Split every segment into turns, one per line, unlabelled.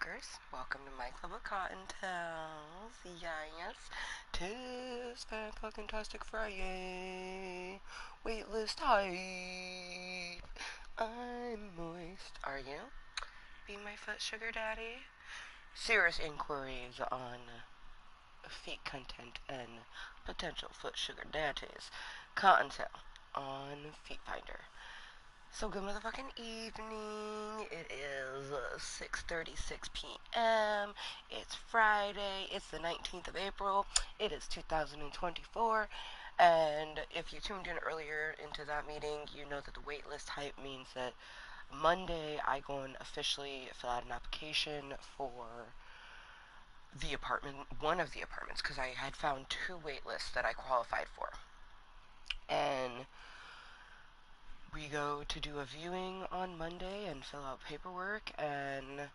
motherfuckers. Welcome to my club of Cottontales. Yes. Tis Fanfookintasic FriYAY. Waitlist hype. I'm moist. Are you? Be my foot sugar daddy? Serious inquiries on feet content and potential foot sugar daddies. Cottontale on Feet Finder. So good motherfucking evening. It is 6:36 p.m. It's Friday. It's the 19th of April. It is 2024. And if you tuned in earlier into that meeting, you know that the waitlist hype means that Monday I go and officially fill out an application for the apartment, one of the apartments, because I had found two waitlists that I qualified for. And we go to do a viewing on Monday and fill out paperwork and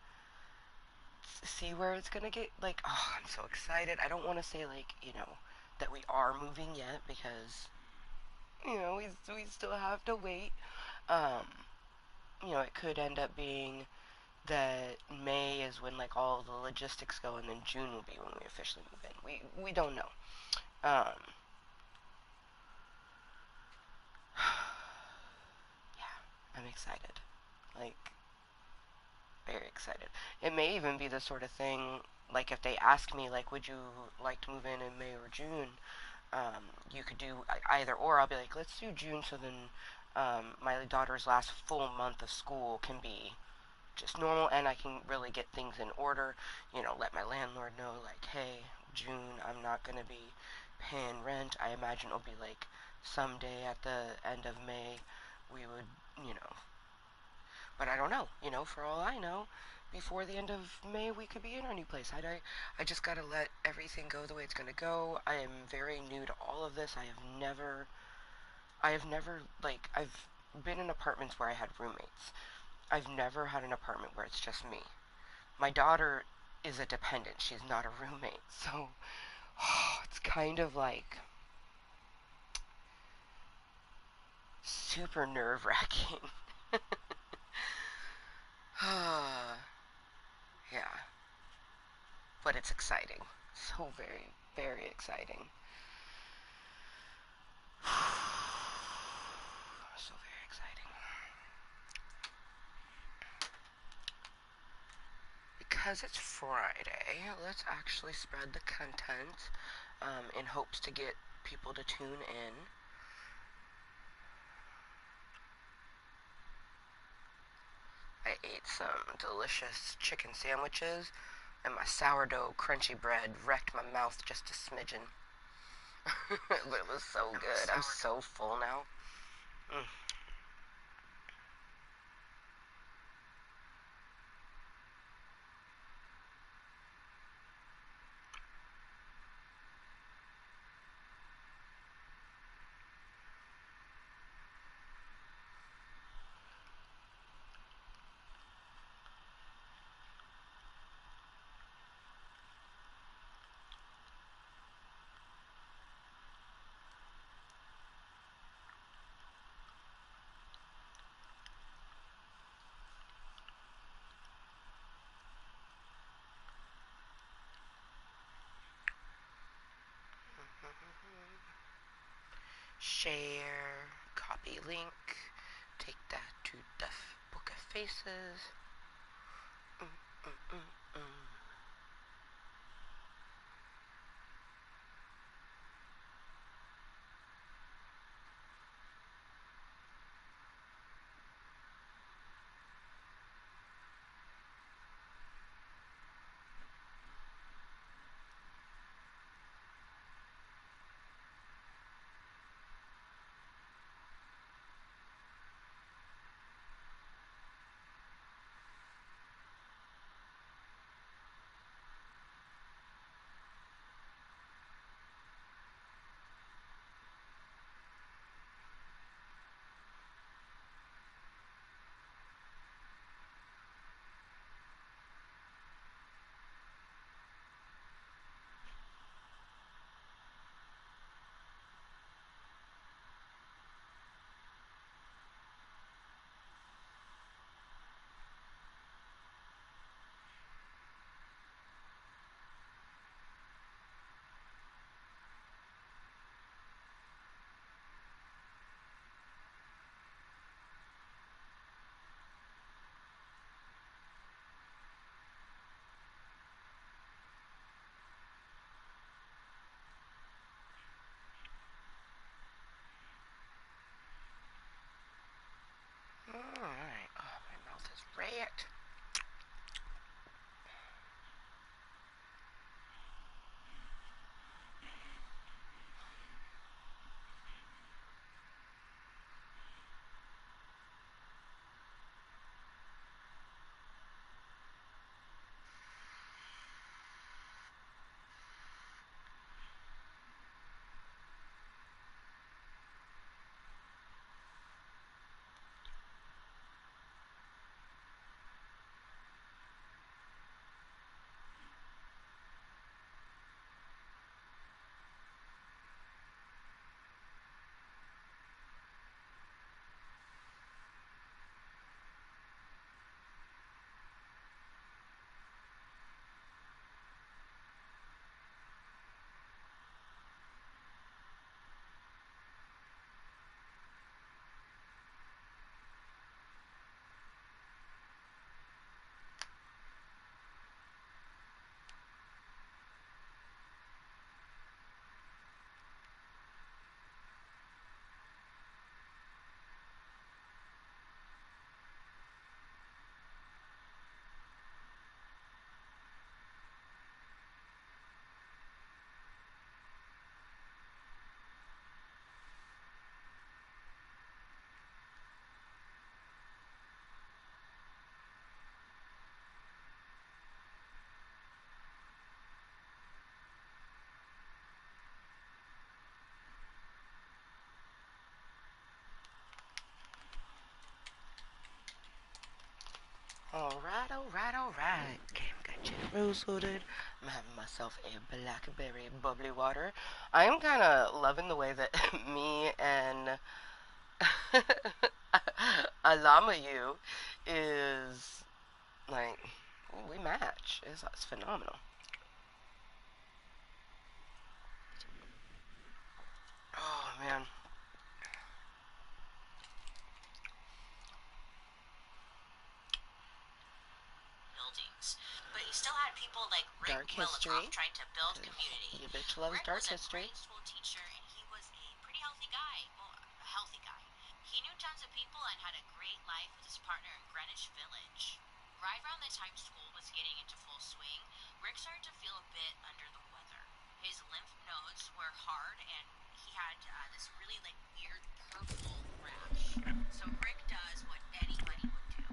see where it's gonna get. Like, oh, I'm so excited. I don't want to say, like, that we are moving yet because, we still have to wait. Um, it could end up being that May is when, like, all the logistics go, and then June will be when we officially move in. We don't know. Um, yeah, I'm excited. Like, very excited. It may even be the sort of thing, like if they ask me, like, would you like to move in May or June? You could do either or. I'll be like, let's do June so then my daughter's last full month of school can be just normal and I can really get things in order. Let my landlord know, like, hey, June, I'm not going to be paying rent. I imagine it'll be like someday at the end of May we would, you know, but I don't know. For all I know, before the end of May, we could be in our new place. I just gotta let everything go the way it's gonna go. I am very new to all of this. I have never, like, I've been in apartments where I had roommates. I've never had an apartment where it's just me. My daughter is a dependent. She's not a roommate. So, it's kind of like super nerve wracking. Yeah. But it's exciting. So very, very exciting. So very exciting. Because it's Friday, let's actually spread the content in hopes to get people to tune in. I ate some delicious chicken sandwiches, and my sourdough crunchy bread wrecked my mouth just a smidgen. But it was so good. I'm so full now. Mm. Share, copy link, take that to the Book of Faces. Mm, mm, mm, mm. Alright. Okay, I'm gonna get rose loaded. I'm having myself a blackberry bubbly water. I am kind of loving the way that me and Alamayu is like, we match. It's phenomenal. Oh man.
But he still had people like Rick
Dark history.
trying to build community.
You bitch loves
Rick
dark
was
history.
a grade school teacher, and he was a pretty healthy guy. Well, a healthy guy. He knew tons of people and had a great life with his partner in Greenwich Village. Right around the time school was getting into full swing, Rick started to feel a bit under the weather. His lymph nodes were hard, and he had this really like weird purple rash. So Rick does what anybody would do.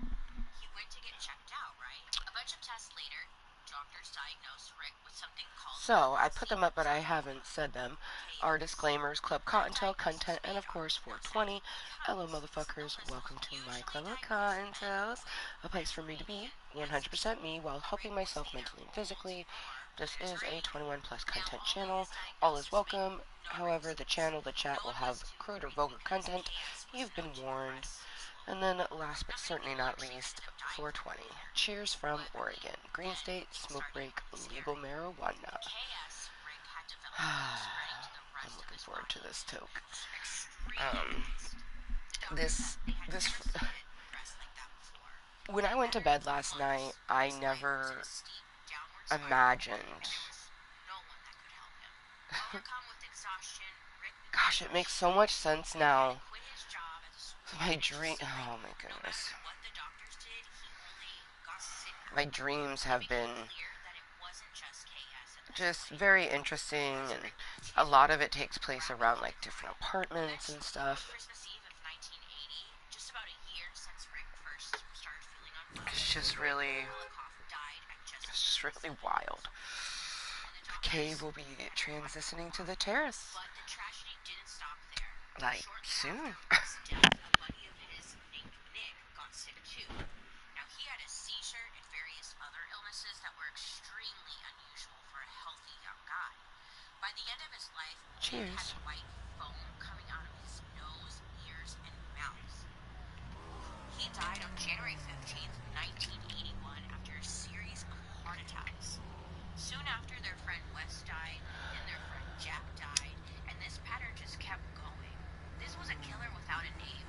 He went to get checked out, right? A bunch of tests later, doctors diagnosed Rick with something called...
So, I put them up, but I haven't said them. Our disclaimers, Club Cottontail, Cuntent, and of course 420. Hello, motherfuckers. Welcome to my Club of Cottontails. A place for me to be 100% me while helping myself mentally and physically. This is a 21 plus content channel. All is welcome. However, the channel, the chat will have crude or vulgar content. You've been warned. And then last but certainly not least, 420. Cheers from Oregon. Green State, smoke break, legal marijuana. I'm looking forward to this toke. This when I went to bed last night, I never imagined. Gosh, it makes so much sense now. My dream. Oh my goodness. My dreams have been just very interesting, and a lot of it takes place around like different apartments and stuff. It's just really wild. The cave will be transitioning to the terrace, like, soon.
He had a seizure and various other illnesses that were extremely unusual for a healthy young guy. By the end of his life, he had white foam coming out of his nose, ears, and mouth. He died on January 15th, 1981 after a series of heart attacks. Soon after, their friend Wes died, then their friend Jack died, and this pattern just kept going. This was a killer without a name,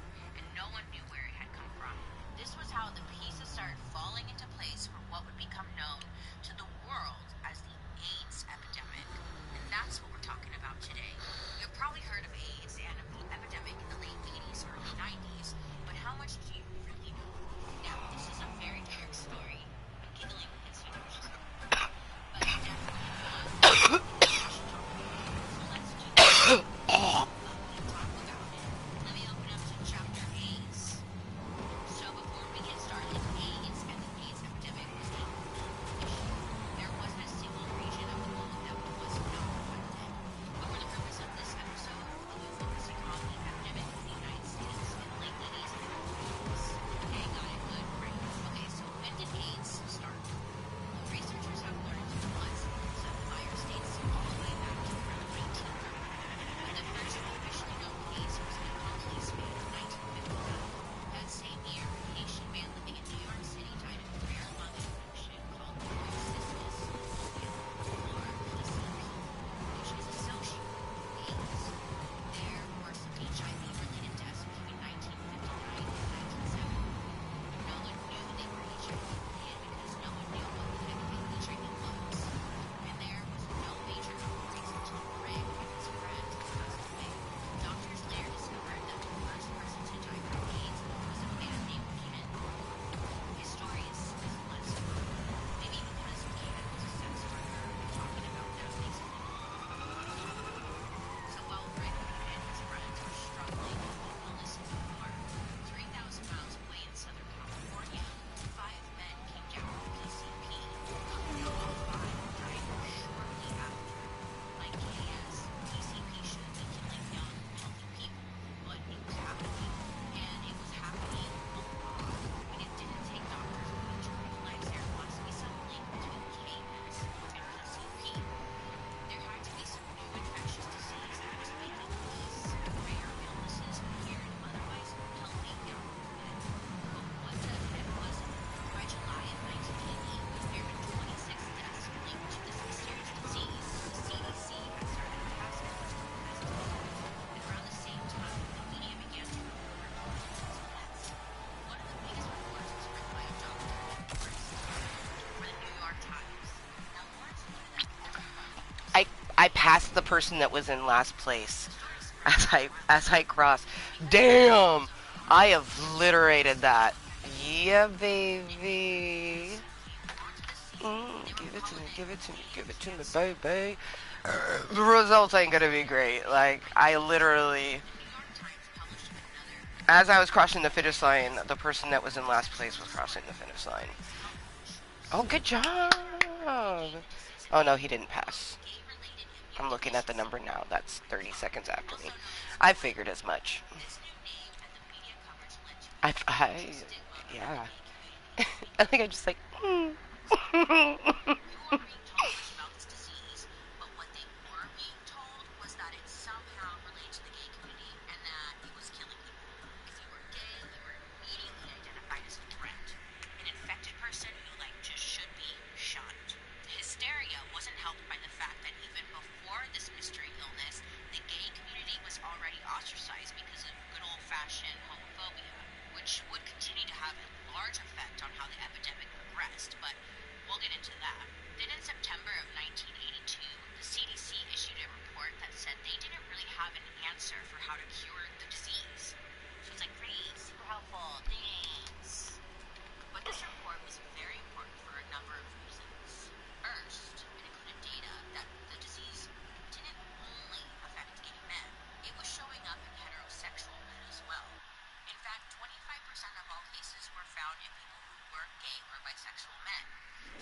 I passed the person that was in last place as I crossed. Damn! I obliterated that. Yeah, baby. Give it to me, give it to me, give it to me, baby. The results ain't gonna be great. Like, I literally, as I was crossing the finish line, the person that was in last place was crossing the finish line. Oh, good job. Oh, no, he didn't pass. I'm looking at the number now. That's 30 seconds after me. I figured as much. Yeah. I think I just like,
Hysteria wasn't helped by the fact that even before this mystery illness, the gay community was already ostracized because of good old-fashioned homophobia, which would continue to have a large effect on how the epidemic progressed, but we'll get into that. Then in September of 1982, the CDC issued a report that said they didn't really have an answer for how to cure the disease. So it's like, great, super helpful, thanks. But this report was very important for a number of reasons. First, it included data that the disease didn't only affect gay men. It was showing up in heterosexual men as well. In fact, 25% of all cases were found in people who were gay or bisexual men.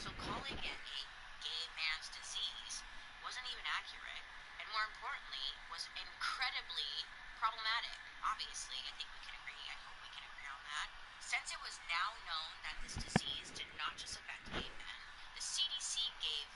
So calling it a gay man's disease wasn't even accurate, and more importantly, was incredibly problematic. Obviously, I think we can agree. I hope we can agree on that. Since it was now known that this disease did not just affect gay men, the CDC gave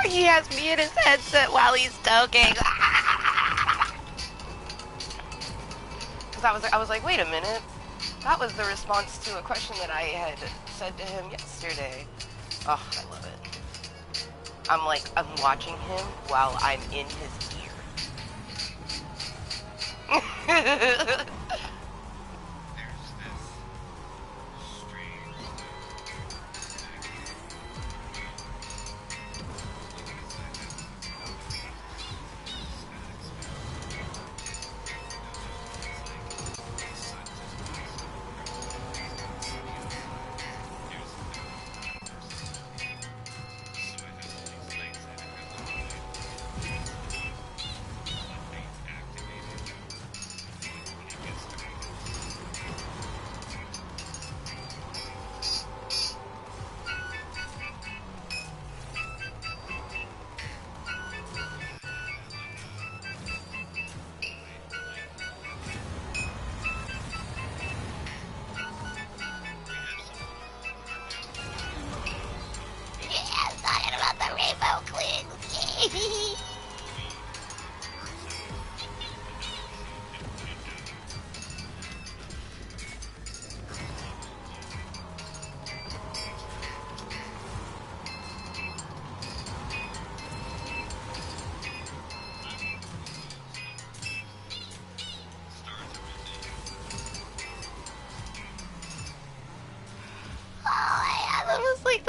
he has me in his headset while he's stoking. Because I was like, wait a minute. That was the response to a question that I had said to him yesterday. Oh, I love it. I'm watching him while I'm in his ear.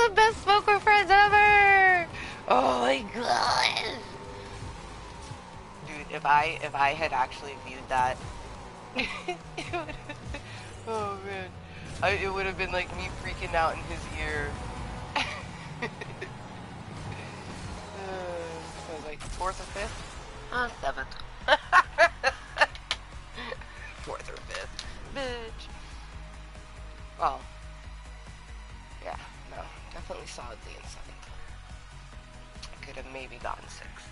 the best smoker friends ever! Oh my god! Dude, if I had actually viewed that, oh man, it would have been like me freaking out in his ear. I was like, fourth or fifth? Seventh. Fourth or fifth. Bitch. Well, yeah, no, definitely solidly in seventh. I could have maybe gotten sixth.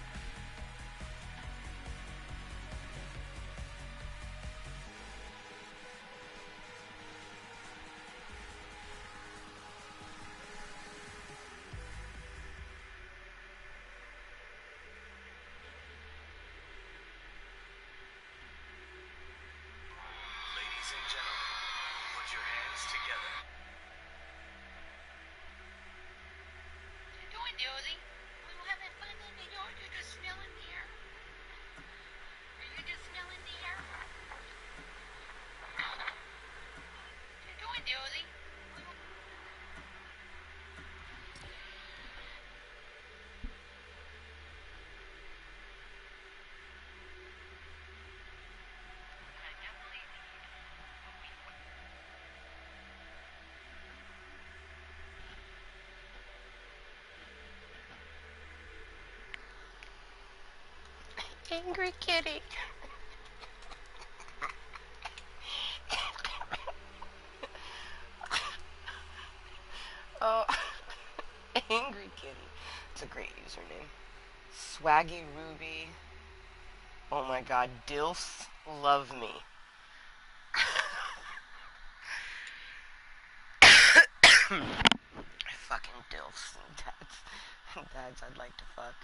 Angry kitty. Oh, Angry kitty. It's a great username. Swaggy Ruby. Oh my god, Dilfs love me. Fucking Dilfs. Dads I'd like to fuck.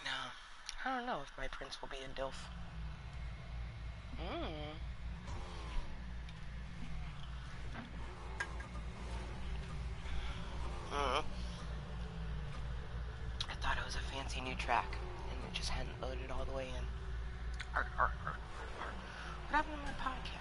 No. I don't know if my prince will be a Dilf. I thought it was a fancy new track, and it just hadn't loaded all the way in. What happened to my podcast?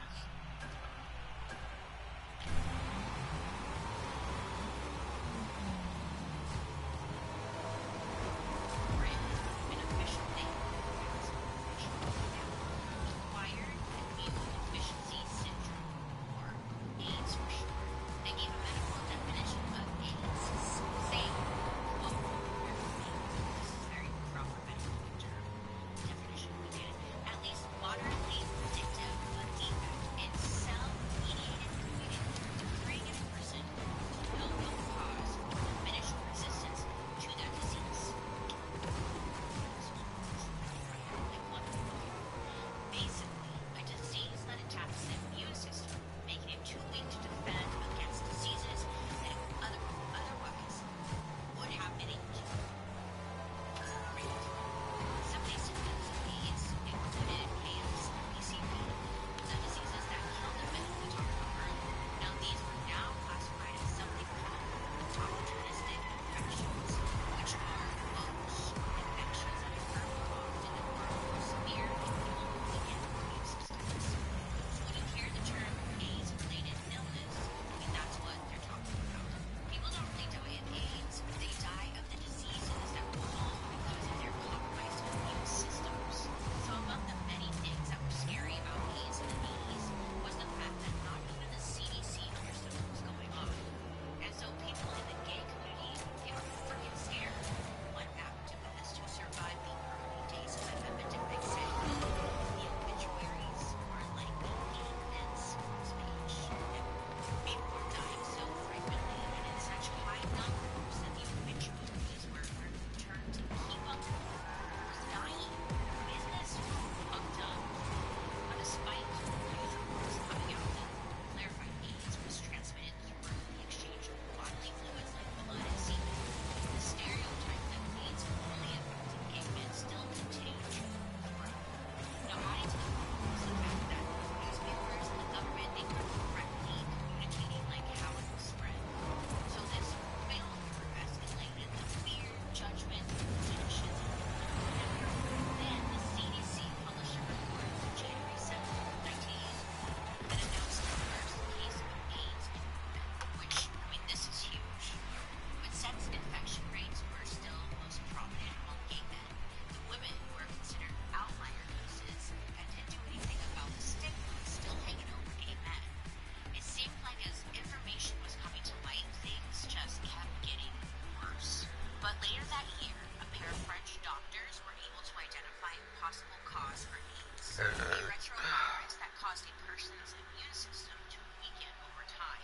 cause for AIDS, a retrovirus that caused a person's immune system to weaken over time.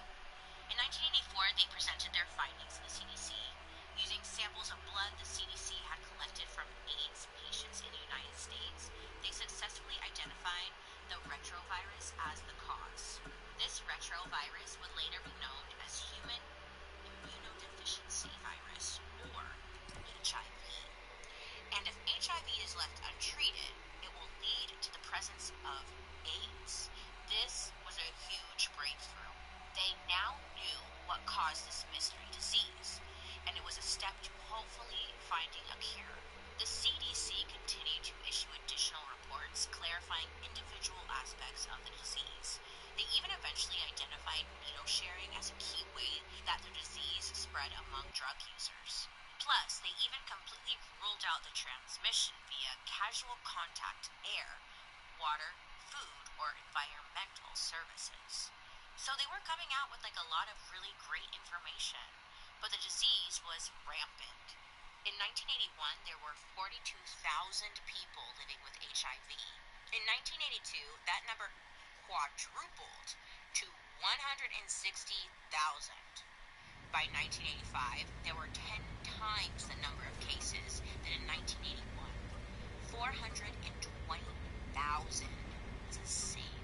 In 1984, they presented their findings to the CDC. Using samples of blood the CDC had collected from AIDS patients in the United States, they successfully identified the retrovirus as the cause. This retrovirus would later be known as human immunodeficiency virus, or HIV. And if HIV is left untreated, it will lead to the presence of AIDS. This was a huge breakthrough. They now knew what caused this mystery disease, and it was a step to hopefully finding a cure. The CDC continued to issue additional reports clarifying individual aspects of the disease. They even eventually identified needle sharing as a key way that the disease spread among drug users. Plus, they even completely ruled out the transmission via casual contact air, water, food, or environmental services. So they were coming out with a lot of really great information, but the disease was rampant. In 1981, there were 42,000 people living with HIV. In 1982, that number quadrupled to 160,000. By 1985, there were 10 times the number of cases than in 1981. 420,000. That's insane.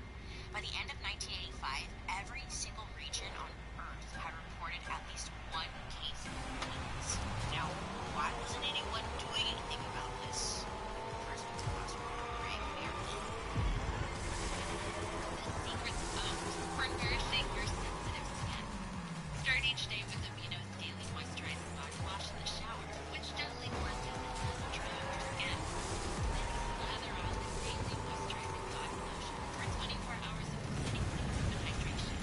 By the end of 1985, every single region on Earth had reported at least one case of AIDS. Now, why wasn't anyone doing anything about this? First one's a password, right? The secrets for nourishing your sensitive skin. Start each day with Amino's Daily Moisturizing Body Wash in the shower, which gently cleanses and helps dry out your skin. Then slather on the Daily Moisturizing Body Lotion for 24 hours of cleaning cleanse and hydration.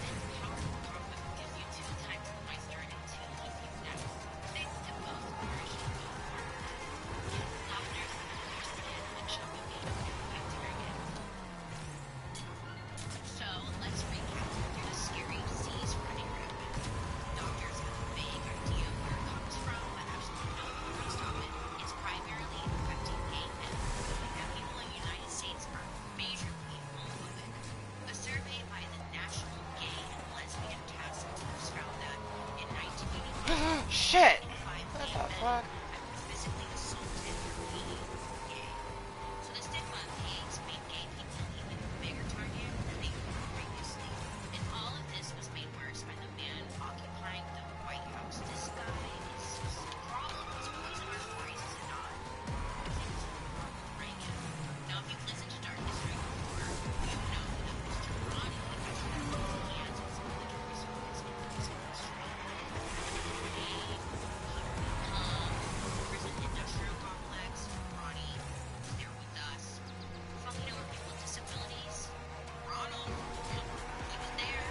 This powerful combo gives you 2 times the moisture in 2 easy steps, thanks to both nourishing bone formulas. Get softness in your skin and show Amino experience. So, let's recap through the scary disease running rampant. Doctors have a vague idea where it comes from, but absolutely no way to stop it. It's primarily affecting gay men, and people in the United States are majorly homophobic. A survey by the National Gay and Lesbian Task Force found that in 1981,
Shit!
25
What
gay
the
men
fuck?
had been physically assaulted for being gay. So the stigma of AIDS made gay people even a bigger target than they were previously. And all of this was made worse by the man occupying the White House. This guy is just a problem. He's poisoned our stories, is it not? His name is Ronald Reagan. Now, if you've listened to Dark History before, you know that Mr. Ronnie has had his hands in some of the darkest moments in prison history. Prison industrial complex. Ronnie was there with us. Filipino or people with disabilities. Ronald, he was there.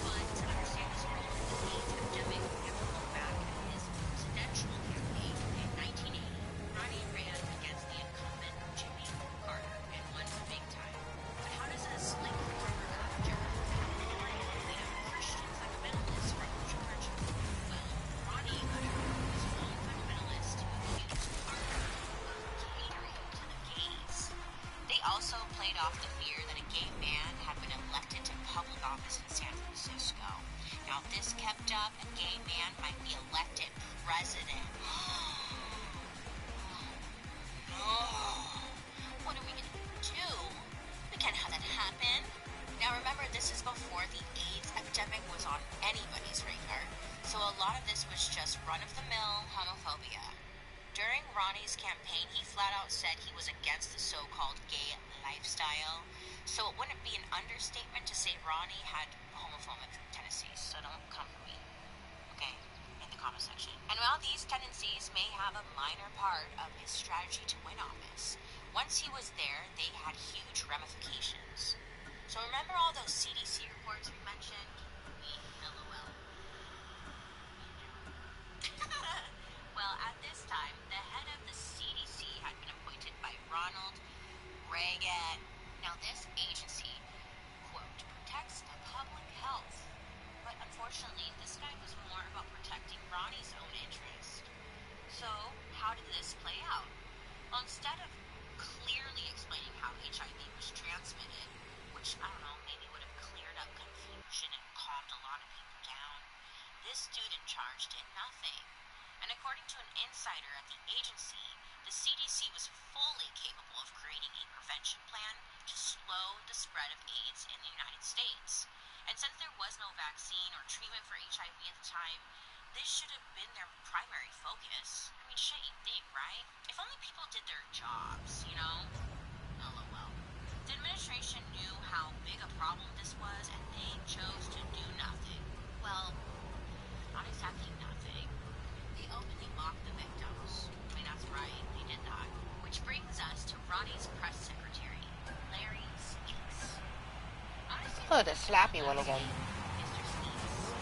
But to understand his role in the AIDS epidemic, we have to look back at his presidential campaign in 1980. Ronnie ran against the incumbent Jimmy Carter and won big time. But how does a former conjure have authority to lead a Christian fundamentalist from Georgia? Well, Ronnie uttered his own fundamentalist who accused Carter of catering to the gays. They also played off the fear that a gay man had been elected to public office in San Francisco. Now, if this kept up, a gay man might be elected president. No. What are we going to do? We can't have that happen. Now, remember, this is before the AIDS epidemic was on anybody's radar. So a lot of this was just run-of-the-mill homophobia. During Ronnie's campaign, he flat out said he was against the so-called gay lifestyle. So it wouldn't be an understatement to say Ronnie had homophobic tendencies. So don't come for me, okay, in the comment section. And while these tendencies may have a minor part of his strategy to win office, once he was there, they had huge ramifications. So remember all those CDC reports we mentioned? LOL. Well, at this time, the head of the CDC had been appointed by Ronald Reagan. Now, this agency, quote, protects the public health. But unfortunately, this guy was more about protecting Ronnie's own interest. So, how did this play out? Well, instead of clearly explaining how HIV was transmitted, which, I don't know, maybe would have cleared up confusion and calmed a lot of people down. This dude in charge did nothing. And according to an insider at the agency, the CDC was fully capable of creating a prevention plan to slow the spread of AIDS in the United States. And since there was no vaccine or treatment for HIV at the time, this should have been their primary focus. I mean, shit, you think, right? If only people did their jobs, you know? LOL. The administration knew how big a problem this was, and they chose to do nothing. Well, not exactly nothing. They openly mocked the victims. I mean, that's right, they did that. Which brings us to Ronnie's press secretary, Larry Sneaks. Honestly,
Oh, the slappy one again.
Mr. Sneaks.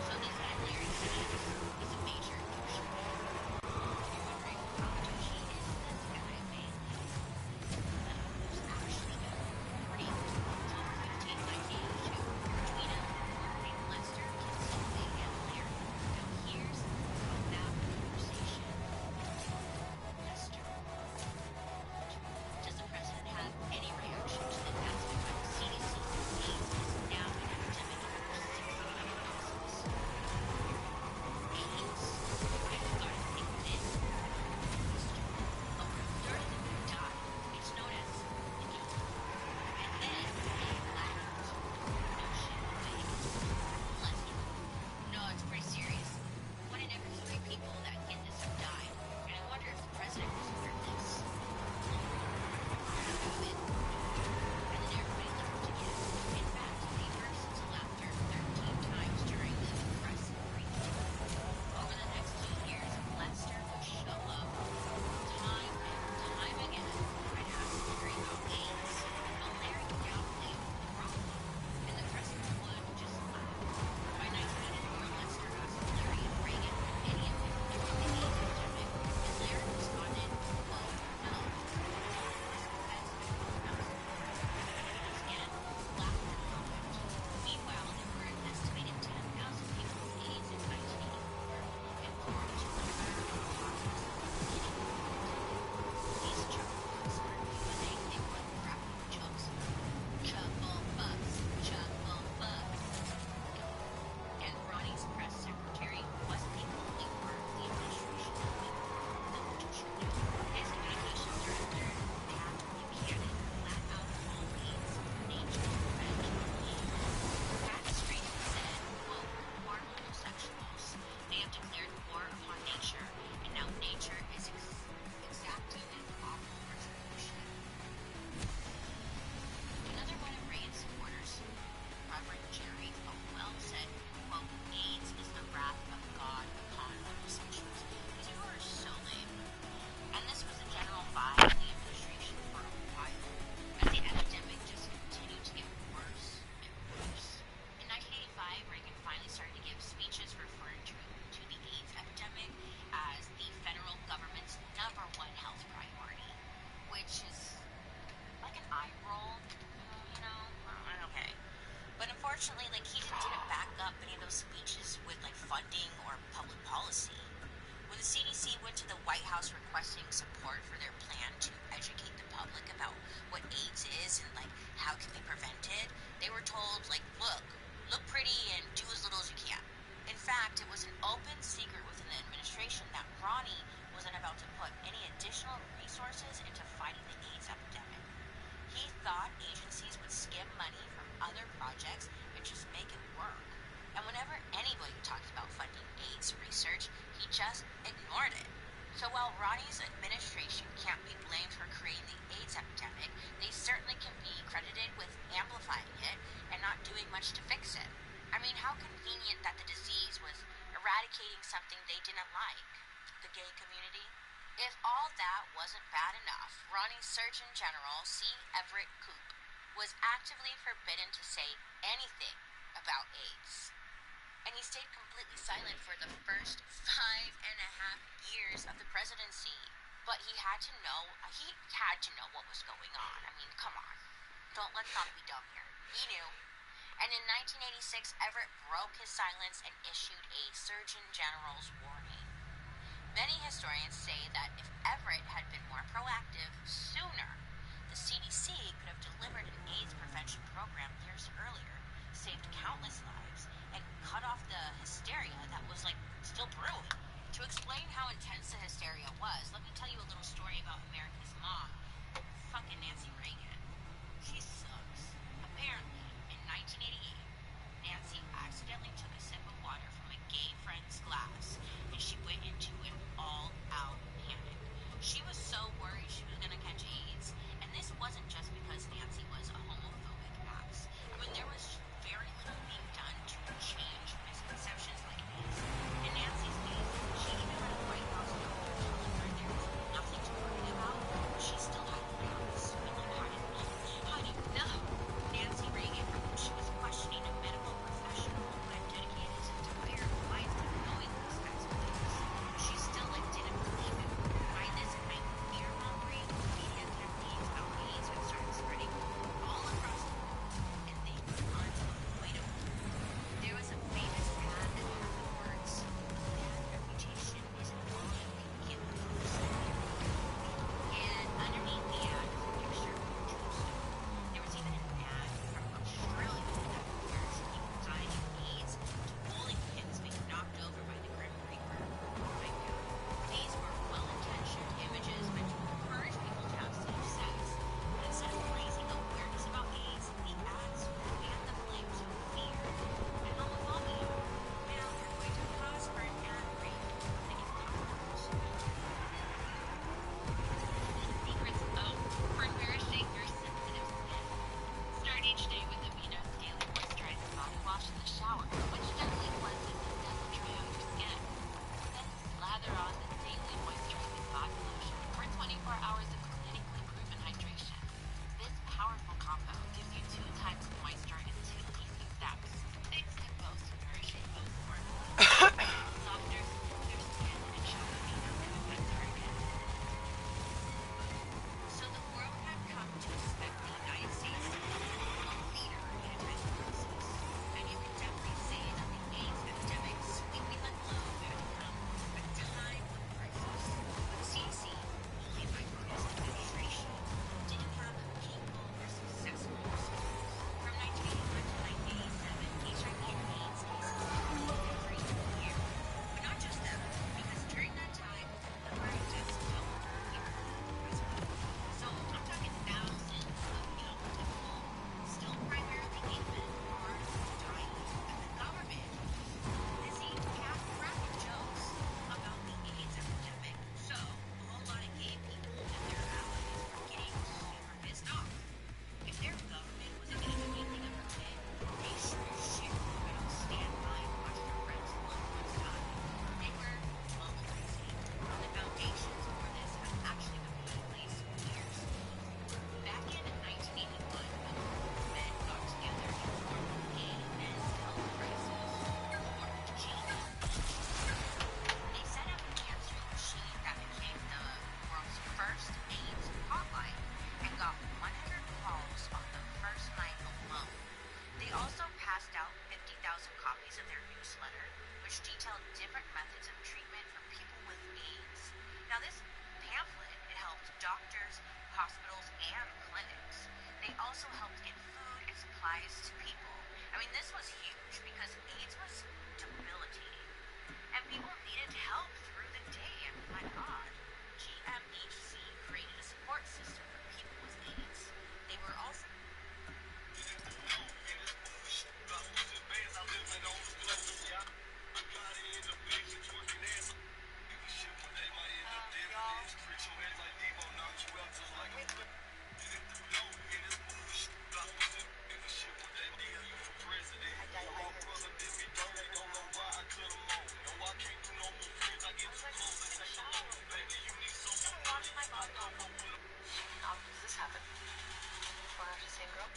So this guy, Larry Sneaks, is a major douchebag. If you're wondering how douchey is this guy, mainly, there's actually a recording October 15th, 1982, between a reporter named Lester Kinsolving and Larry. Now here's how that conversation went. Lester, does the president have any reaction to the announcement by the CDC that AIDS is now an epidemic in over 60 million households? AIDS? I started to think this. Lester, over a third of them have died. It's known as the AIDS. And then they laughed. No shit, wait. Lester, no, it's pretty serious. One in every three people that get this have died. And I wonder if the president was aware of this. And then everybody laughed again. In fact, they burst into laughter 13 times during the press briefing. Over the next 2 years, Lester would show up time and time again and ask Larry about AIDS. But Larry would downplay the problem, and the president would just laugh. By 1984, Lester asked Larry if Reagan had any opinion during the AIDS epidemic, and Larry responded, quote, no. Once again, laughter followed. Meanwhile, there were an estimated 10,000 people with AIDS in 1984, and over 200 million hospitals in these chucklebugs weren't doing anything but cracking jokes. Chucklebugs, chucklebugs. And Ronnie's press secretary wasn't the only part of the administration that the douche knew. His communications director, Pat Buchanan, flat out called AIDS nature's revenge on AIDS. Pat straightly said, quote, who are homosexuals? They have declared war upon nature, and now nature is exacting an awful retribution. Another one of Reagan's supporters, Reverend Jerry Falwell, said, quote, AIDS is the wrath of God upon homosexuals. These people are so lame. And this was the general vibe of the administration for a while, as the epidemic just continued to get worse and worse. In 1985, Reagan finally started to give speeches referring to the AIDS epidemic as the federal government's #1 health priority, which is like an eye roll, okay. But unfortunately, he didn't back up any of those speeches with funding or public policy. When the CDC went to the White House requesting support for their plan to educate the public about what AIDS is and how it can be prevented, they were told look pretty and do as little as you can. In fact, it was an open secret within the administration that Ronnie wasn't about to put any additional resources into fighting the AIDS epidemic. He thought agencies would skim money from other projects and just make it work. And whenever anybody talked about funding AIDS research, he just ignored it. So while Ronnie's administration can't be blamed for creating the AIDS epidemic, they certainly can be credited with amplifying it and not doing much to fix it. I mean, how convenient that the disease was eradicating something they didn't like, the gay community. If all that wasn't bad enough, Ronnie's Surgeon General, C. Everett Koop, was actively forbidden to say anything about AIDS. And he stayed completely silent for the first 5.5 years of the presidency. But he had to know what was going on. I mean, come on. Let's not be dumb here. He knew. And in 1986, Everett broke his silence and issued a Surgeon General's warning. Many historians say that if Everett had been more proactive sooner, the CDC could have delivered an AIDS prevention program years earlier, saved countless lives, and cut off the hysteria that was, like, still brewing. To explain how intense the hysteria was, let me tell you a little story about America's mom, fucking Nancy Reagan. She sucks. Apparently, in 1988, Nancy accidentally took a sip of water from a gay friend's glass, and she went into an all-out panic. She was so worried she was going to catch AIDS, and this wasn't just because Nancy was a homophobic ass. I mean, there was very little being done to change misconceptions like these. In Nancy's case, she even had a White House doctor telling her there was nothing to worry about, but she still had doubts. I mean, how do you know? Nancy Reagan, she was questioning a medical professional who had dedicated his entire life to knowing these kinds of things. She still, like, didn't believe it. By this point, fear-mongering media campaigns about AIDS had started spreading all across the world, and they were unavoidable. There was a famous ad that had the words, "A bad reputation isn't all you can give a person." And underneath the ad was a picture of a tombstone. There was even an ad from Australia that compares people dying of AIDS to bowling pins being knocked over by the Grim Reaper. Oh my god. These were well-intentioned images meant to encourage people to have safe sex. But instead of raising awareness about AIDS, the ads fanned the flames of fear and homophobia. Now we're going to pause for an ad break. Think it's cockroaches. Secrets for nourishing your sensitive skin. Start each day with Aveeno's Daily Moisturizing Body Wash in the shower, which gently cleanses and doesn't dry out your skin. Then slather on the Daily Moisturizing Body Lotion for 24 hours of clinically proven hydration. This powerful combo gives you 2 times moisture in 2 easy steps, thanks to both nourishing both hormones. Softer, smoother skin and shop Aveeno never again. So the world had come to expect the United States to be a leader in anti-crisis. And you can definitely say that the AIDS epidemic sweeping the globe had come at a time of crisis. But the CDC, bullied by Bush's administration, didn't have a painful or successful response. From 1981 to 1987, HIV and AIDS cases doubled every year. But not just that, because during that time, number of deaths doubled year as well. So I'm talking thousands of young people, still primarily gay men, are dying. And the government was busy cracking jokes about the AIDS epidemic. So a whole lot of gay people and their allies were getting super pissed off. If their government wasn't going to do anything about it, they sure as shit were going to stand by and watch their friends and loved ones die. They were mobilizing. The foundations for this have actually been put in place for years. Back in 1981, a group of men got together and formed the Gay Men's Health Crisis, or GMH. They set up an answering machine that became the world's first AIDS hotline and got 100 calls on the first night alone. They also passed out 50,000 copies of their newsletter, which detailed different methods of treatment for people with AIDS. Now this pamphlet, it helped doctors, hospitals, and clinics. They also helped get food and supplies to people. I mean, this was huge because AIDS was debilitating. And people needed help through the day. I mean, my God. GMHC created a support system for people with AIDS. They were also...
Does this happen? Or not the same girl?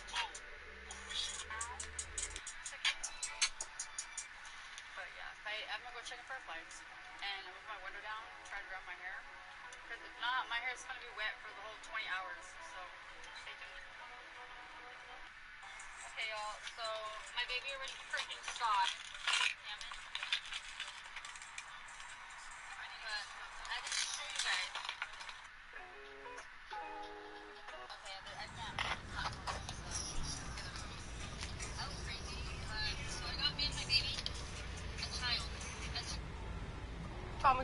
But yeah, I'm gonna go check in for flights, and I move my window down, try to dry my hair. Because if not, my hair is gonna be wet for the whole 20 hours. So stay tuned. Okay, y'all. So my baby already freaking saw it. Damn it. But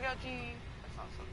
Tamagotchi. That's awesome.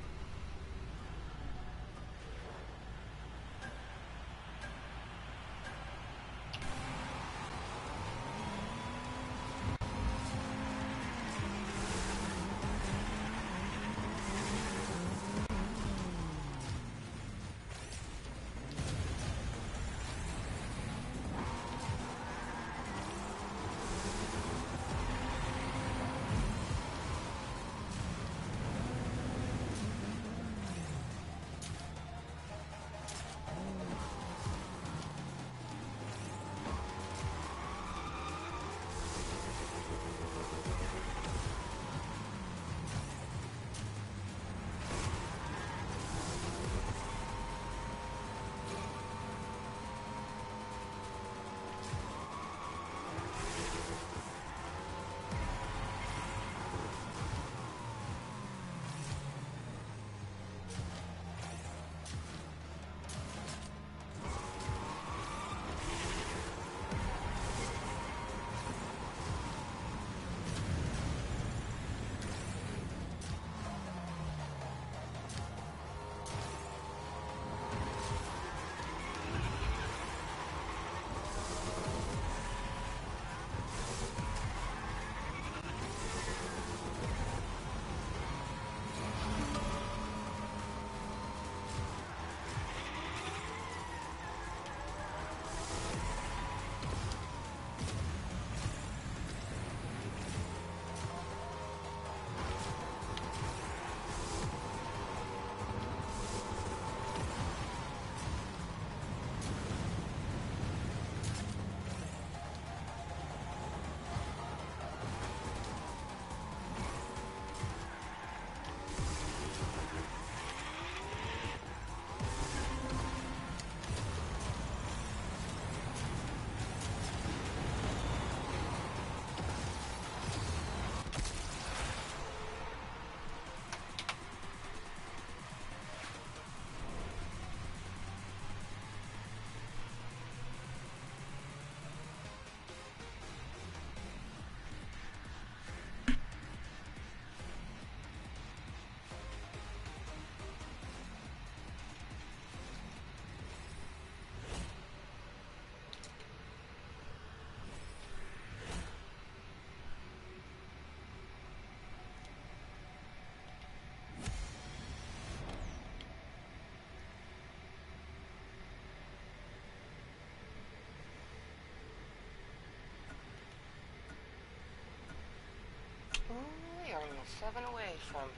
We are only 7 away from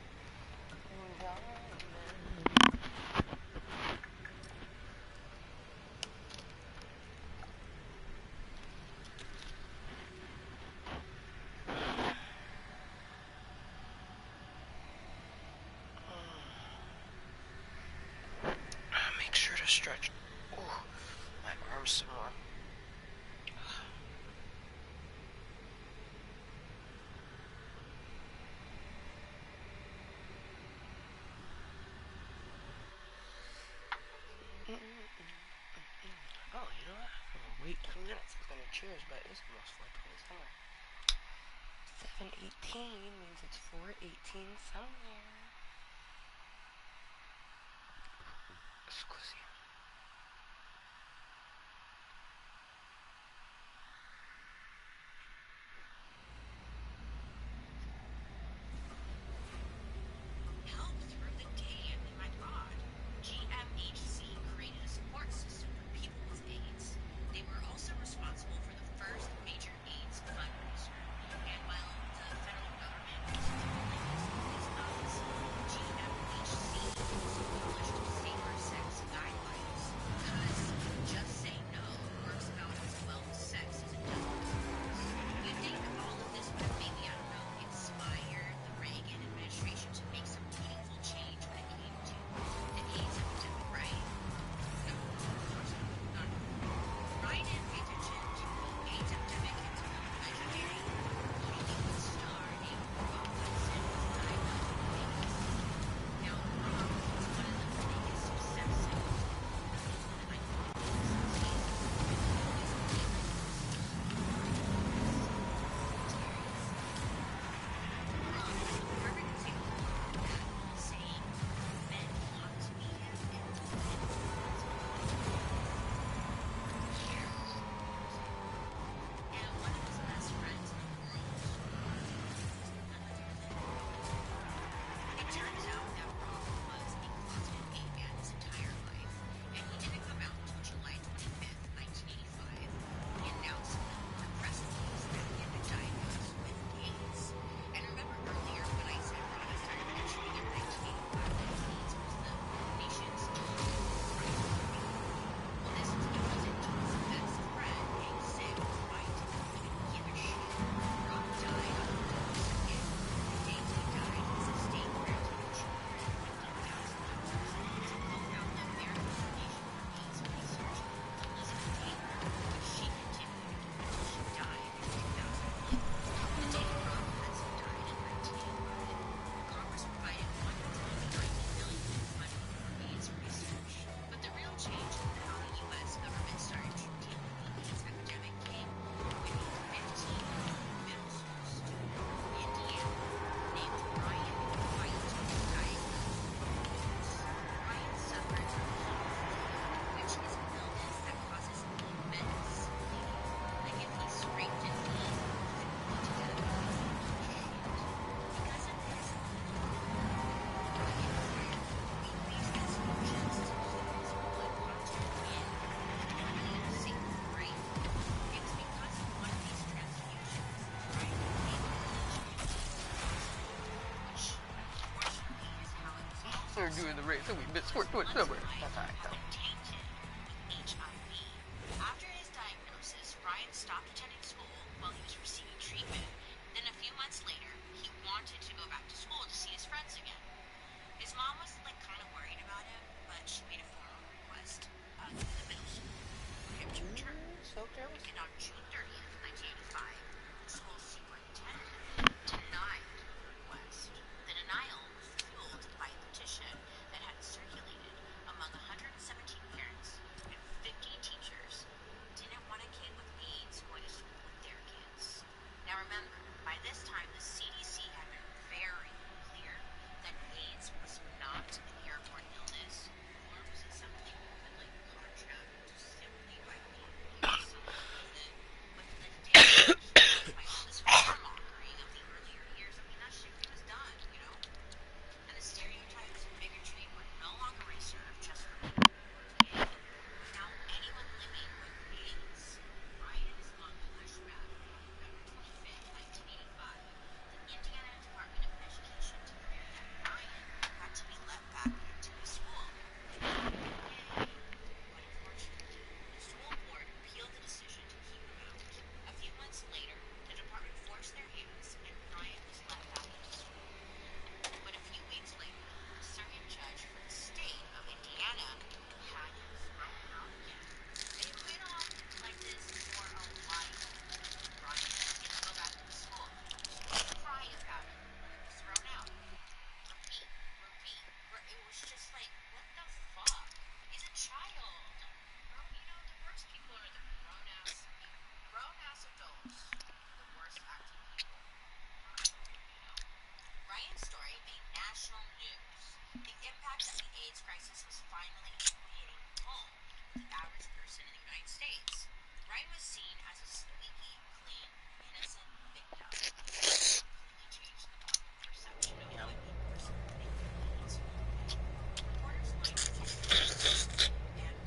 make sure to stretch my arms some more. Oh, you know what? I'm gonna wait 2 minutes. I'm gonna cheers, but it's almost 4:20 somewhere. 7:18 means it's 4:18 somewhere. Scusi.
Help through the day, I mean, my God. GMHC created a support system for people with AIDS. They were also responsible for the first major AIDS fundraiser. And while the federal government was fueling this cause, GMHC also published safer sex guidelines
We're doing the race and we missed 427. That's alright, though.
Tainted with HIV. After his diagnosis, Ryan stopped attending school while he was receiving treatment. Then a few months later, he wanted to go back to school to see his friends again. His mom was like kind of worried about him, but she made a formal request to the middle school for him to return. And on June 30th, 1985, the school superintendent denied the request. The denial was fueled by a petition that had circulated among 117 parents and 50 teachers who didn't want a kid with AIDS going to school with their kids. Now remember, by this time the CDC had been very clear that AIDS was not an airborne illness, nor was it something you could like contract just simply by being gay. But the damage caused by all this warmongering of the earlier years, I mean, that shit was done, you know? And the stereotypes and bigotry were no longer reserved just for people who were gay. Now, anyone living with AIDS, Ryan and his mom flashback on November 25th, 1985, the Indiana Department of Education declared that Ryan had to be let back into his school. Yay! But unfortunately, the school board appealed the decision to keep him out. A few months later, the department forced their hands and Ryan was let back into school. But a few weeks later, the circuit judge for the state of Indiana had him thrown out again. They went on like this for a while. Ryan didn't go back to school. Didn't cry about it. He was thrown out. Repeat. It was just like, what the fuck? He's a child. Bro, you know, the worst people are the grown-ass adults. The worst acting people. You know? Ryan's story made national news. The impact of the AIDS crisis was finally hitting home with the average person in the United States. Ryan was seen as a squeaky clean, innocent victim. Completely changed the public perception of what a person living with AIDS would be. Reporters lined the and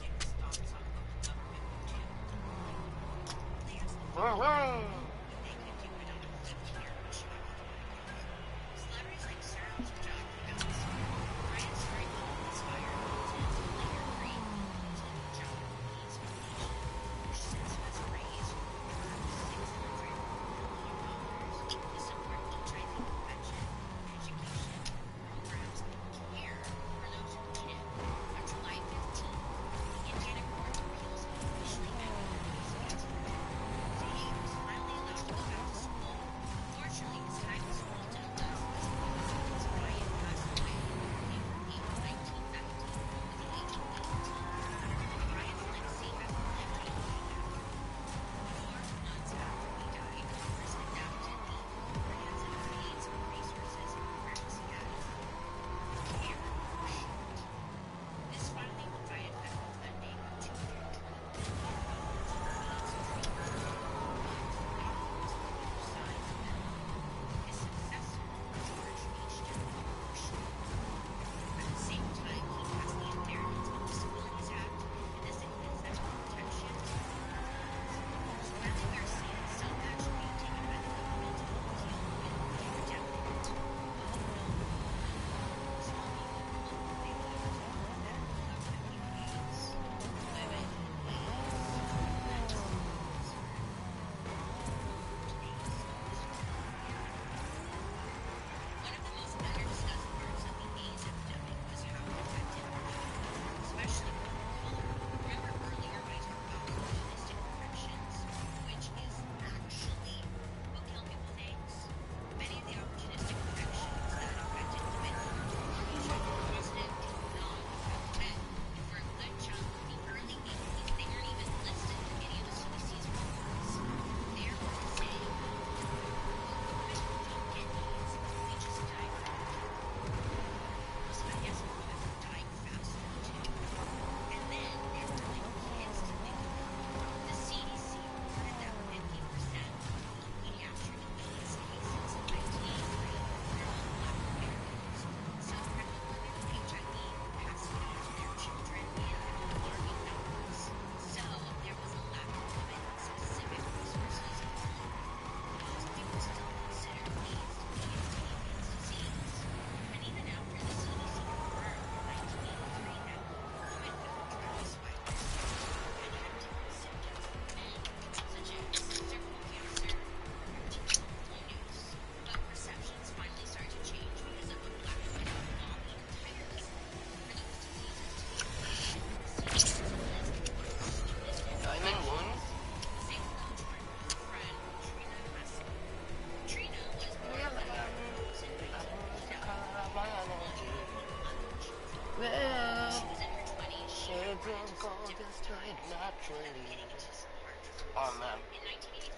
ended up getting into some hard drugs.
Oh man.
In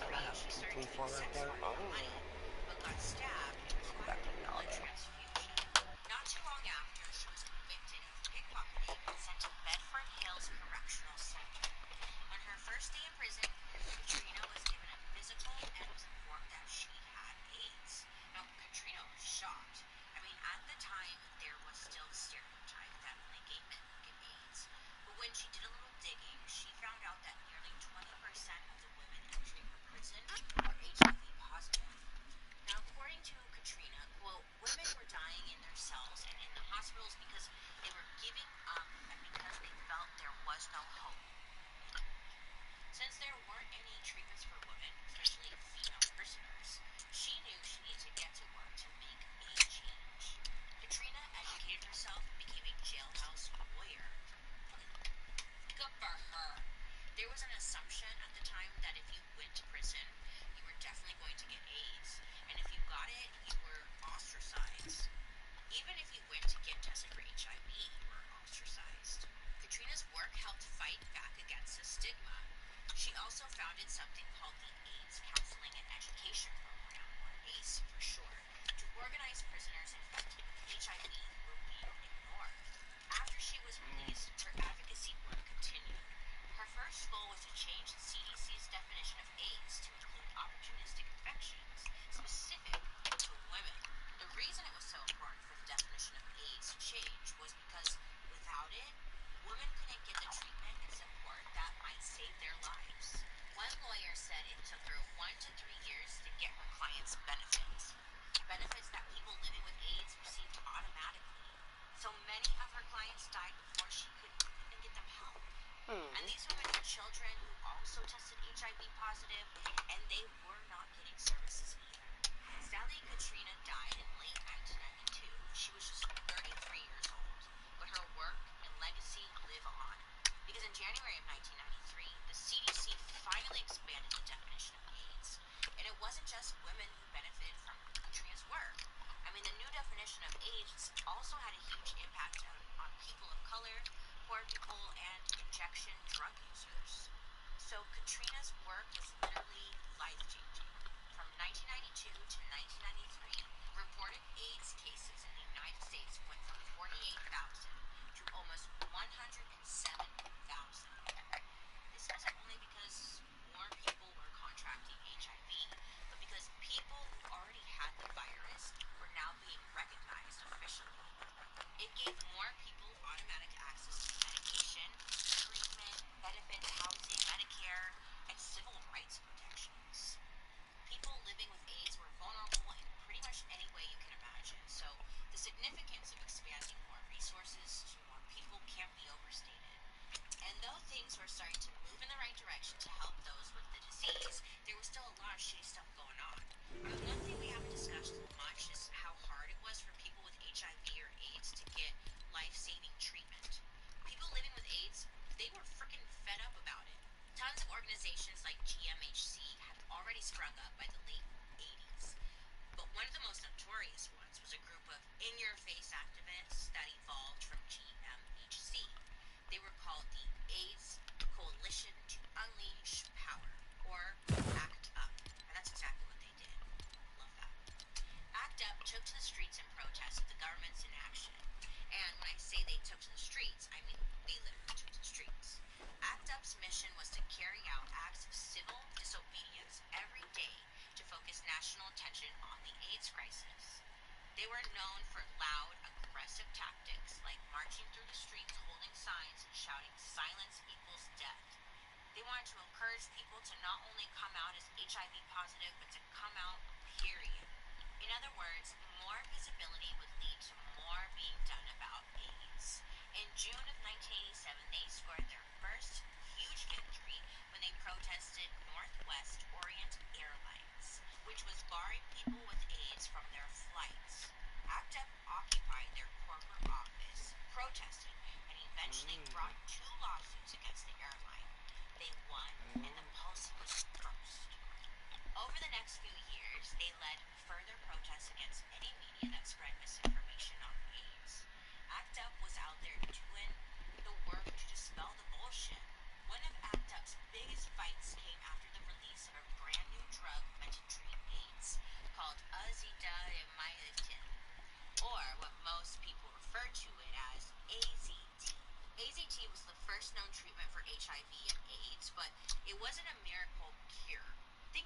And I
1983,
have
she started
T3
doing
for right
sex
there.
work
Oh.
for money, but got stabbed and required a blood transfusion. Not too long after, she was convicted of pickpocketing and sent to Bedford Hills Correctional Center. On her first day in prison, Katrina was given a physical and was informed that she had AIDS. Now, Katrina was shocked. I mean, at the time, there was still the stereotype that only gay men would get AIDS. But when she did a little digging, she found out that nearly 20% of the women entering her prison were HIV positive. Now, according to Katrina, quote, women were dying in their cells and in the hospitals because they were giving up and because they felt there was no hope. Since there weren't any treatments for women, especially female prisoners, she knew she needed to get to work to make a change. Katrina educated herself and became a jailhouse lawyer. Good for her. There was an assumption at the time that if you went to prison, you were definitely going to get AIDS. And if you got it, you were ostracized. Even if you went to get tested for HIV, you were ostracized. Katrina's work helped fight back against the stigma. She also founded something called the AIDS Counseling and Education Program, or ACE for short, to organize prisoners infected with HIV who were being ignored. After she was released, her advocacy work continued. Her first goal was to change the CDC's definition of AIDS to include opportunistic infections specific to women. The reason it was so important for the definition of AIDS to change was because without it, women couldn't get the treatment and support that might save their lives. One lawyer said it took her 1 to 3 years to get her clients benefits. Benefits that people living with AIDS received automatically. So many of her clients died before she could even get them help. And these women had children who also tested HIV positive, and they were not getting services either. Sadly, Katrina died in late 1992. She was just 33 years old, but her work and legacy live on. Because in January of 1993, the CDC finally expanded the definition of AIDS. And it wasn't just women who benefited from Katrina's work. I mean, the new definition of AIDS also had a huge impact on people of color, poor people, and injection drug users. So Katrina's work was literally life-changing. From 1992 to 1993, reported AIDS cases in the United States went from 48,000 to almost 107,000. This wasn't only because more people were contracting HIV, but because people who already had the virus were now being recognized officially. It gave more people automatic access to medication, treatment, benefits, housing, Medicare, and civil rights protections. People living with AIDS were vulnerable in pretty much any way you can imagine, so the significance of expanding more resources to more people can't be overstated. And though things were starting to move in the right direction to help those with the disease, there was still a lot of shitty stuff going on. But one thing we haven't discussed much is how hard it was for people with HIV or AIDS to get life-saving treatment. People living with AIDS, they were freaking fed up about it. Tons of organizations like GMHC had already sprung up by the late 80s. But one of the most notorious ones was a group of in-your-face activists that evolved from GMHC. They were called the AIDS Coalition to Unleash Power, or ACT UP. And that's exactly what they did. Love that. ACT UP took to the streets in protest of the government's inaction. And when I say they took to the streets, I mean they literally took to the streets. ACT UP's mission was to carry out acts of civil disobedience every day to focus national attention on the AIDS crisis. They were known for loud, aggressive tactics like marching through the streets holding signs and shouting silence equals death. They wanted to encourage people to not only come out as HIV positive, but to come out, period. In other words, more visibility would lead to more being done about AIDS. In June of 1987, they scored their first huge victory when they protested Northwest Orient Airlines, which was barring people with AIDS from their flights. ACT UP occupied their corporate office, protested, and eventually brought 2 lawsuits against the airline. They won, and the policy was reversed. Over the next few years, they led further protests against any media that spread misinformation on AIDS. ACT UP was out there doing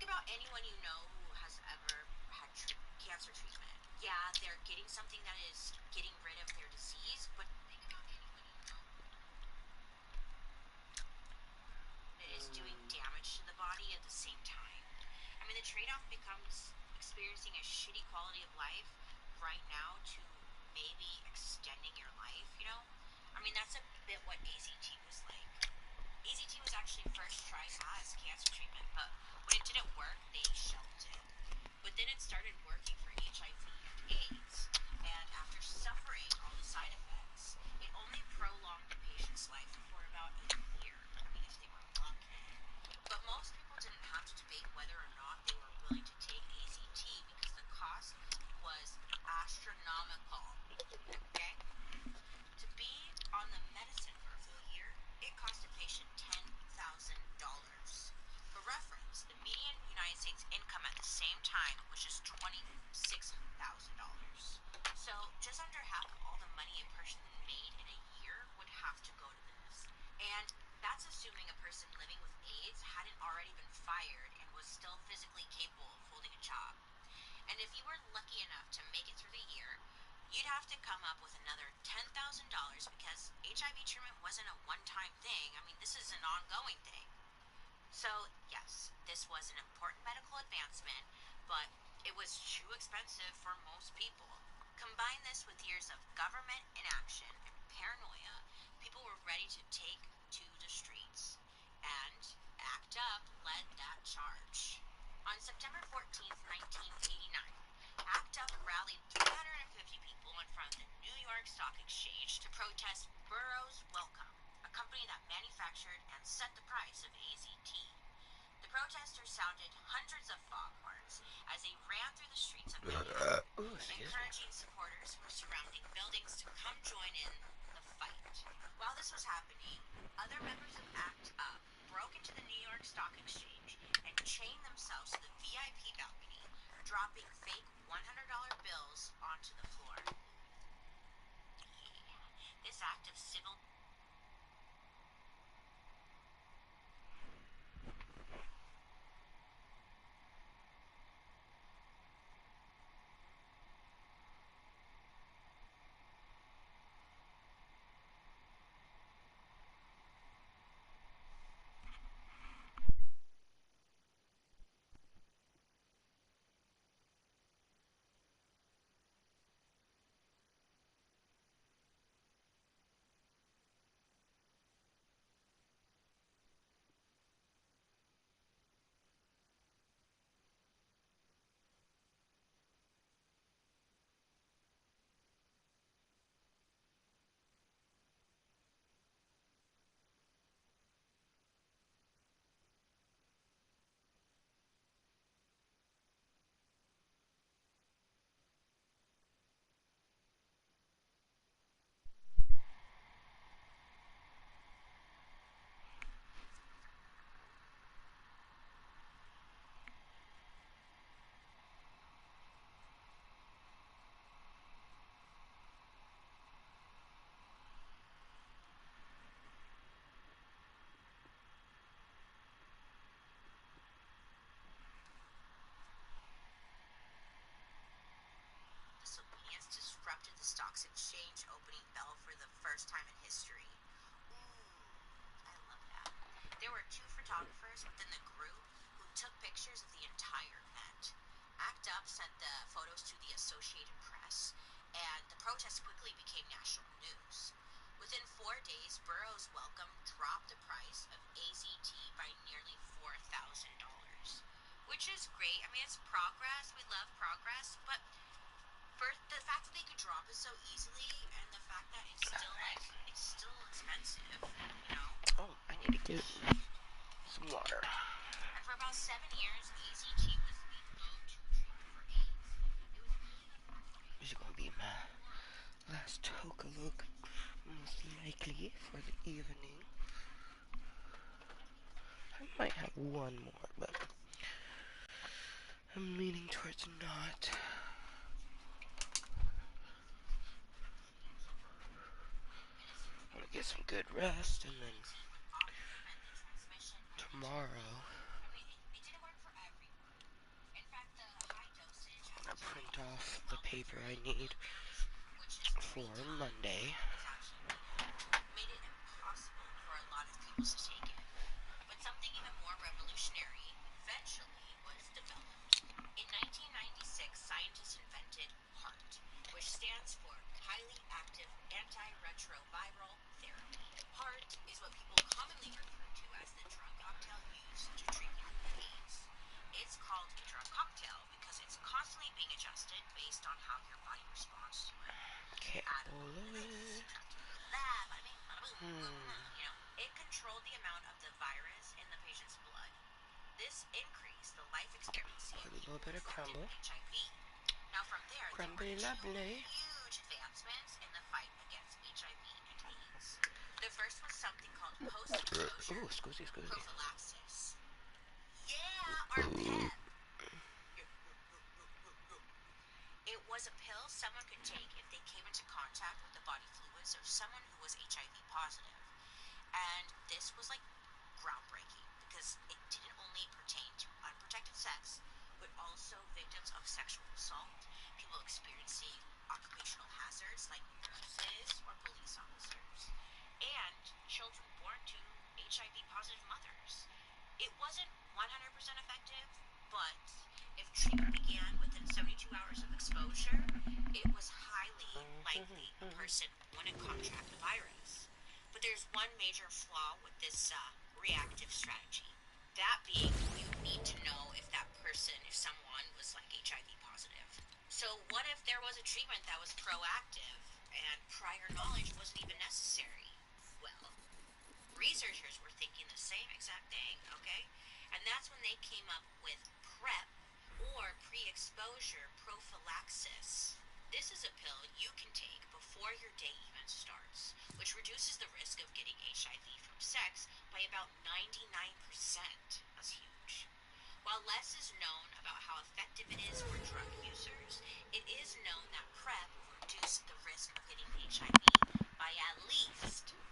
about anyone you know who has ever had cancer treatment. Yeah, they're getting something that is getting rid of their disease, but think about anyone you know that is doing damage to the body at the same time. I mean, the trade-off becomes experiencing a shitty quality of life right now to maybe extending your life, you know? I mean, that's a bit what AZT was like. AZT was actually first tried as cancer treatment, but when it didn't work, they shelved it. But then it started working for HIV and AIDS, and after suffering all the side effects, it only prolonged the patient's life for about a year. I mean, if they were lucky. But most people didn't have to debate whether or not they were willing to take AZT because the cost was astronomical. Okay? To be on the medicine for a full year, it cost a patient $10,000. For reference, the median United States income at the same time was just $26,000. So just under half of all the money a person made in a year would have to go to this. And that's assuming a person living with AIDS hadn't already been fired and was still physically capable of holding a job. And if you were lucky enough to make it through the year, you'd have to come up with another $10,000 because HIV treatment wasn't a one-time thing. I mean, this is an ongoing thing. So, yes, this was an important medical advancement, but it was too expensive for most people. Combine this with years of government inaction and paranoia, people were ready to take to the streets. And ACT UP led that charge. On September 14th, 1989, ACT UP rallied 350 people in front of the New York Stock Exchange to protest Burroughs Wellcome, a company that manufactured and set the price of AZT. The protesters sounded hundreds of foghorns as they ran through the streets of Manhattan, encouraging supporters from surrounding buildings to come join in the fight. While this was happening, other members of ACT UP broke into the New York Stock Exchange and chained themselves to the VIP balcony, dropping fake $100 bills onto the floor. Yeah, this act of civil disobedience disrupted the stock exchange opening bell for the first time in history. Ooh, I love that. There were two photographers within the group who took pictures of the entire event. ACT UP sent the photos to the Associated Press, and the protest quickly became national news. Within 4 days, Burroughs Wellcome dropped the price of AZT by nearly $4,000, which is great. I mean, it's progress. We love progress, but first, the fact that they could drop it so easily, and the fact that it's still expensive, you know.
Oh, I need to get some water.
And for about 7 years, AZT was the go-to treatment for AIDS. It was really the first way.
This is gonna be my last hookah look, most likely for the evening. I might have one more, but I'm leaning towards not. I'm gonna get some good rest, and then tomorrow
I mean, it didn't work for everyone.
off the paper I need for Monday.
Made it impossible for a lot of people to take it. But something even more revolutionary eventually was developed. In 1996, scientists invented HART, which stands for Highly Active Antiretroviral Therapy. HART is what people commonly refer to as the drug cocktail used to treat people with AIDS. It's called a drug cocktail because it's constantly being adjusted based on how your body responds to it. It controlled the amount of the virus in the patient's blood. This increased the life expectancy of
Put a little bit of crumble.
HIV. Now from there,
Crumbly
there were
lovely.
huge advancements in the fight against HIV and AIDS. The first was something called post-exposure prophylaxis. Yeah, our pet. It was a pill someone could take if they came into contact with the body fluids of someone who was HIV positive. And this was like groundbreaking because it didn't only pertain to unprotected sex, but also victims of sexual assault, people experiencing occupational hazards like nurses or police officers, and children born to HIV positive mothers. It wasn't 100% effective, but if treatment began within 72 hours of exposure, it was highly likely a person wouldn't contract the virus. But there's one major flaw with this reactive strategy. That being, you need to know if someone was like HIV positive. So what if there was a treatment that was proactive and prior knowledge wasn't even necessary? Well, researchers were thinking the same exact thing, okay? And that's when they came up with PrEP, or pre-exposure prophylaxis. This is a pill you can take before your day even starts, which reduces the risk of getting HIV from sex by about 99%. That's huge. While less is known about how effective it is for drug users, it is known that PrEP will reduce the risk of getting HIV by at least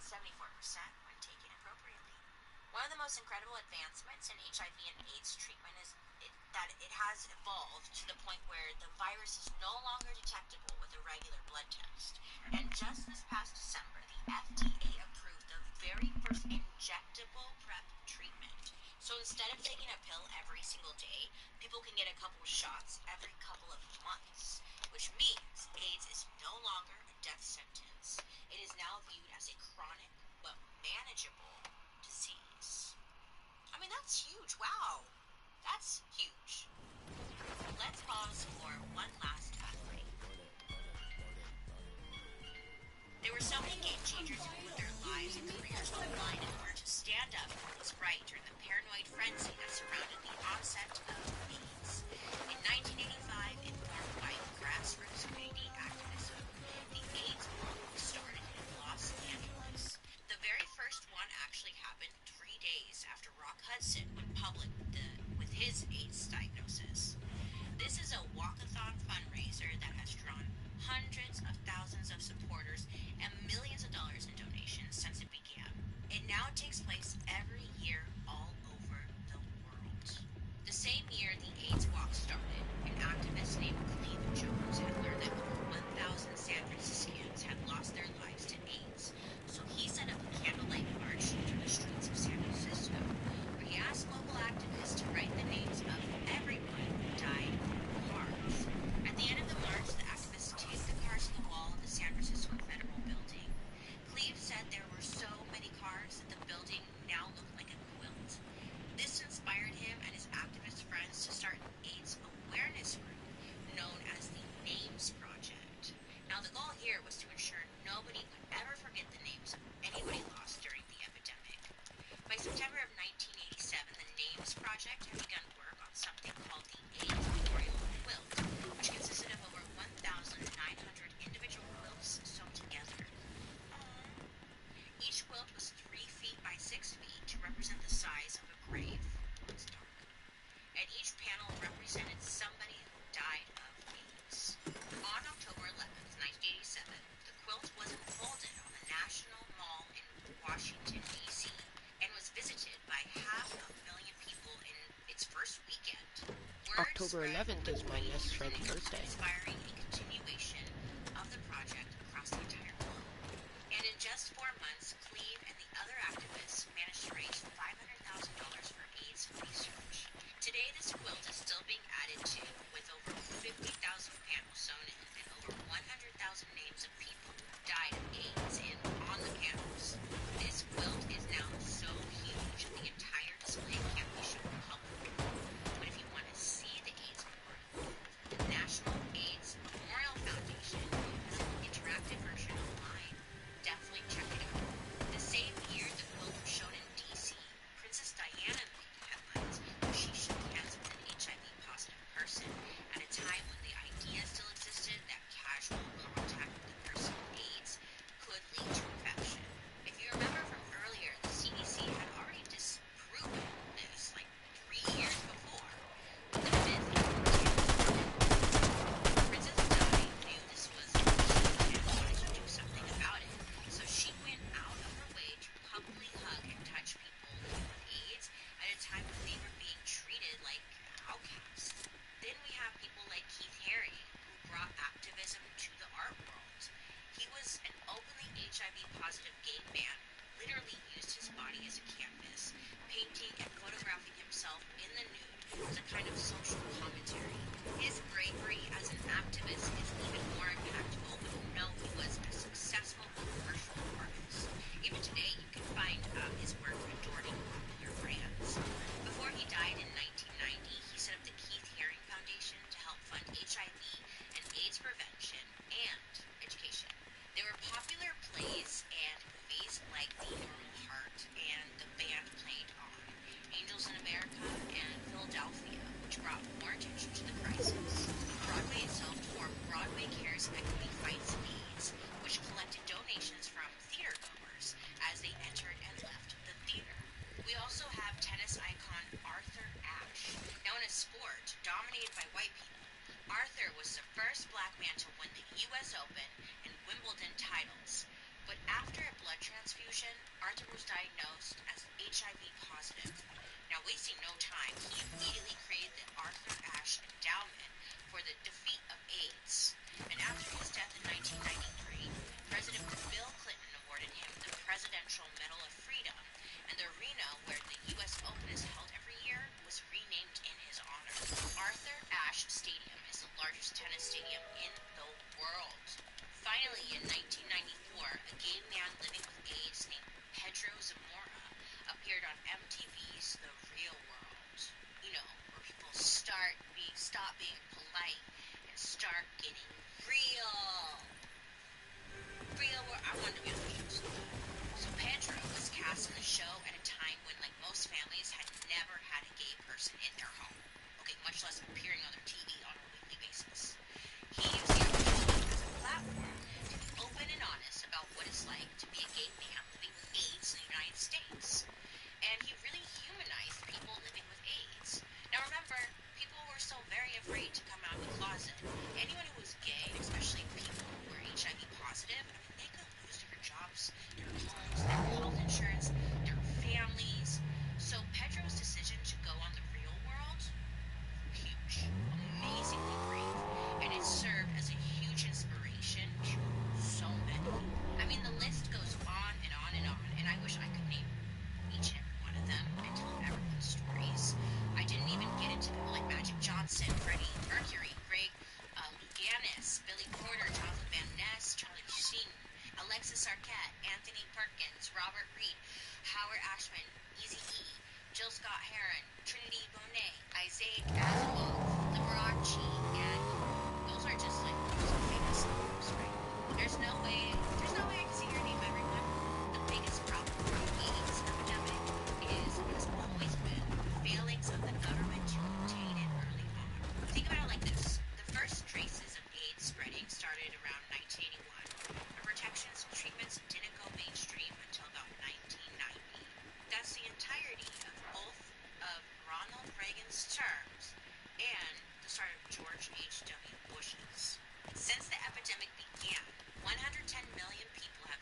74% when taken appropriately. One of the most incredible advancements in HIV and AIDS treatment is that it has evolved to the point where the virus is no longer detectable with a regular blood test. And just this past December, the FDA approved the very first injectable PrEP treatment. So instead of taking a pill every single day, people can get a couple shots every couple of months, which means AIDS is no longer a death sentence. It is now viewed as a chronic but manageable disease. I mean, that's huge. Wow. That's huge. Let's pause for one last ad break. There were so many game changers who put their lives and careers on the line in order to stand up for what was right during the paranoid frenzy that surrounded the onset of AIDS. In 1985, informed by grassroots community activism, the AIDS Walk started in Los Angeles. The very first one actually happened 3 days after Rock Hudson went public with his AIDS diagnosis. This is a walkathon fundraiser that has drawn hundreds of thousands of supporters and millions of dollars in donations since it began. It now takes place every year all over the world. The same year the AIDS Walk started, an activist named Cleve Jones had learned that over 1,000 San Franciscans had lost their lives to AIDS, so he set up a candlelight march through the streets of San Francisco, where he asked local activists to write the names of everyone who died on cards. At the end of the march, the activists taped the cards to the wall of the San Francisco Federal Building. Cleve said there were so many cards that the building now looked like a quilt. This inspired him and his activist friends to start an AIDS awareness group known as the Names Project. Now, the goal here was to ensure nobody would ever forget the names of anybody lost during the epidemic. By September of 1987, the Names Project had begun work on something called the AIDS Memorial Quilt, which consisted of over 1,900 individual quilts sewn together. Each quilt was 3 feet by 6 feet to represent the size of a grave. It's dark. And each panel represented somebody who died of AIDS. On October 11th, 1987, the quilt was unfolded on the National Mall in Washington, D.C., and was visited by 500,000 people in its first weekend. Word
October 11th is my best friend's birthday.
Inspiring a continuation of the project across the entire globe. And in just 4 months, Cleve and the other activists managed to raise $500,000 for AIDS research. Today, this quilt is still being added to, with over 50,000 panels sewn in and over 100,000 names of people who died of AIDS on the panels. This quilt is now so huge that the entire display can't be shown publicly. But if you want to see the AIDS memorial, the National AIDS Memorial Foundation has an interactive version online. Definitely check it out. The same year the quilt was shown in D.C., Princess Diana made headlines when she shook hands with an HIV-positive person at a time when the idea still existed that casual contact with a person with AIDS could lead to infection. If you remember from earlier, the CDC had already disproven this like 3 years before. The myth Princess Di knew this was an issue and wanted to do something about it, so she went out of her way to publicly hug and touch people with AIDS at a time when they were being treated like outcasts. Then we have people like Keith Haring, who brought activism to the art world. He was an openly HIV-positive gay man who literally used his body as a canvas, painting and photographing himself in the nude as a kind of social commentary. His bravery as an activist is even more impactful when you know he was a successful commercial artist. Even today, you can find his work adorning popular brands. Before he died in 1990, he set up the Keith Haring Foundation to help fund HIV and AIDS prevention and education. There were popular plays and movies like The Normal Heart and The Band Played On, Angels in America and Philadelphia, which brought more attention to the crisis. Broadway itself formed Broadway Cares Equity Fights AIDS, which collected donations from theatergoers as they entered and left the theater. We also have tennis icon Arthur Ashe. Now in a sport dominated by white people, Arthur was the first black man to win the U.S. Open and Wimbledon titles. But after a blood transfusion, Arthur was diagnosed as HIV positive. Now, wasting no time, he immediately created the Arthur Ashe Endowment for the defeat of AIDS. And after his death in 1993, President Bill Clinton awarded him the Presidential Medal of Freedom, and the arena where the U.S. Open is held every year was renamed in his honor. Arthur Ashe Stadium is the largest tennis stadium in the world. Finally, in 1994, a gay man living with AIDS named Pedro Zamora appeared on MTV's The Real World. You know, where people stop being polite and start getting real. I wanted to be on the show so bad. So Pedro was cast in the show at a time when, like most families, had never had a gay person in their home. Okay, much less appearing on their TV on a weekly basis. He used the opportunity as a platform to be open and honest about what it's like to be a gay man living with AIDS in the United States. And he really humanized people living with AIDS. Now remember, people were still very afraid to come out of the closet. Anyone who was gay, especially people who were HIV positive, I mean, they could lose their jobs, their homes, their health insurance, their families. So Pedro's decision to go on The Real World, huge, amazingly brave, and it served as a huge inspiration to so many. I mean, the list goes on and on and on, and I wish I could name each and every one of them and tell everyone's stories. I didn't even get into people like Magic Johnson, Freddie Mercury, Greg Louganis, Billy Porter, Jonathan Van Ness, Charlie Sheen, Alexis Arquette, Anthony Perkins, Robert Reed, Howard Ashman, Eazy-E, Jill Scott-Heron, Trinity Bonet, Isaac Asimov, Liberace, and those are just like some famous names, right? There's no way I can see your name, everyone. The biggest problem with the AIDS epidemic has always been failings of the government to contain it early on. Think about it like this. The first traces of AIDS spreading started around 1981, but protections and treatments didn't go mainstream until about 1990. That's the entirety of both of Ronald Reagan's terms and the start of George H.W. Bush's. Since the epidemic began, 110 million people have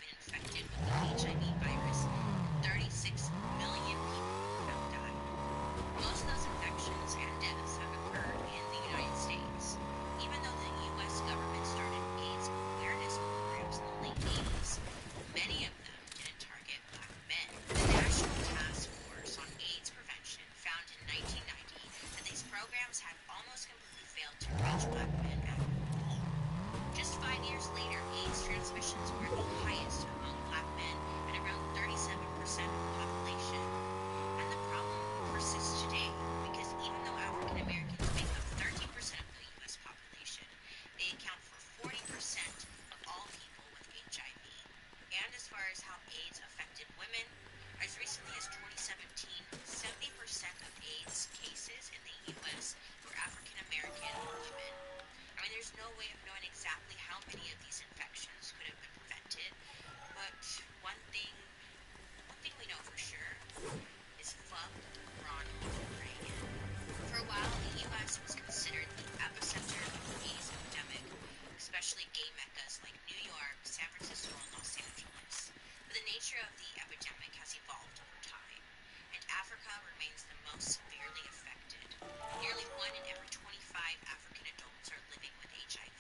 epidemic has evolved over time, and Africa remains the most severely affected. Nearly 1 in every 25 African adults are living with HIV.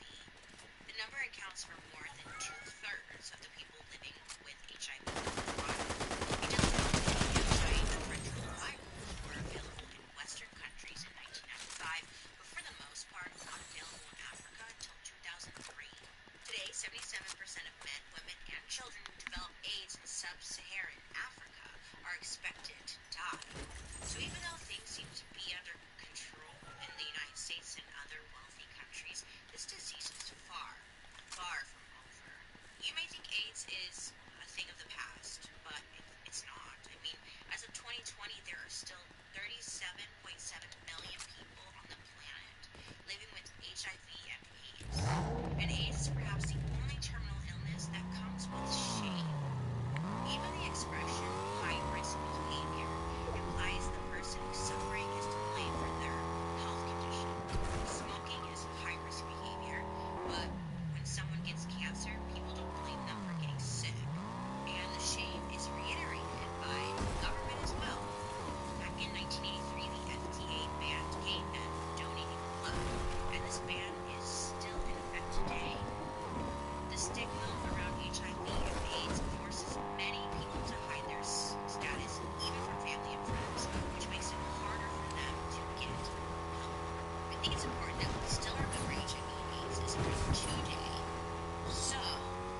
The number accounts for more than 2/3 of the people living with HIV worldwide. Antiretrovirals were available in Western countries in 1995, but for the most part, not available in Africa until 2003. Today, 77% of men, women, and children who develop AIDS in sub-Saharan Africa are expected to die. So even though things seem to be under control in the United States and other wealthy countries, this disease is far, far from over. You may think AIDS is a thing of the past, but it's not. I mean, as of 2020, there are still 37.7 million people on the planet living with HIV and AIDS. And AIDS is perhaps the only terminal illness that comes with shame. Even the expression high-risk behavior implies the person who's suffering is to blame for their health condition. Smoking is high-risk behavior, but when someone gets cancer, people don't blame them for getting sick. And the shame is reiterated by the government as well. Back in 1983, the FDA banned gay men donating blood, and this ban is still in effect today. The stigma around HIV and AIDS forces many people to hide their status, even from family and friends, which makes it harder for them to get help. I think it's important that we still remember HIV and AIDS is around today. So,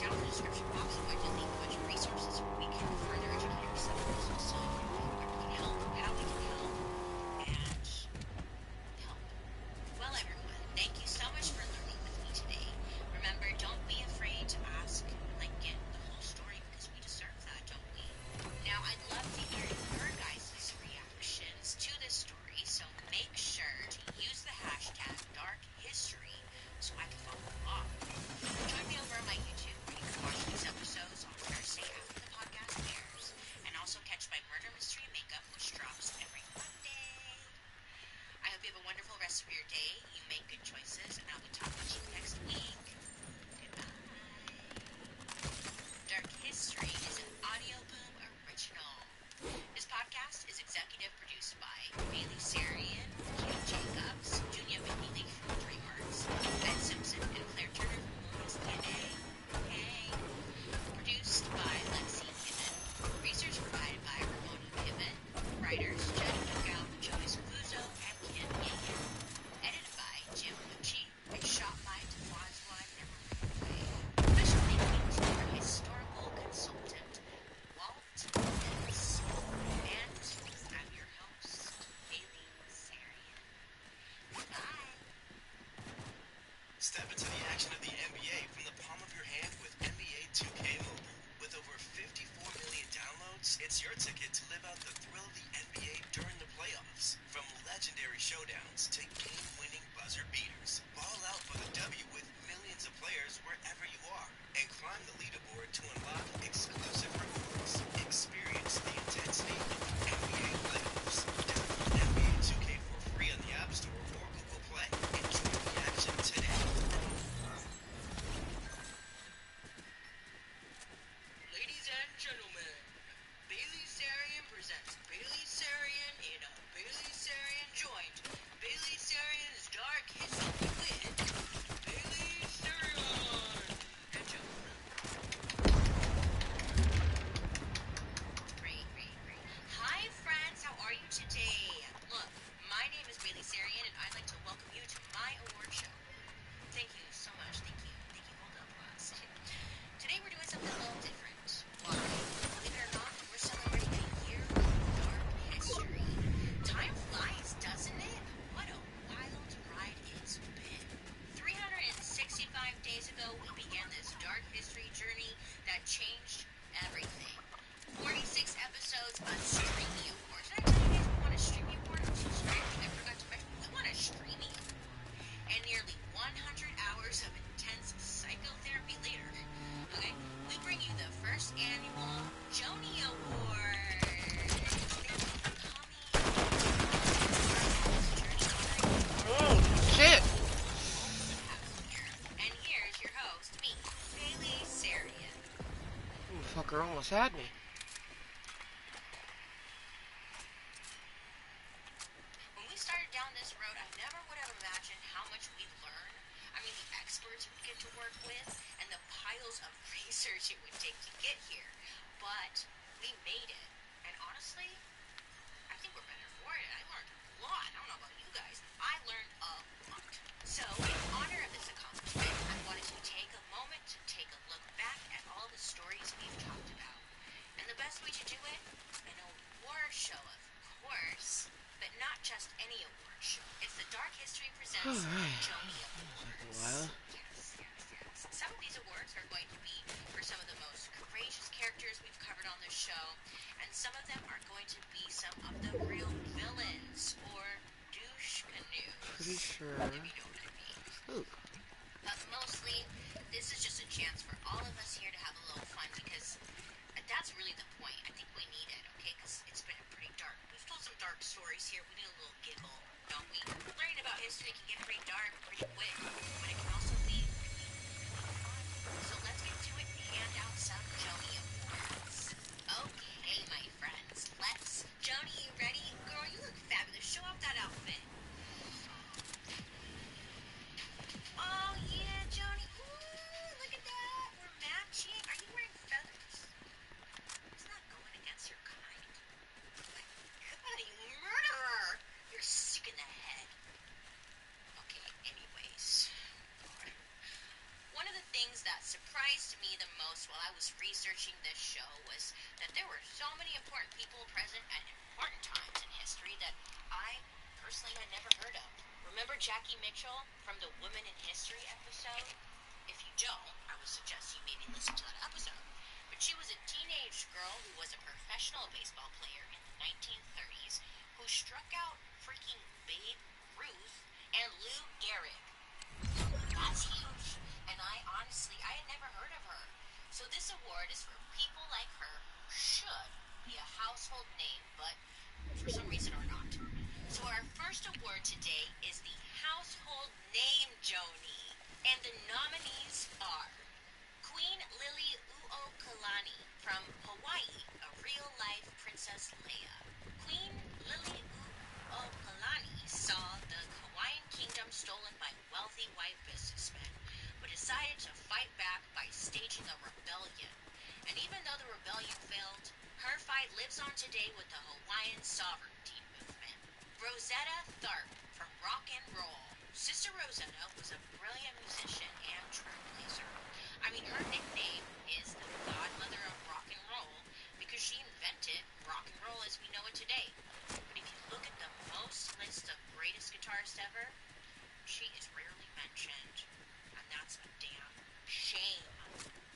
down in the description box, I'm going to leave a bunch of resources where we can further educate ourselves also where we can help, how we can help, and help. Well, everyone, thank you so much for learning with me today. Remember, don't be afraid to ask, get the whole story, because we deserve that, don't we? Now, I'd love to hear your guys' reactions to this story, so make sure to use the hashtag #DarkHistory so I can follow along. Join me over on my YouTube, where you can watch these episodes on Thursday after the podcast airs, and also catch my Murder Mystery Makeup, which drops every Monday. I hope you have a wonderful rest of your day. You make good choices, and I'll be talking to you next week. Goodbye. Dark History is an Audio Boom original. This podcast is executive produced by Bailey Sarian, Kim Jacobs, Junia McNeely from DreamArts, Ed Simpson, and Claire Turner from Mooiisstt DNA. Hey. Produced by Lexi Kimmett. Research provided by Ramona Kimmett. Writers Jenny Miguel, Joey Sfuzo, and Kim Yeagan. Edited by Jim Lucci and shot by Tafazwa Neverway. Special thank you to our historical consultant, Walt Vince. And I'm your host, Bailey Sarian. Bye.
Step into the action of the NBA from the palm of your hand with NBA 2K Mobile. With over 54 million downloads, it's your ticket to live out the thrill of the NBA during the playoffs. From legendary showdowns to game-winning buzzer beaters. Ball out for the W with millions of players wherever you are. And climb the leaderboard to unlock exclusive rewards. Experience the intensity of the NBA playoffs. Download NBA 2K for free on the App Store or Google Play. And join the action today.
Ladies and gentlemen, Bailey Sarian presents Bailey Sarian in a Bailey Sarian joint. Bailey Sarian's Dark History with Bailey Sarian. And gentlemen.
Great. Hi, friends. How are you today? Look, my name is Bailey Sarian, and I'd like to welcome you to my award show. Thank you so much. Thank you. Hold up, class. Today we're doing something a little different. Why? Believe it or not, we're celebrating a year of dark history. Time flies, doesn't it? What a wild ride it's been. 365 days ago, we began this dark history journey that changed everything. 46 episodes on Streamy Awards. Did I tell you guys we won a Streamy Award? I'm so sorry, I forgot to mention. We won a Streamy Award. And nearly 100 hours of intense psychotherapy later, okay, we bring you the first annual Joni Award. Thank you for coming.
Oh, shit.
And here's your host, me, Bailey Sarian.
Fucker almost had me.
just any award show. It's the Dark History Presents Joni Awards. Yes. Some of these awards are going to be for some of the most courageous characters we've covered on this show, and some of them are going to be some of the real villains or douche canoes.
Pretty sure.
If you know what I mean.
Ooh.
But mostly, this is just a chance for all of us here to have a little fun, because that's really the point. I think we need it, okay? Because it's been pretty dark. We've told some dark stories here. We need a little giggle, don't we? Learning about history can get pretty dark pretty quick, but it can also be really fun. So let's get to it and hand out some Joni Awards. Okay, my friends. Joni, you ready? Girl, you look fabulous. Show off that outfit. Oh, yeah, Joni. Ooh, look at that. We're matching. Are you wearing feathers? It's not going against your kind. God, you murderer. You're sick in the head. Okay, anyways. One of the things that surprised me the most while I was researching this show was that there were so many important people present at important times in history that I personally had never heard of. Remember Jackie Mitchell from the Women in History episode? If you don't, I would suggest you maybe listen to that episode. But she was a teenage girl who was a professional baseball player in the 1930s who struck out freaking Babe Ruth and Lou Gehrig. That's huge. And I had never heard of her. So this award is for people like her who should be a household name, but for some reason are not. So our first award today is the Household Name Joni. And the nominees are Queen Liliuokalani from Hawaii, a real-life Princess Leia. Queen Liliuokalani saw the Hawaiian kingdom stolen by wealthy white businessmen, but decided to fight back by staging a rebellion. And even though the rebellion failed, her fight lives on today with the Hawaiian sovereignty movement. Rosetta Tharpe from Rock and Roll. Sister Rosetta was a brilliant musician and trailblazer. I mean, her nickname is the godmother of rock and roll because she invented rock and roll as we know it today. But if you look at the most list of greatest guitarists ever, she is rarely mentioned. And that's a damn shame.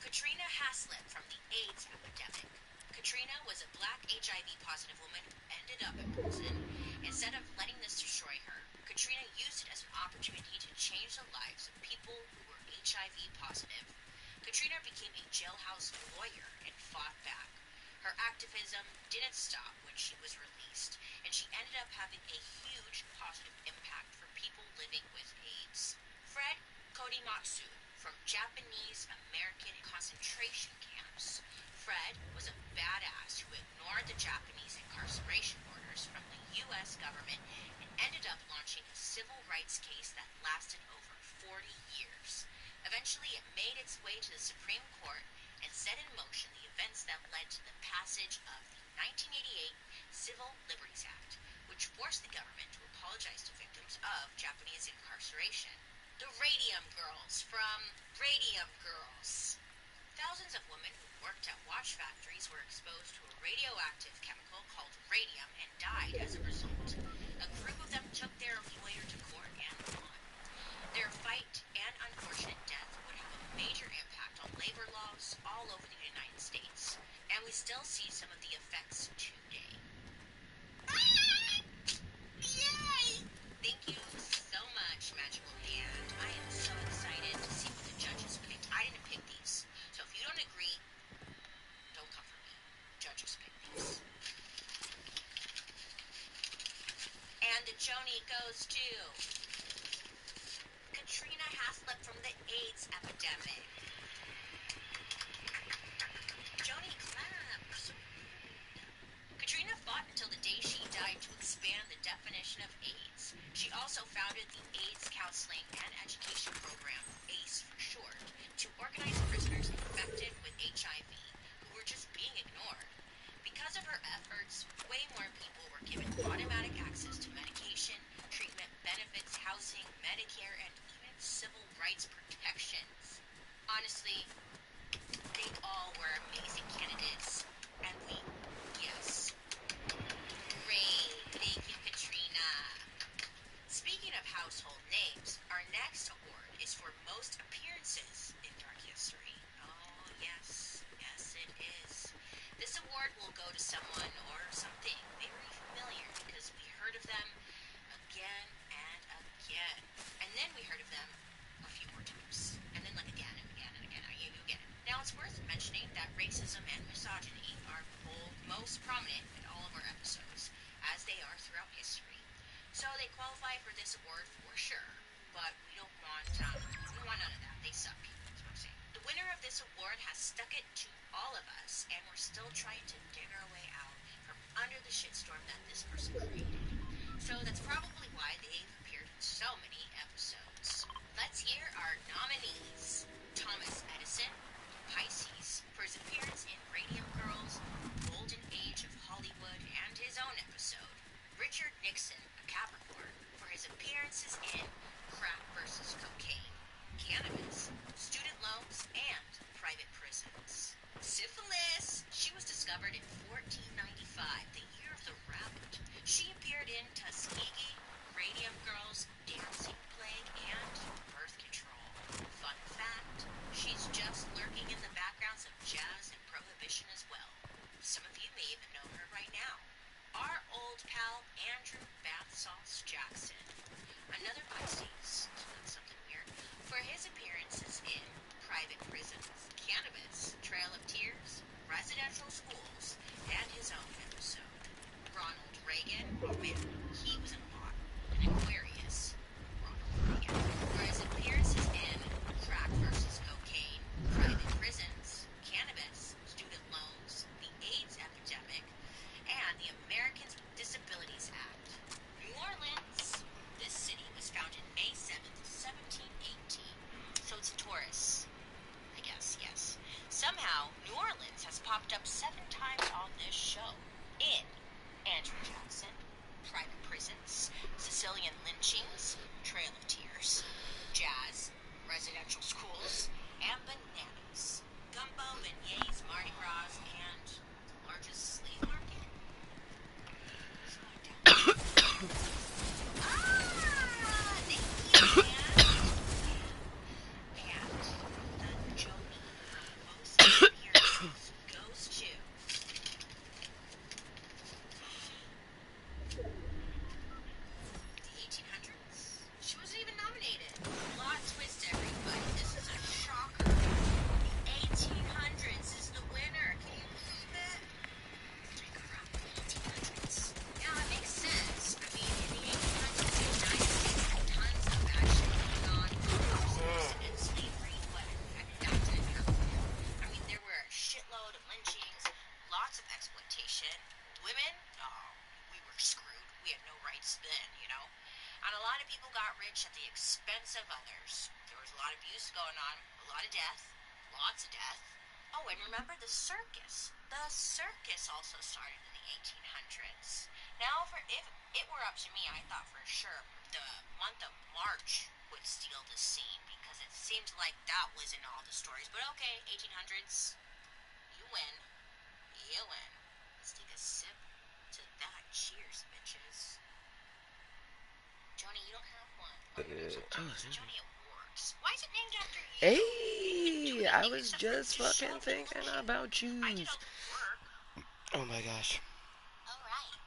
Katrina Haslett from the AIDS epidemic. Katrina was a black HIV-positive woman who ended up in prison. Instead of letting this destroy her, Katrina used it as an opportunity to change the lives of people who were HIV positive. Katrina became a jailhouse lawyer and fought back. Her activism didn't stop when she was released, and she ended up having a huge positive impact for people living with AIDS. Fred Kodimatsu from Japanese American concentration camps. Fred was a badass who ignored the Japanese incarceration orders from the U.S. government and ended up launching a civil rights case that lasted over 40 years. Eventually, it made its way to the Supreme Court and set in motion the events that led to the passage of the 1988 Civil Liberties Act, which forced the government to apologize to victims of Japanese incarceration. The Radium Girls from Radium Girls. Thousands of women who worked at watch factories were exposed to a radioactive chemical called radium and died as a result. A group of them took their employer to court and won. Their fight and unfortunate death would have a major impact on labor laws all over the United States, and we still see some of the effects today. Yay! Thank you so much, Magical Band. I am so excited to see what the judges picked. I didn't pick these, so if you don't agree, don't come for me. Judges pick these. And the Joni goes to Katrina Haslett from the AIDS epidemic. Joni claps. Katrina fought until the day she died to expand the definition of AIDS. She also founded the AIDS Counseling and Education Program, ACE for short, to organize prisoners infected with HIV who were just being ignored. Because of her efforts, way more people were given automatic access to medication, treatment, benefits, housing, Medicare, and even civil rights protections. Honestly, they all were amazing candidates, and yes. Great, thank you, Katrina. prominent in all of our episodes, as they are throughout history. So they qualify for this award for sure. But we don't want none of that. They suck. That's what I'm saying. The winner of this award has stuck it to all of us, and we're still trying to dig our way out from under the shitstorm that this person created. So that's probably why they've appeared in so many episodes. Let's hear our nominees. Thomas Edison, Pisces, for his appearance in Radium Girls, Golden Age of Hollywood, and his own episode. Richard Nixon, a Capricorn, for his appearances in Crack vs. Cocaine, Cannabis, Student Loans, and Private Prisons. Syphilis! She was discovered in 1495, the year of the rabbit. She appeared in Tuskegee, Radium Girls, Dancing Plague, and Birth Control. Fun fact, she's just lurking in the backgrounds of jazz and prohibition as well. Some of you may even know her right now. Our old pal, Andrew Bath Salts Jackson. Another Pisces, that's something weird, for his appearances in Private Prisons, Cannabis, Trail of Tears, Residential Schools, and his own episode. Ronald Reagan, oh man, he was in a lot. An Aquarius, Ronald Reagan, for his appearances in Crack vs. Cocaine, Private Prisons, Cannabis, Student Loans, the AIDS epidemic, and the Americans with Disabilities Act. New Orleans. This city was founded May 7th, 1718. So it's a Taurus, I guess, yes. Somehow, New Orleans has popped up 7 times on this show. In Andrew Jackson, Private Prisons, Sicilian Lynchings, Trail of Tears, Jazz, Residential Schools, and Bananas. Gumbo, beignets, Mardi Gras, and the largest slave market? At the expense of others. There was a lot of abuse going on, a lot of death, lots of death. Oh, and remember the circus. The circus also started in the 1800s. Now, if it were up to me, I thought for sure the month of March would steal the scene because it seemed like that was in all the stories. But okay, 1800s, you win. You win. Let's take a sip to that. Cheers, bitches. Joni, you don't have one. Joni Awards. Why is it named after you?
Hey, I was just fucking thinking about you.
I did all the work.
Oh my gosh.
Alright.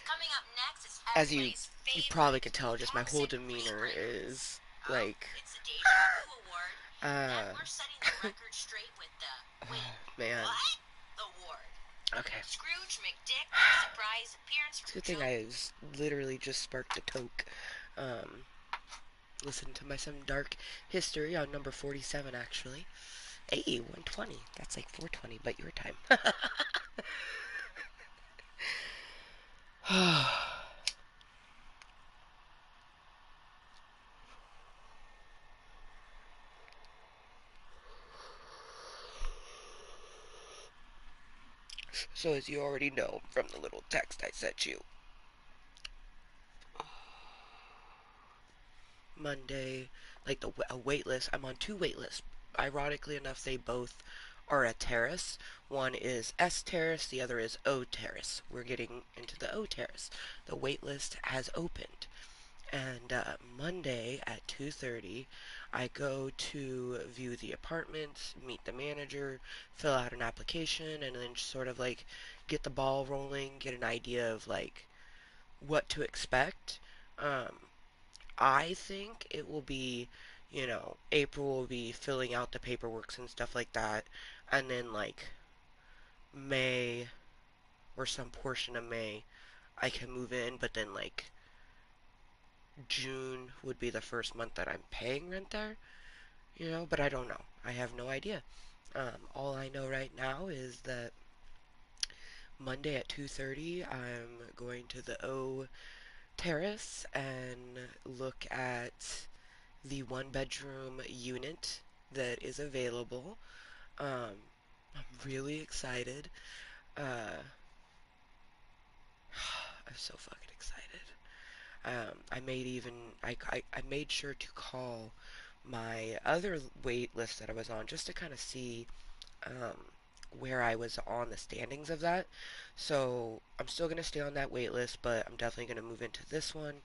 Coming up next is
As you
everybody's favorite
probably could tell, just my whole
toxic
demeanor
regret.
is like,
It's the Deja Vu Award. And we're setting the record straight with the
man.
What? Award.
Okay.
Scrooge McDick, surprise appearance
It's a
from
good thing I literally just sparked a Coke. Listen to my Some Dark History on number 47, actually. Hey, 120. That's like 420, but your time. So as you already know from the little text I sent you, Monday, like a waitlist. I'm on 2 waitlists. Ironically enough, they both are a terrace. One is S terrace, the other is O terrace. We're getting into the O terrace. The waitlist has opened. And Monday at 2:30, I go to view the apartments, meet the manager, fill out an application, and then sort of like get the ball rolling, get an idea of like what to expect. I think it will be, April will be filling out the paperwork and stuff like that. And then, like, May, or some portion of May I can move in, but then like June would be the first month that I'm paying rent there, but I don't know. I have no idea. All I know right now is that Monday at 2:30 I'm going to the O Terrace and look at the one bedroom unit that is available. Um, I'm really excited. Uh, I'm so fucking excited. I made sure to call my other wait list that I was on just to kind of see um, where I was on the standings of that. So I'm still gonna stay on that wait list, but I'm definitely gonna move into this one.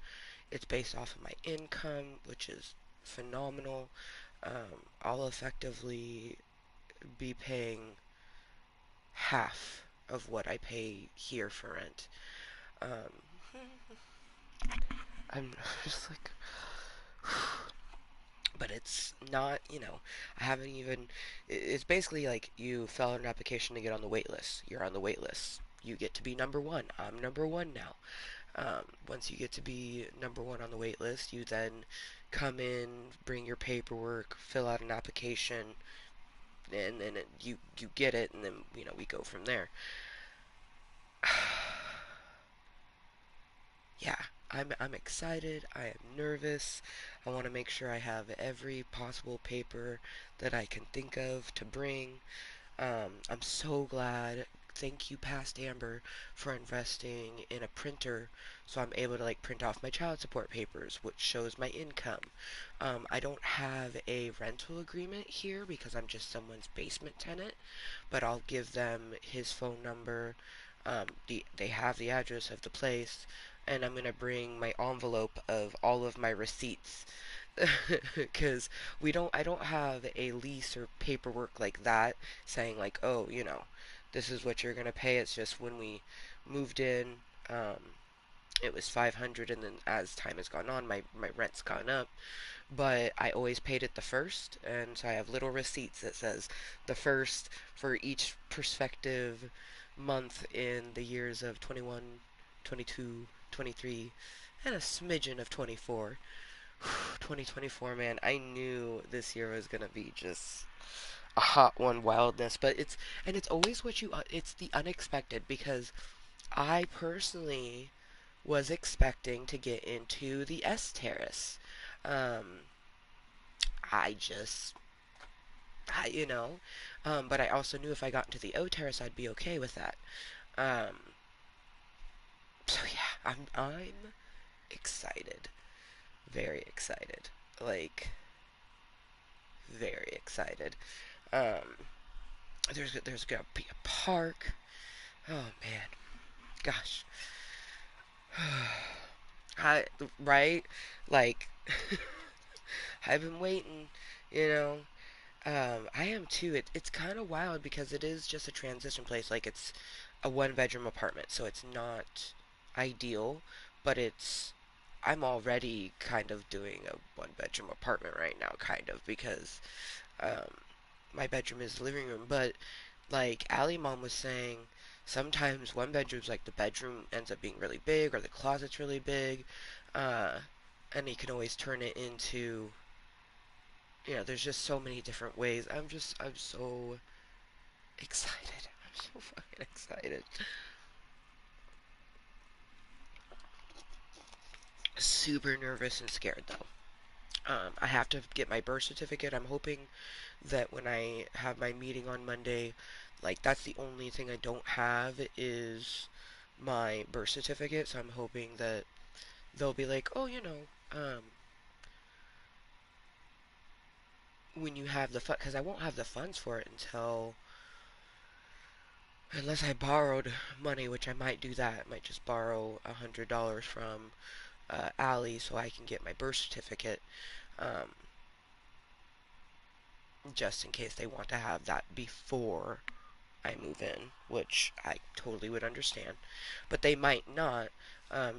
It's based off of my income, which is phenomenal. I'll effectively be paying half of what I pay here for rent. Um, I'm just like, but it's not, I haven't even, it's basically like you fill out an application to get on the wait list. You're on the wait list. You get to be number one. I'm number one now. Once you get to be number one on the wait list, you then come in, bring your paperwork, fill out an application, and then you get it, and then we go from there. Yeah, I'm excited. I am nervous. I want to make sure I have every possible paper that I can think of to bring. I'm so glad. Thank you, Past Amber, for investing in a printer so I'm able to like print off my child support papers, which shows my income. I don't have a rental agreement here because I'm just someone's basement tenant, but I'll give them his phone number. They have the address of the place, and I'm gonna bring my envelope of all of my receipts because I don't have a lease or paperwork like that saying like, oh, this is what you're gonna pay. It's just when we moved in, um, it was 500, and then as time has gone on, my rent's gone up. But I always paid it the first, and so I have little receipts that says the first for each prospective month in the years of 21, 22, 23, and a smidgen of 24. 2024, man, I knew this year was gonna be just a hot one, wildness. But it's always it's the unexpected, because I personally was expecting to get into the S Terrace. Um, I just, but I also knew if I got into the O Terrace, I'd be okay with that. Um, so yeah, I'm excited, very excited, like very excited. Um, there's gonna be a park. Oh man, gosh, I right, like I've been waiting, you know. I am too. It's kind of wild because it is just a transition place. Like it's a one bedroom apartment, so it's not ideal, but I'm already kind of doing a one bedroom apartment right now, kind of, because um, my bedroom is the living room. But like Ali Mom was saying, sometimes one bedroom's like the bedroom ends up being really big, or the closet's really big, uh, and you can always turn it into, there's just so many different ways. I'm so excited. I'm so fucking excited. Super nervous and scared though. I have to get my birth certificate. I'm hoping that when I have my meeting on Monday, like that's the only thing I don't have is my birth certificate. So I'm hoping that they'll be like, oh, when you have the fund, because I won't have the funds for it unless I borrowed money, which I might do that. I might just borrow $100 from Allie so I can get my birth certificate, um, just in case they want to have that before I move in, which I totally would understand. But they might not,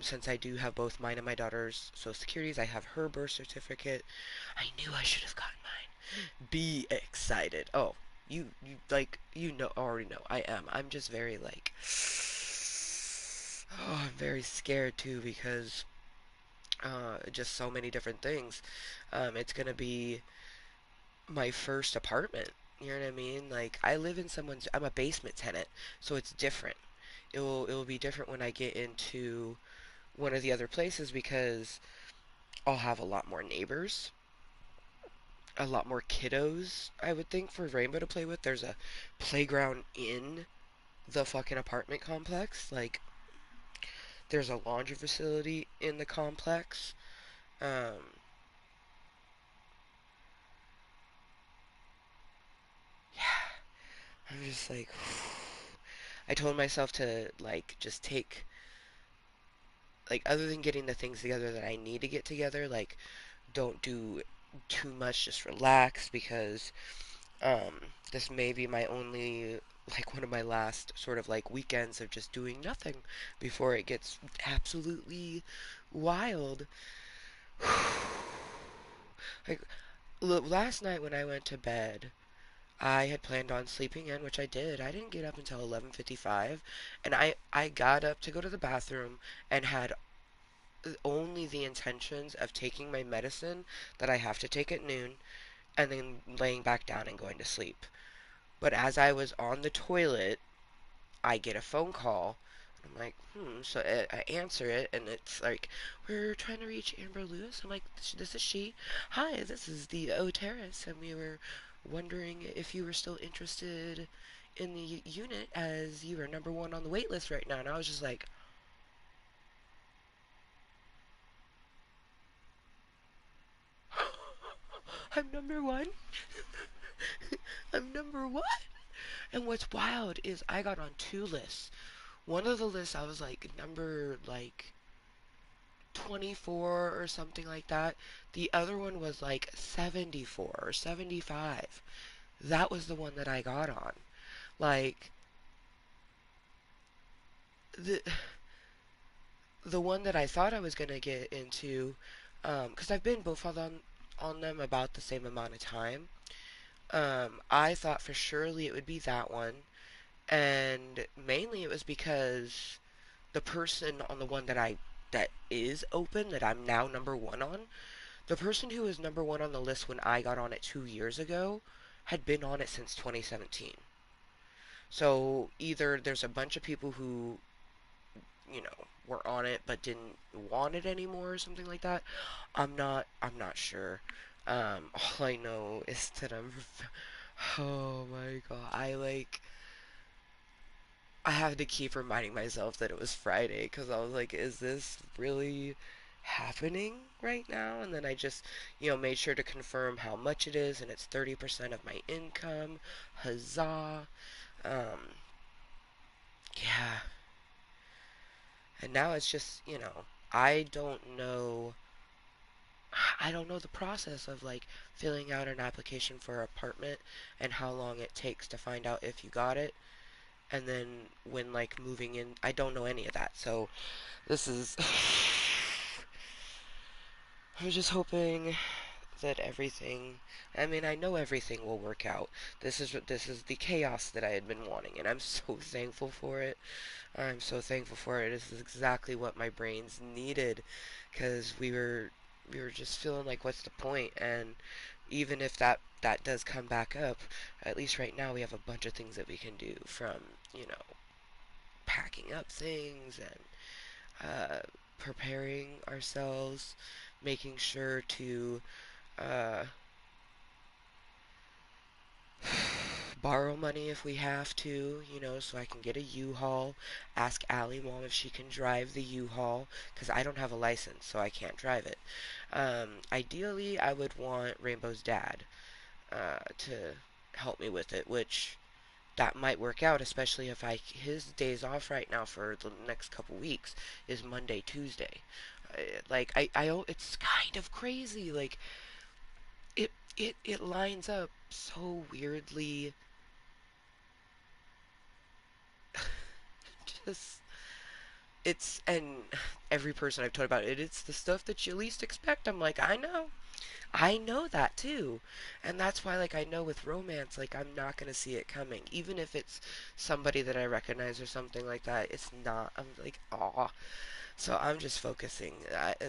since I do have both mine and my daughter's social securities. I have her birth certificate. I knew I should have gotten mine. Be excited. Oh, you already know I am. I'm just very like very scared too because just so many different things. It's gonna be my first apartment. You know what I mean? Like I live in someone's. I'm a basement tenant, so it's different. It will be different when I get into one of the other places because I'll have a lot more neighbors, a lot more kiddos. I would think for Rainbow to play with. There's a playground in the fucking apartment complex. Like there's a laundry facility in the complex. Um, yeah, I'm just like, I told myself to like just take like other than getting the things together that I need to get together, like don't do too much, just relax because this may be my only like one of my last sort of like weekends of just doing nothing before it gets absolutely wild. Like last night when I went to bed, I had planned on sleeping in, which I did. I didn't get up until 11:55, and I got up to go to the bathroom and had only the intentions of taking my medicine that I have to take at noon and then laying back down and going to sleep. But as I was on the toilet, I get a phone call. I'm like, So I answer it, and it's like, we're trying to reach Amber Lewis. I'm like, this is she. Hi, this is the O Terrace, and we were wondering if you were still interested in the unit as you are number one on the wait list right now. And I was just like, I'm number one? I'm number one? And what's wild is I got on two lists. One of the lists I was like number like 24 or something like that. The other one was like 74 or 75. That was the one that I got on. Like the the one that I thought I was gonna get into, because I've been both on them about the same amount of time. I thought for surely it would be that one, and mainly it was because the person on the one that is open that I'm now number one on, the person who was number one on the list when I got on it 2 years ago had been on it since 2017. So either there's a bunch of people who, were on it but didn't want it anymore or something like that. I'm not sure. All I know is that oh my god, I had to keep reminding myself that it was Friday because I was like, is this really happening right now? And then I just, made sure to confirm how much it is, and it's 30% of my income. Huzzah. Um, yeah. And now it's just, I don't know. I don't know the process of like filling out an application for an apartment and how long it takes to find out if you got it. And then when like moving in, I don't know any of that. So this is. I'm just hoping that everything. I mean, I know everything will work out. This is the chaos that I had been wanting, and I'm so thankful for it. I'm so thankful for it. This is exactly what my brains needed, because we were just feeling like, what's the point? And even if that does come back up, at least right now we have a bunch of things that we can do, from packing up things and preparing ourselves, making sure to uh, borrow money if we have to, so I can get a U-Haul. Ask Allie Mom if she can drive the U-Haul, because I don't have a license, so I can't drive it. Ideally, I would want Rainbow's dad to help me with it, which that might work out, especially if his days off right now for the next couple weeks is Monday, Tuesday. Like it's kind of crazy. Like it lines up so weirdly. Just it's and every person I've told about it, it's the stuff that you least expect. I'm like, I know. I know that too. And that's why, like, I know with romance, like, I'm not going to see it coming. Even if it's somebody that I recognize or something like that, it's not. I'm like, aw. So I'm just focusing.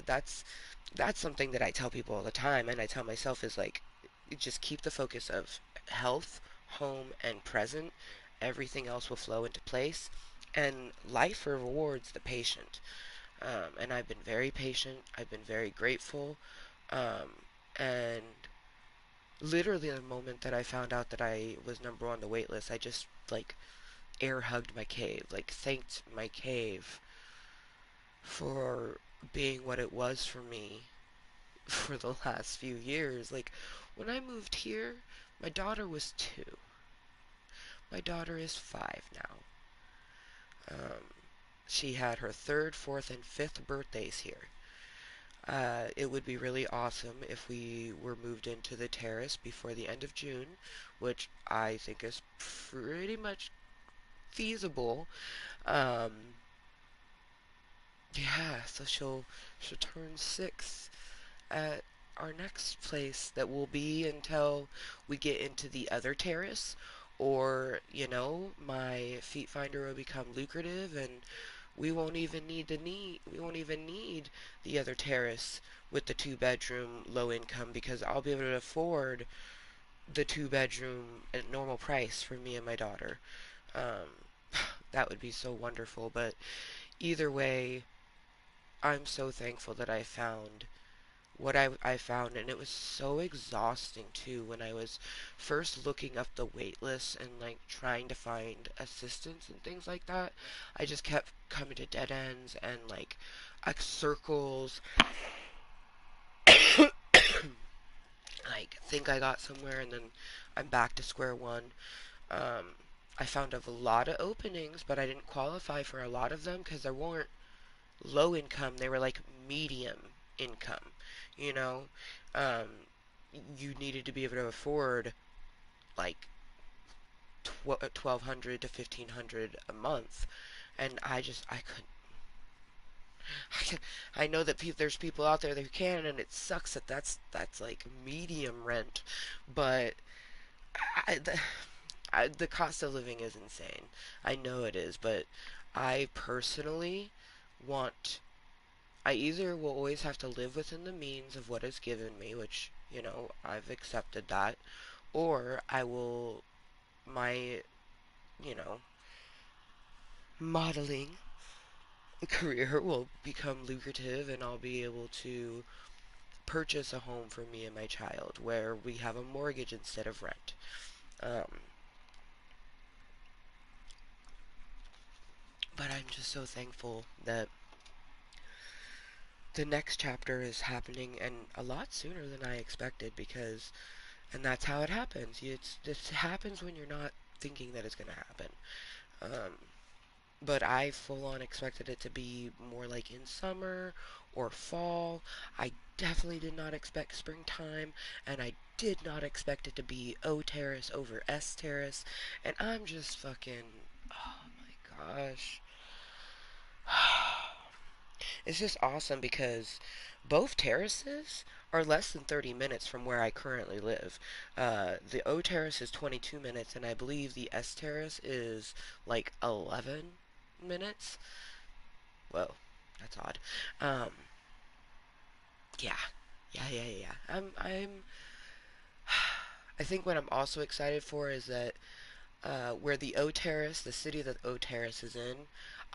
That's something that I tell people all the time, and I tell myself is like, just keep the focus of health, home, and present. Everything else will flow into place, and life rewards the patient. And I've been very patient. I've been very grateful. And literally, the moment that I found out that I was number one on the wait list, I just like air hugged my cave, like thanked my cave for being what it was for me for the last few years. Like, when I moved here, my daughter was 2. My daughter is 5 now. She had her third, fourth, and fifth birthdays here. It would be really awesome if we were moved into the terrace before the end of June, which I think is pretty much feasible. Um, yeah, so she'll turn 6 at our next place that will be until we get into the other terrace, or my feet finder will become lucrative and we won't even need the other terrace with the 2 bedroom low income, because I'll be able to afford the 2 bedroom at normal price for me and my daughter. um, that would be so wonderful. But either way, I'm so thankful that I found what I found, and it was so exhausting too when I was first looking up the wait list and like trying to find assistance and things like that. I just kept coming to dead ends and like circles. Like, think I got somewhere and then I'm back to square one. Um, I found a lot of openings, but I didn't qualify for a lot of them because they weren't low income. They were like medium income. You know, um, you needed to be able to afford like 1,200 to 1,500 a month, and I couldn't. I know that there's people out there that can, and it sucks that that's like medium rent, but I, the, the cost of living is insane. I know it is, but I personally want. I either will always have to live within the means of what is given me, which I've accepted that, or I will my you know modeling career will become lucrative, and I'll be able to purchase a home for me and my child where we have a mortgage instead of rent. Um, but I'm just so thankful that the next chapter is happening, and a lot sooner than I expected, because and that's how it happens. This happens when you're not thinking that it's going to happen. Um, but I full on expected it to be more like in summer or fall. I definitely did not expect springtime, and I did not expect it to be O Terrace over S Terrace, and I'm just fucking, oh my gosh. It's just awesome because both terraces are less than 30 minutes from where I currently live. The O terrace is 22 minutes, and I believe the S terrace is like 11 minutes. Whoa, that's odd. Um, yeah, yeah. I think what I'm also excited for is that where the O Terrace, the city that O Terrace is in,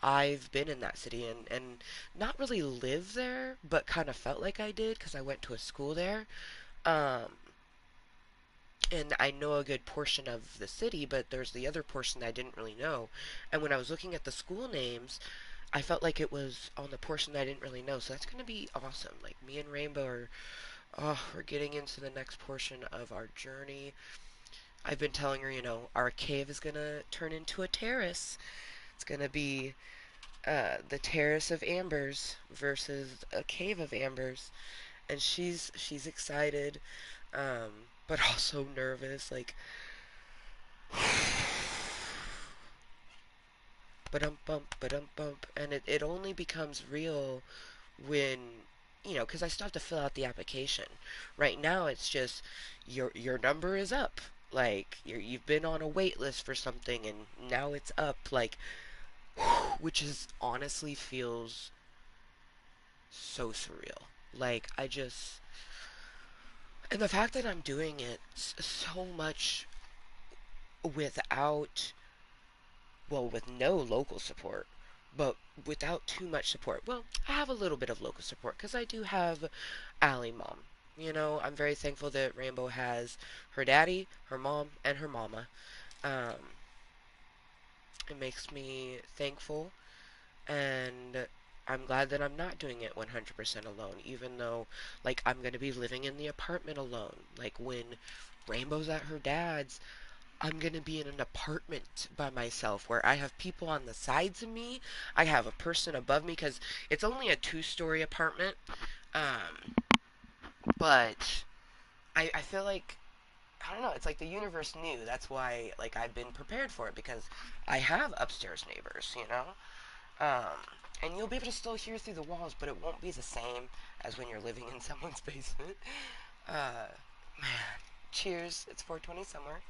I've been in that city and not really lived there, but kind of felt like I did because I went to a school there. Um, and I know a good portion of the city, but there's the other portion that I didn't really know. And when I was looking at the school names, I felt like it was on the portion I didn't really know. So that's going to be awesome. Like, me and Rainbow are, oh, we're getting into the next portion of our journey. I've been telling her, our cave is going to turn into a terrace. It's going to be the Terrace of Ambers versus a Cave of Ambers. And she's excited, but also nervous. Like, ba-dum bump, ba-dum bump. And it only becomes real when because I still have to fill out the application. Right now, it's just your number is up. Like you've been on a wait list for something, and now it's up. Like, which is honestly feels so surreal. Like I just, and the fact that I'm doing it so much without, well, with no local support, but without too much support. Well, I have a little bit of local support because I do have Allie mom. I'm very thankful that Rainbow has her daddy, her mom, and her mama. Um, it makes me thankful, and I'm glad that I'm not doing it 100% alone, even though, like, I'm going to be living in the apartment alone. Like, when Rainbow's at her dad's, I'm going to be in an apartment by myself where I have people on the sides of me. I have a person above me because it's only a two-story apartment. Um, but I feel like, I don't know, it's like the universe knew. That's why, like, I've been prepared for it because I have upstairs neighbors. Um, and you'll be able to still hear through the walls, but it won't be the same as when you're living in someone's basement. Man, cheers. It's 420 somewhere.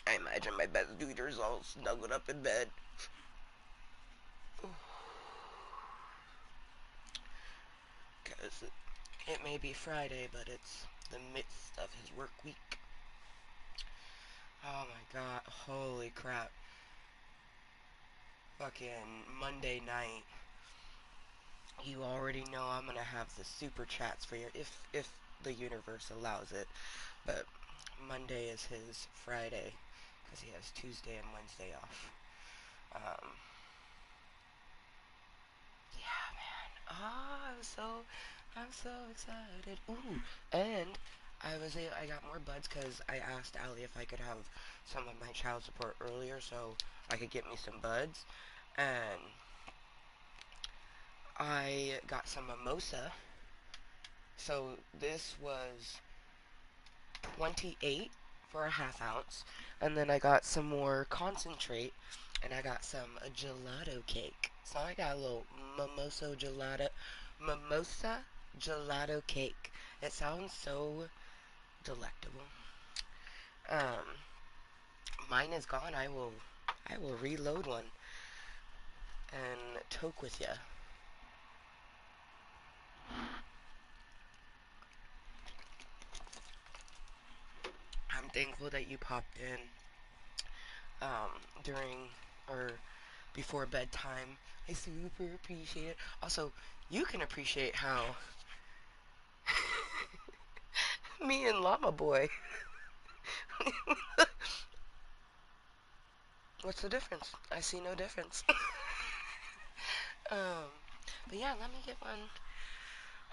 I imagine my best duder's all snuggled up in bed. Because it may be Friday, but it's the midst of his work week. Oh my god, holy crap. Fucking Monday night. You already know I'm gonna have the super chats for you if the universe allows it. But Monday is his Friday because he has Tuesday and Wednesday off. Um, yeah, man. Oh, I'm so excited. Ooh, and I got more buds because I asked Allie if I could have some of my child support earlier so I could get me some buds, and I got some mimosa. So this was 28 for a half ounce, and then I got some more concentrate, and I got some gelato cake. So I got a little mimosa gelato cake. It sounds so delectable. Um, Mine is gone. I will reload one and toke with ya. I'm thankful that you popped in during or before bedtime. I super appreciate it. Also, you can appreciate how me and Llama Boy. What's the difference? I see no difference. um, but yeah, let me get one.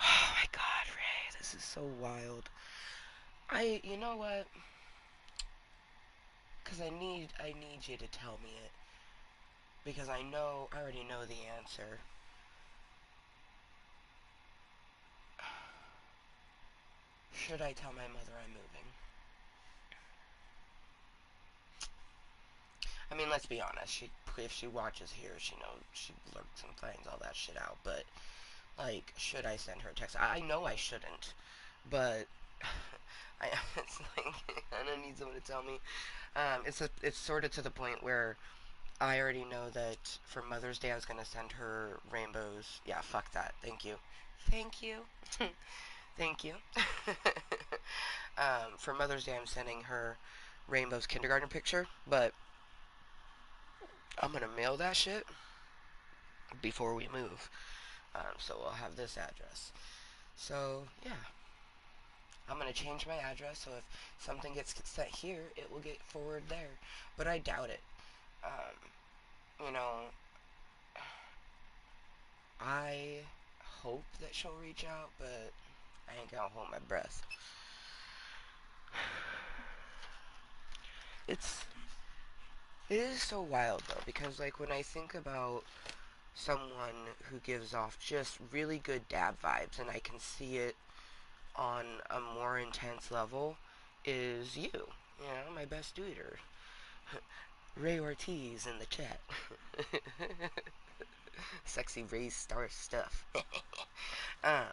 Oh my God, Ray, this is so wild. You know what? Because I need you to tell me it because I already know the answer. Should I tell my mother I'm moving? I mean, let's be honest. If she watches here, she knows she blurred some things, all that shit out. But like, should I send her a text? I know I shouldn't, but it's like I don't need someone to tell me. It's sort of to the point where I already know that for Mother's Day I was gonna send her rainbows. Yeah, fuck that. Thank you. Thank you. Thank you. For Mother's Day I'm sending her Rainbow's kindergarten picture, but I'm gonna mail that shit before we move. So we'll have this address. So yeah, I'm gonna change my address so if something gets sent here, it will get forwarded there. But I doubt it. Um, you know, I hope that she'll reach out, but I ain't gonna hold my breath. It's it is so wild though because like when I think about someone who gives off just really good dad vibes, and I can see it on a more intense level, is you. You know, my best duder. Ray Ortiz in the chat. Sexy Ray Star stuff. um,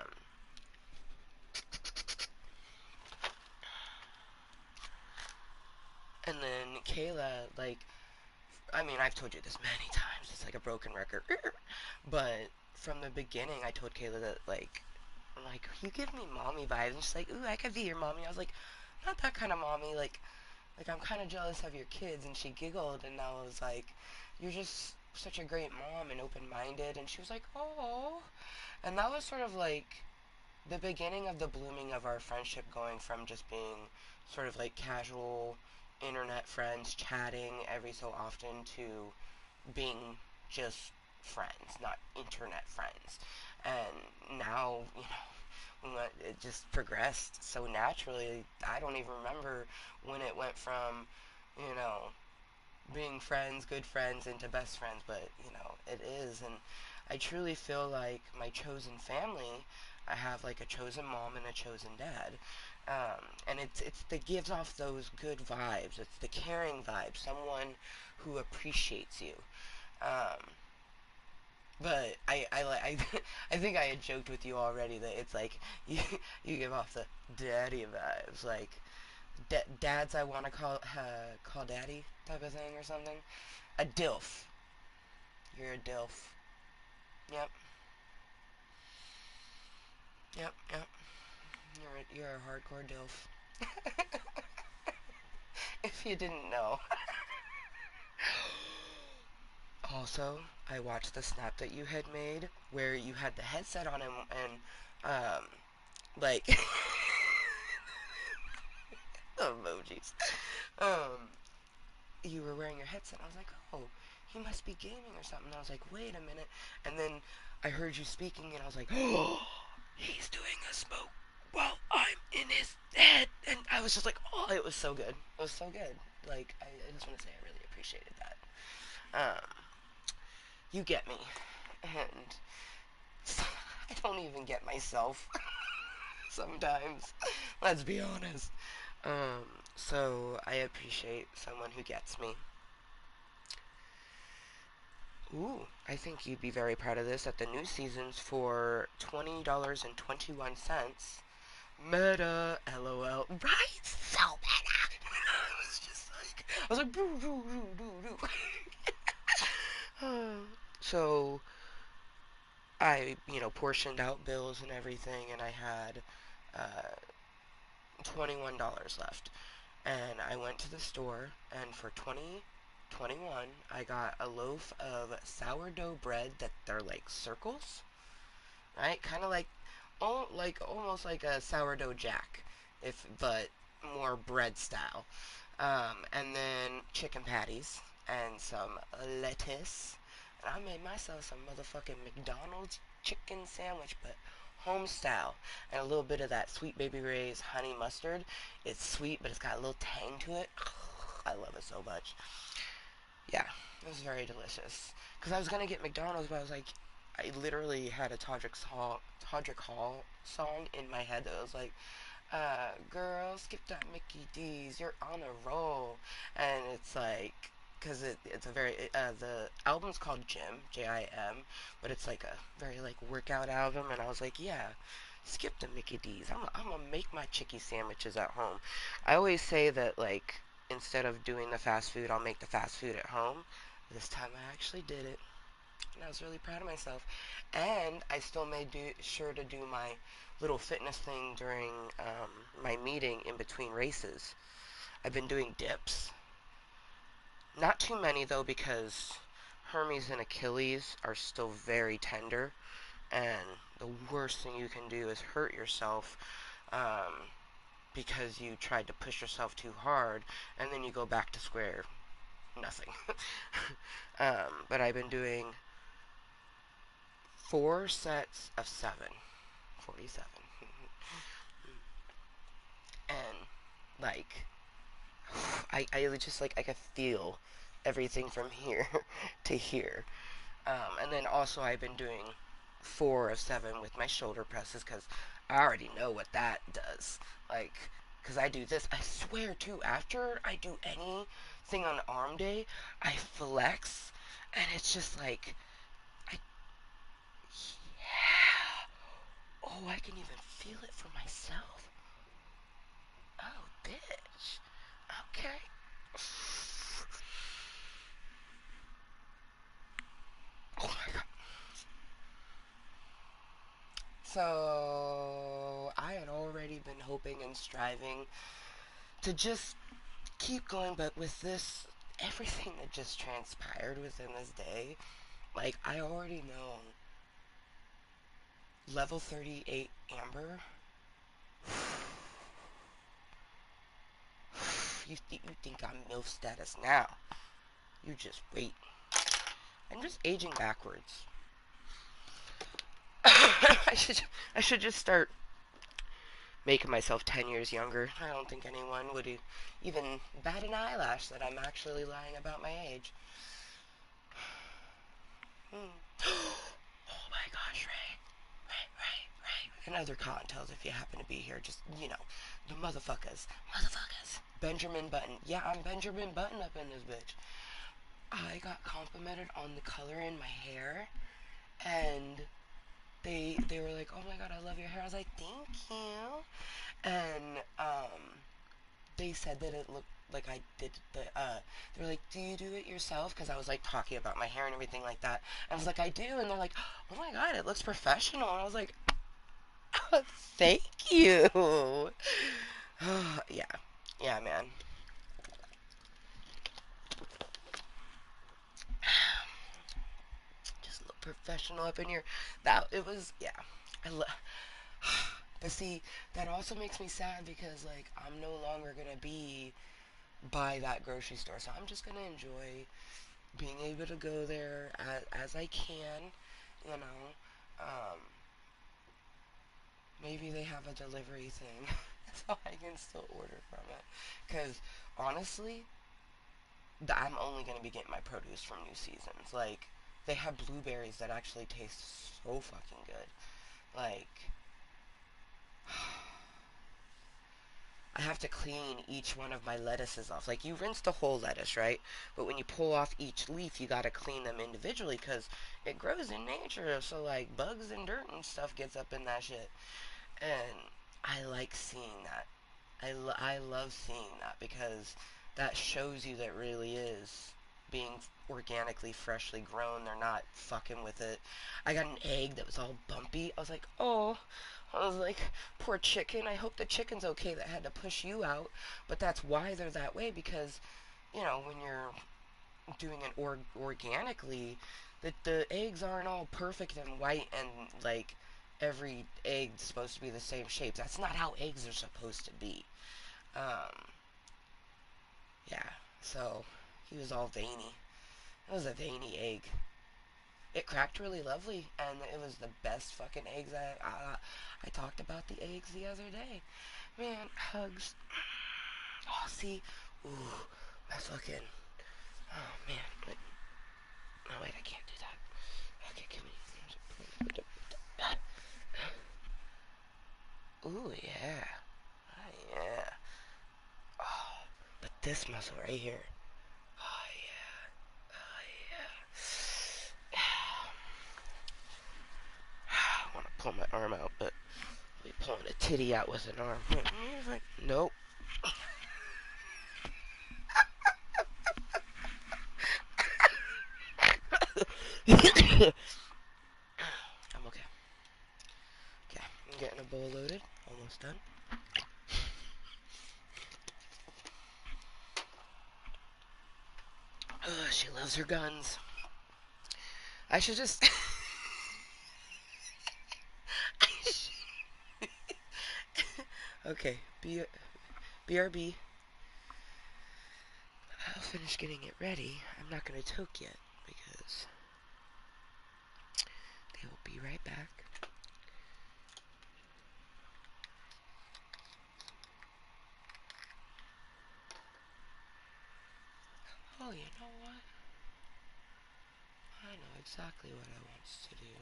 and then Kayla, like, I mean, I've told you this many times. It's like a broken record. But from the beginning, I told Kayla that, like, you give me mommy vibes. And she's like, ooh, I could be your mommy. I was like, not that kind of mommy. Like I'm kind of jealous of your kids. And she giggled, and I was like, you're just such a great mom and open-minded. And she was like, oh. And that was sort of like the beginning of the blooming of our friendship, going from just being sort of like casual internet friends chatting every so often to being just friends, not internet friends. And now, it just progressed so naturally. I don't even remember when it went from, you know, being friends, good friends, into best friends, but, it is. And I truly feel like my chosen family, I have like a chosen mom and a chosen dad. And it's that gives off those good vibes. It's the caring vibe, someone who appreciates you. Um, but I I think I had joked with you already that it's like you give off the daddy vibes, like dads I want to call daddy type of thing or something. A dilf. You're a dilf. Yep. Yep. Yep. You're a hardcore dilf. If you didn't know. Also, I watched the snap that you had made where you had the headset on and like emojis. Um, you were wearing your headset. I was like, oh, he must be gaming or something. I was like, wait a minute. And then I heard you speaking, and I was like, oh, he's doing a smoke while I'm in his head. And I was just like, oh, it was so good. It was so good. Like, I just want to say I really appreciated that. Um, you get me. And I don't even get myself sometimes. Let's be honest. So I appreciate someone who gets me. Ooh, I think you'd be very proud of this. At the new seasons for $20.21. Meta, LOL. Right? So meta. I was just like, I was like, boo, boo, boo, boo, boo. So I, portioned out bills and everything, and I had uh, $21 left. And I went to the store, and for 2021, I got a loaf of sourdough bread that they're like circles, right? Kind of like, almost like a sourdough jack, but more bread style. And then chicken patties and some lettuce. And I made myself some motherfucking McDonald's chicken sandwich, but home style. And a little bit of that Sweet Baby Ray's honey mustard. It's sweet, but it's got a little tang to it. I love it so much. Yeah, it was very delicious. Because I was going to get McDonald's, but I was like, I literally had a Todrick Hall song in my head that was like, girl, skip that Mickey D's, you're on a roll. And it's like, because it's a very, the album's called Jim, Jim, but it's like a very, like, workout album, and I was like, yeah, skip the Mickey D's. I'm gonna make my chicky sandwiches at home. I always say that, like, instead of doing the fast food, I'll make the fast food at home. This time I actually did it, and I was really proud of myself. And I still made sure to do my little fitness thing during my meeting in between races. I've been doing dips. Not too many, though, because Hermes and Achilles are still very tender, and the worst thing you can do is hurt yourself because you tried to push yourself too hard, and then you go back to square nothing. But I've been doing 4 sets of 7. 47. And, like, I just, like, I could feel everything from here to here. And then also I've been doing 4 of 7 with my shoulder presses because I already know what that does. Like, because I do this, I swear too, after I do anything on arm day, I flex, and it's just like, I, yeah. Oh, I can even feel it for myself. Oh, bitch. Okay. Oh my god. So, I had already been hoping and striving to just keep going, but with this, everything that just transpired within this day, like, I already know level 38 Amber. You think I'm MILF status now. You just wait. I'm just aging backwards. I should just start making myself 10 years younger. I don't think anyone would even bat an eyelash that I'm actually lying about my age. Oh my gosh, Ray. And other Cottontails, if you happen to be here, just, the motherfuckers. Benjamin Button. Yeah, I'm Benjamin Button up in this bitch. I got complimented on the color in my hair, and they were like, oh my god, I love your hair. I was like, thank you. And, they said that it looked like I did they were like, do you do it yourself? Because I was like talking about my hair and everything like that. And I was like, I do. And they're like, oh my god, it looks professional. And I was like, thank you. Yeah, man. Just look professional up in here. It was, yeah. I love. But see, that also makes me sad because like I'm no longer gonna be by that grocery store, so I'm just gonna enjoy being able to go there as I can, you know. Um, Maybe they have a delivery thing so I can still order from it. Because honestly, I'm only going to be getting my produce from New Seasons. Like, they have blueberries that actually taste so fucking good. Like, I have to clean each one of my lettuces off. Like, you rinse the whole lettuce, right? But when you pull off each leaf, you gotta clean them individually because it grows in nature. So, like, bugs and dirt and stuff gets up in that shit. And I like seeing that. I love seeing that because that shows you that really is being organically freshly grown. They're not fucking with it. I got an egg that was all bumpy. I was like, oh. I was like, poor chicken. I hope the chicken's okay that had to push you out. But that's why they're that way because, when you're doing it organically, the eggs aren't all perfect and white and like every egg's supposed to be the same shape. That's not how eggs are supposed to be. Um, yeah. So he was all veiny. It was a veiny egg. It cracked really lovely, and it was the best fucking eggs. I talked about the eggs the other day. Man, hugs. Oh, see, ooh, my fucking. Oh man, wait. No, wait, I can't do that. Okay, can we? Ooh, yeah. Oh, yeah. Oh, but this muscle right here. Oh, yeah. Oh, yeah. I want to pull my arm out, but I'll be pulling a titty out with an arm. Nope. I'm okay. Okay, I'm getting a bowl loaded. Almost done. She loves her guns. I should just. Okay, BRB. I'll finish getting it ready. I'm not gonna toke yet because they will be right back. Oh, you know what? I know exactly what I want to do.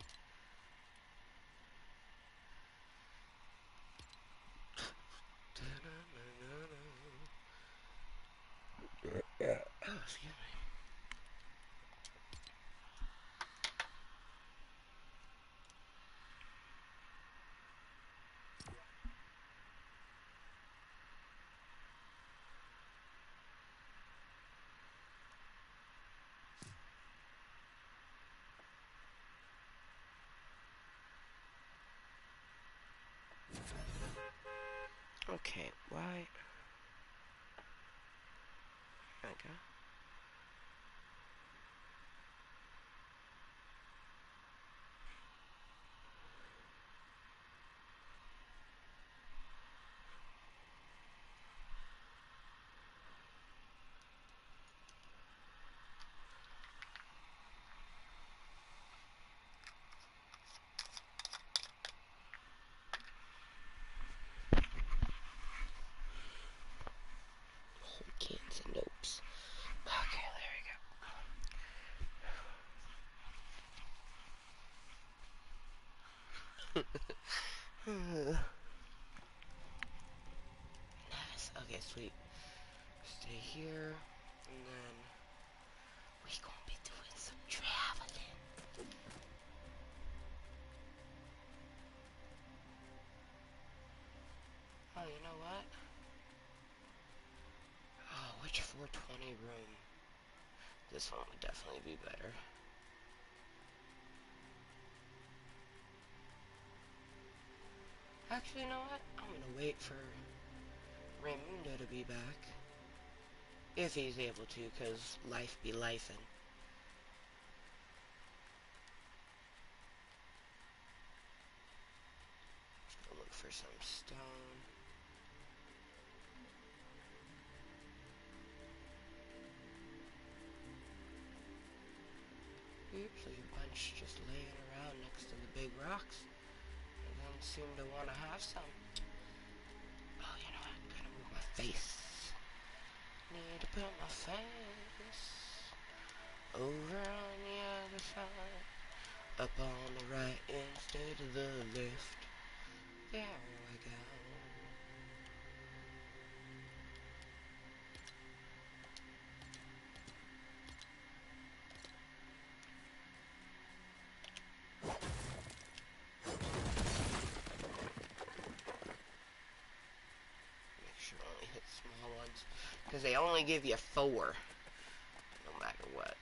Oh, excuse me. Okay, why? There we go. Kids and nopes. Okay, there we go. Nice. Okay, sweet. Stay here, and then we gonna be doing some traveling. Oh, you know what? Oh, which 420 room? This one would definitely be better. Actually, you know what? I'm gonna wait for Raymundo to be back. If he's able to, because life be lifin'. Go look for some stone. Oops, there's a bunch just laying around next to the big rocks. They don't seem to want to have some. Oh, you know what? Gotta move my face. Need to put my face over on the other side. Up on the right instead of the left. There we go. Make sure I only hit small ones. Because they only give you 4. No matter what.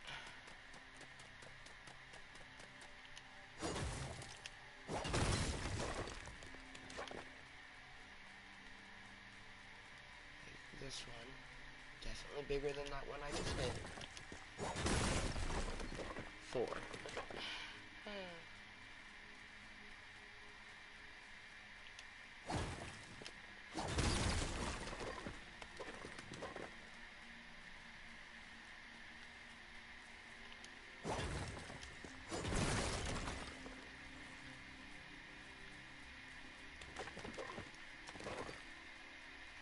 This one. Definitely bigger than that one I just hit. 4.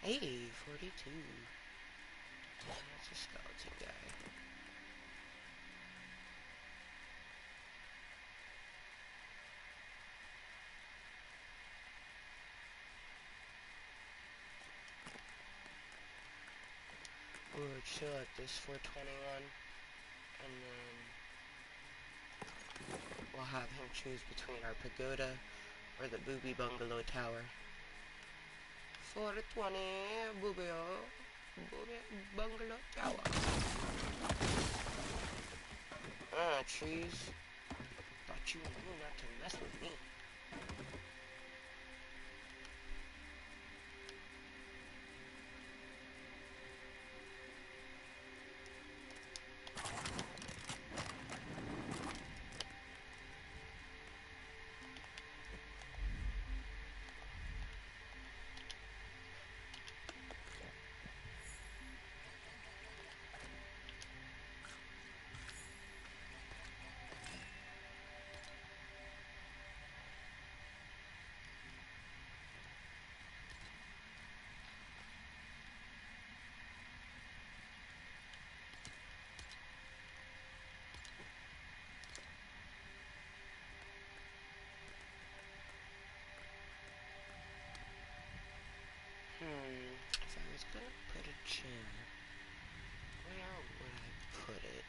Hey, 42. That's a skeleton guy. We'll chill at this 421, and then we'll have him choose between our pagoda or the booby bungalow tower. 420 booby bungalow tower. Trees. Thought you knew not to mess with me. chair. Where would I put it?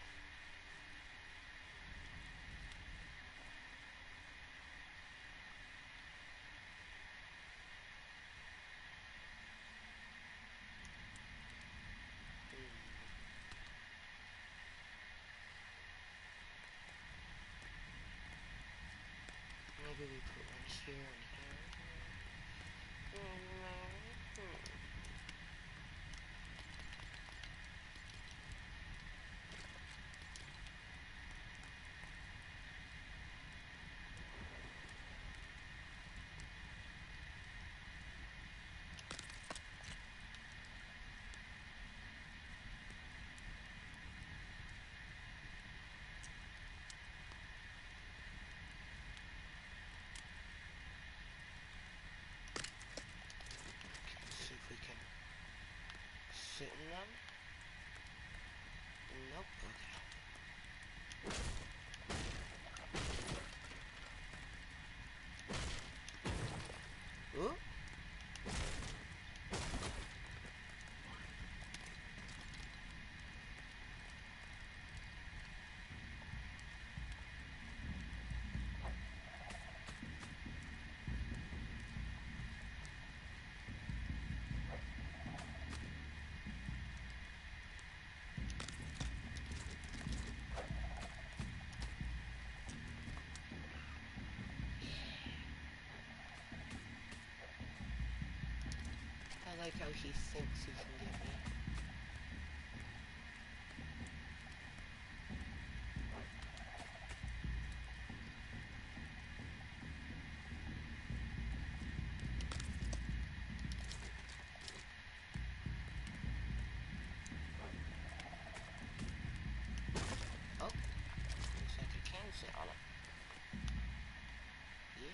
Maybe we put one here and here. See if we can sit in them. Nope. Okay. Ooh. I like how he thinks he can get me. Oh, looks like I can sit on it. Yeah.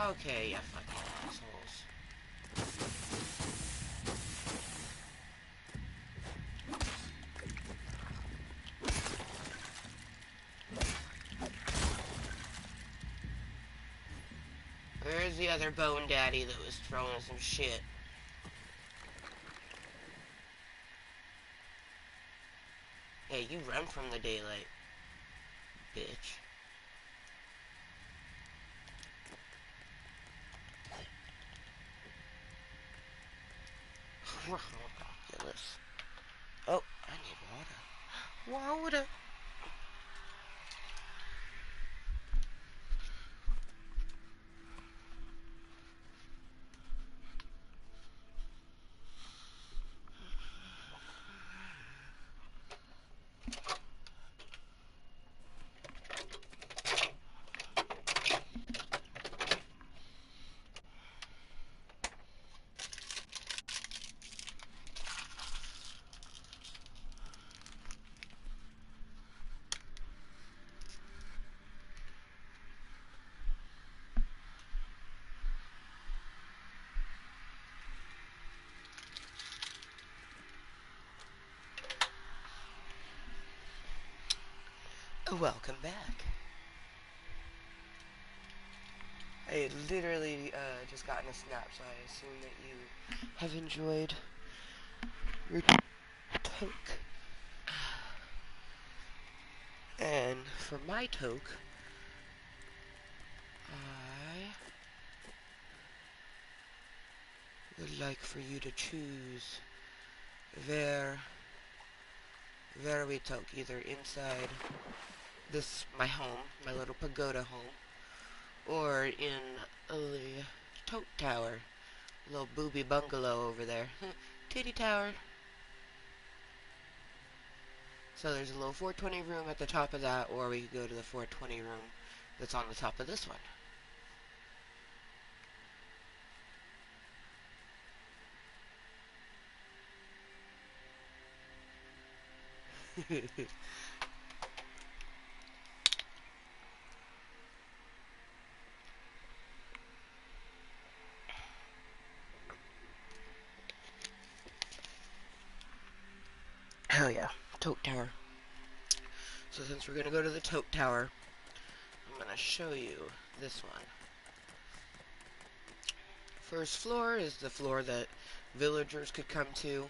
Okay, you fucking assholes. Where's the other bone daddy that was throwing some shit? Hey, you run from the daylight, bitch. Ridiculous. Oh, I need water. Water. Welcome back. I literally just gotten a snap, so I assume that you have enjoyed your toke. And for my toke, I would like for you to choose where we toke, either inside this, my home, my little pagoda home, or in the tote tower, little booby bungalow over there, titty tower. So there's a little 420 room at the top of that, or we could go to the 420 room that's on the top of this one. Hell yeah, tote tower. So since we're gonna go to the tote tower, I'm gonna show you this one. First floor is the floor that villagers could come to.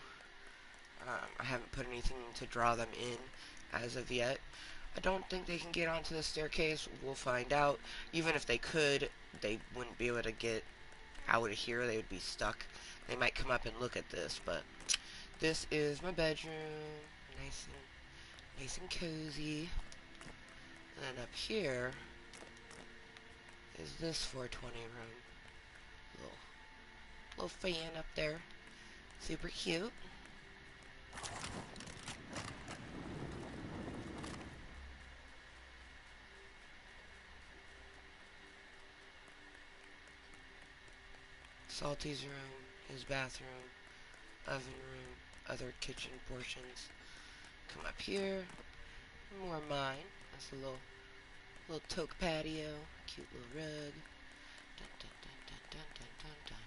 I haven't put anything to draw them in as of yet. I don't think they can get onto the staircase. We'll find out. Even if they could, they wouldn't be able to get out of here. They would be stuck. They might come up and look at this, but this is my bedroom. Nice and cozy. And then up here is this 420 room. Little fan up there. Super cute. Salty's room, his bathroom, oven room, other kitchen portions. Come up here. More mine. That's a little toque patio. Cute little rug. Dun, dun, dun, dun, dun, dun, dun, dun.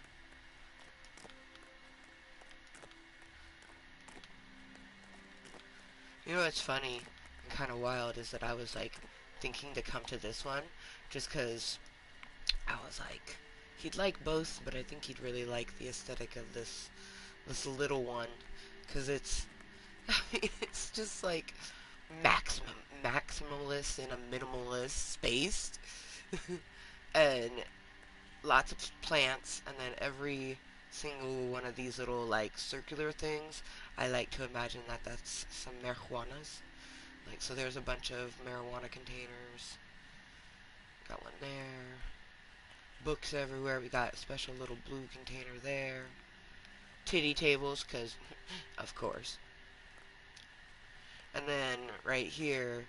You know what's funny and kind of wild is that I was like thinking to come to this one just because I was like, he'd like both, but I think he'd really like the aesthetic of this little one because it's I mean, it's just like maximalist in a minimalist space and lots of plants, and then every single one of these little like circular things, I like to imagine that that's some marijuanas. Like, so there's a bunch of marijuana containers. Got one there. Books everywhere. We got a special little blue container there. Titty tables, because, of course. And then right here,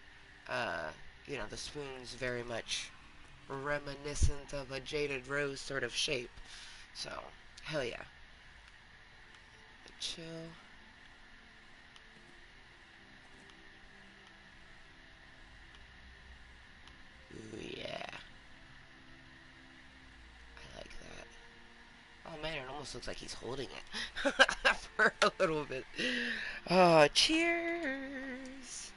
you know, the spoon's very much reminiscent of a jaded rose sort of shape. So, hell yeah. Chill. Ooh, yeah. I like that. Oh man, it almost looks like he's holding it for a little bit. Oh, cheers.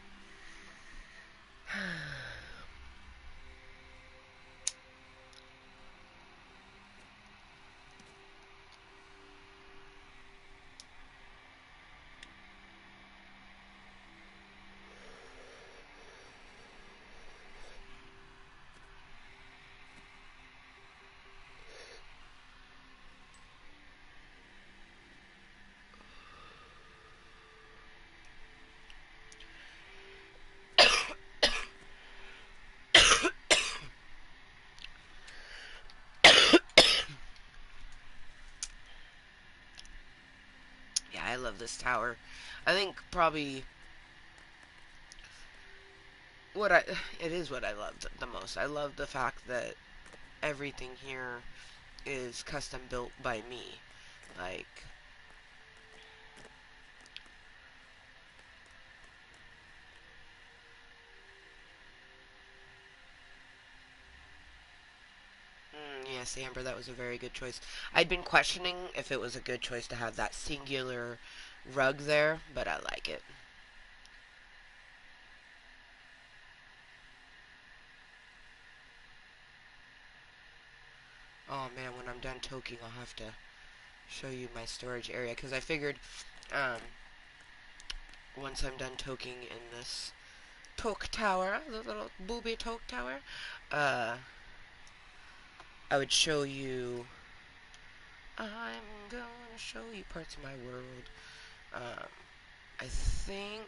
Yeah, I love this tower. I think probably what I it is what I love the most. I love the fact that everything here is custom built by me. Like, yes, Amber, that was a very good choice. I'd been questioning if it was a good choice to have that singular rug there, but I like it. Oh man, when I'm done toking, I'll have to show you my storage area, because I figured um, once I'm done toking in this toke tower, the little booby toke tower, uh, I would show you. I'm gonna show you parts of my world. Um, I think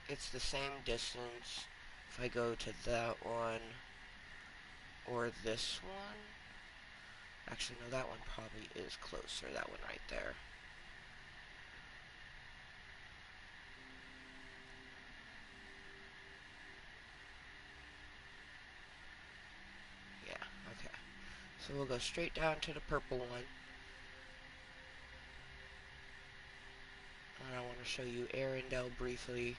it's the same distance if I go to that one or this one. Actually, no, that one probably is closer. That one right there. So we'll go straight down to the purple one. And I want to show you Arendelle briefly.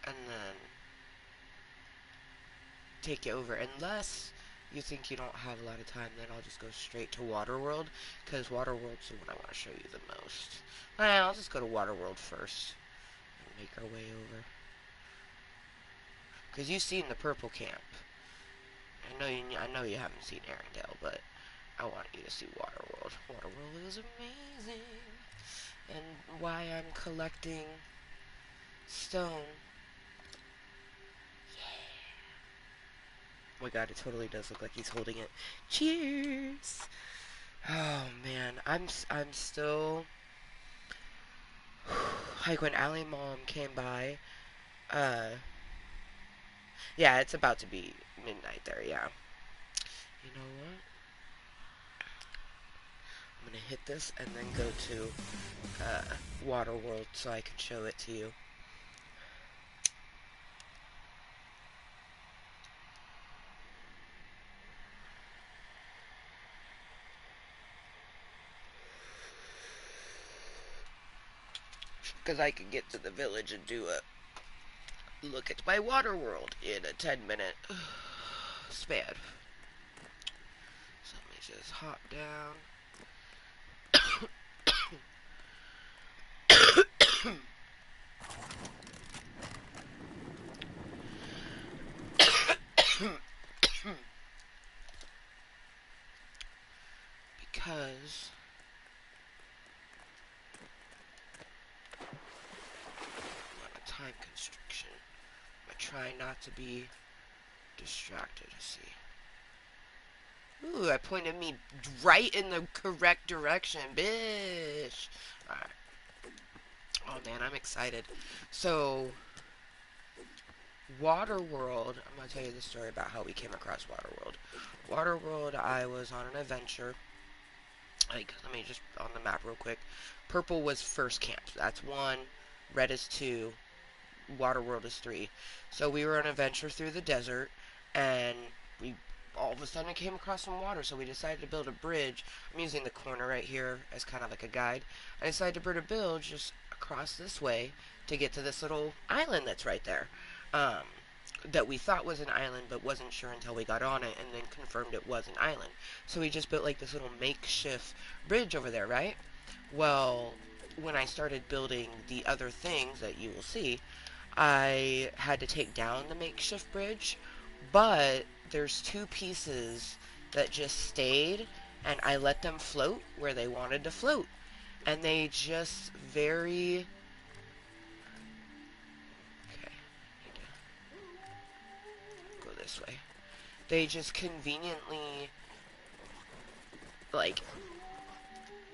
And then take it over. Unless you think you don't have a lot of time, then I'll just go straight to Waterworld, because Waterworld's the one I want to show you the most. I'll just go to Waterworld first and make our way over. Because you've seen the purple camp. I know you haven't seen Arendelle, but I want you to see Waterworld. Waterworld is amazing. And why I'm collecting stone. Oh my god, it totally does look like he's holding it. Cheers! Oh man, I'm still like when Allie Mom came by, yeah, it's about to be midnight there, yeah. You know what? I'm gonna hit this and then go to Waterworld so I can show it to you. Because I can get to the village and do a look at my Waterworld in a 10-minute span. So let me just hop down. Because I'm on a time constriction. I try not to be distracted. See. Ooh, I pointed me right in the correct direction, bitch. Alright. Oh man, I'm excited. So, Waterworld, I'm going to tell you the story about how we came across Waterworld. Waterworld, I was on an adventure. Like, let me just, on the map real quick. Purple was first camp. That's 1. Red is 2. Waterworld is 3. So we were on an adventure through the desert, and we all of a sudden came across some water, so we decided to build a bridge. I'm using the corner right here as kind of like a guide. I decided to build a bridge just across this way to get to this little island that's right there. That we thought was an island, but wasn't sure until we got on it, and then confirmed it was an island. So we just built like this little makeshift bridge over there, right? Well, when I started building the other things that you will see, I had to take down the makeshift bridge, but there's 2 pieces that just stayed, and I let them float where they wanted to float. And they just very... Okay, need to go this way. They just conveniently, like,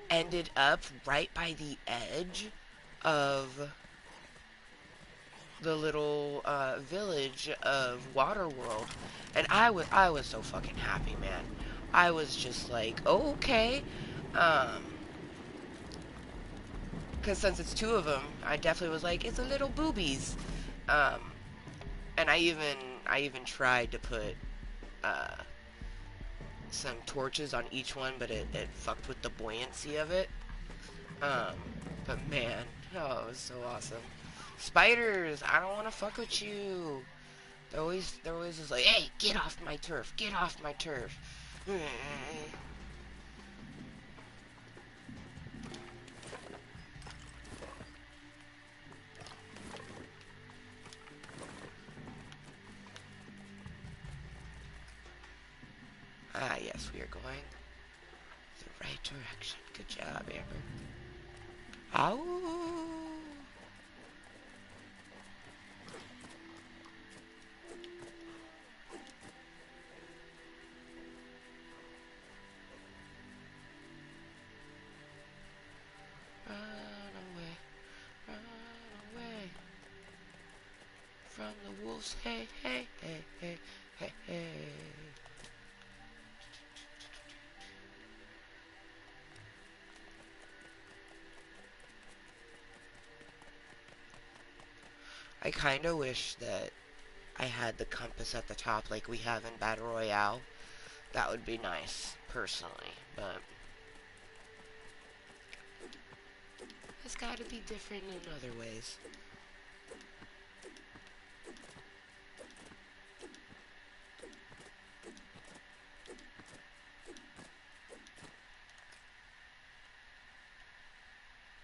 ended up right by the edge of the little village of Waterworld, and I was so fucking happy, man. I was just like, oh, okay, because since it's 2 of them, I definitely was like, it's a little boobies, and I even tried to put some torches on each one, but it fucked with the buoyancy of it. But man, oh, it was so awesome. Spiders, I don't want to fuck with you. They're always just like, hey, get off my turf, get off my turf. Ah, yes, we are going the right direction. Good job, Amber. Ow! Run away from the wolves. Hey, hey, hey, hey, hey, hey. I kind of wish that I had the compass at the top like we have in Battle Royale. That would be nice, personally, but it's gotta be different in other ways.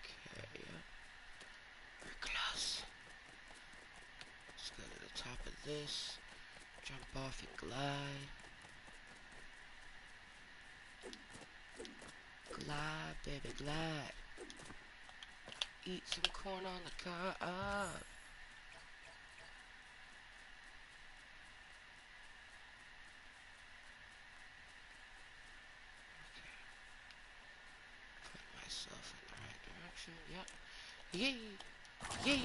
Okay, yeah. We're close. Let's go to the top of this. Jump off and glide. Glide, baby, glide. Eat some corn on the cob. Put myself in the right direction. Yep. Yay! Yay!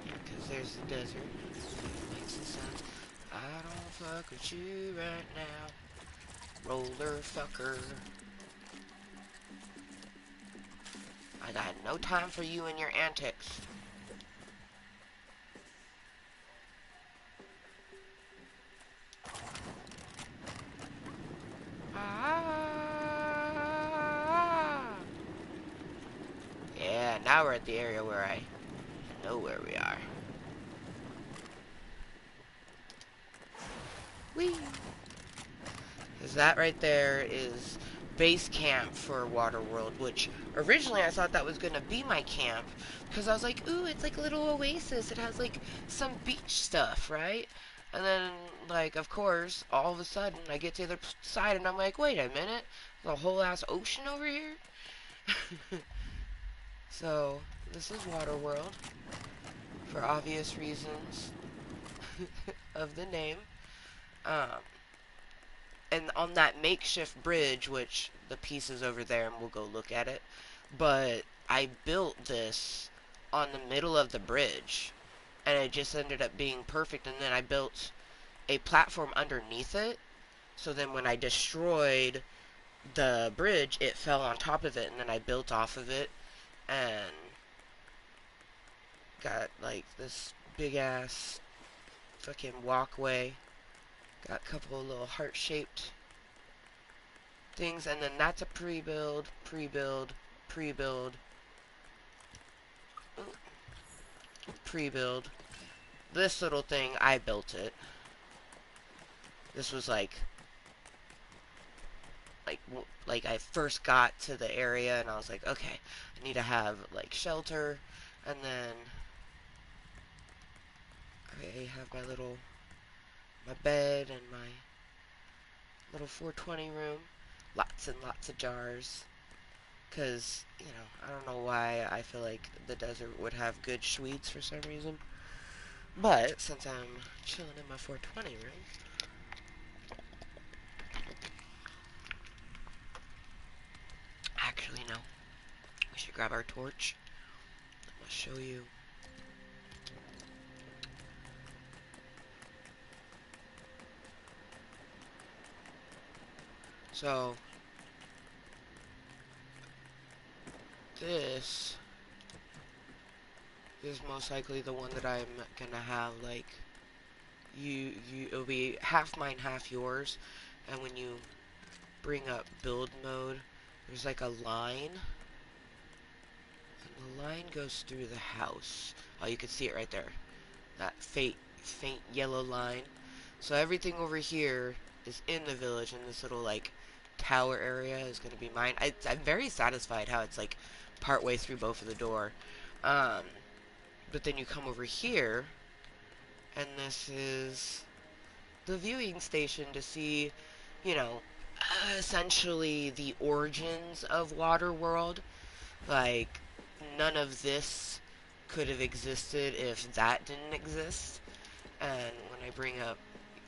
Yeah, 'cause there's the desert. It makes the sound. I don't fuck with you right now. Roller fucker. I got no time for you and your antics. Ah. Yeah, now we're at the area where I know where we are. Whee! Because that right there is base camp for Waterworld, which originally I thought that was going to be my camp. Because I was like, ooh, it's like a little oasis. It has like some beach stuff, right? And then, like, of course, all of a sudden, I get to the other side and I'm like, wait a minute. There's a whole ass ocean over here? So, this is Waterworld. For obvious reasons of the name. And on that makeshift bridge, which the piece is over there and we'll go look at it, but I built this on the middle of the bridge and it just ended up being perfect. And then I built a platform underneath it, so then when I destroyed the bridge, it fell on top of it, and then I built off of it and got like this big ass fucking walkway. Got a couple of little heart-shaped things, and then that's a pre-build, pre-build, pre-build, pre-build. This little thing, I built it. This was like I first got to the area, and I was like, okay, I need to have like shelter, and then I have my bed and my little 420 room, lots and lots of jars. Because, you know, I don't know why I feel like the desert would have good sweets for some reason. But, since I'm chilling in my 420 room, actually, no. We should grab our torch. I'm going to show you. So, this is most likely the one that I'm gonna have, like, it'll be half mine, half yours, and when you bring up build mode, there's like a line, and the line goes through the house. Oh, you can see it right there, that faint yellow line. So everything over here is in the village, and this little, like, tower area is gonna be mine. I'm very satisfied how it's, like, partway through both of the door. But then you come over here, and this is the viewing station to see, you know, essentially the origins of Waterworld. Like, none of this could have existed if that didn't exist. And when I bring up,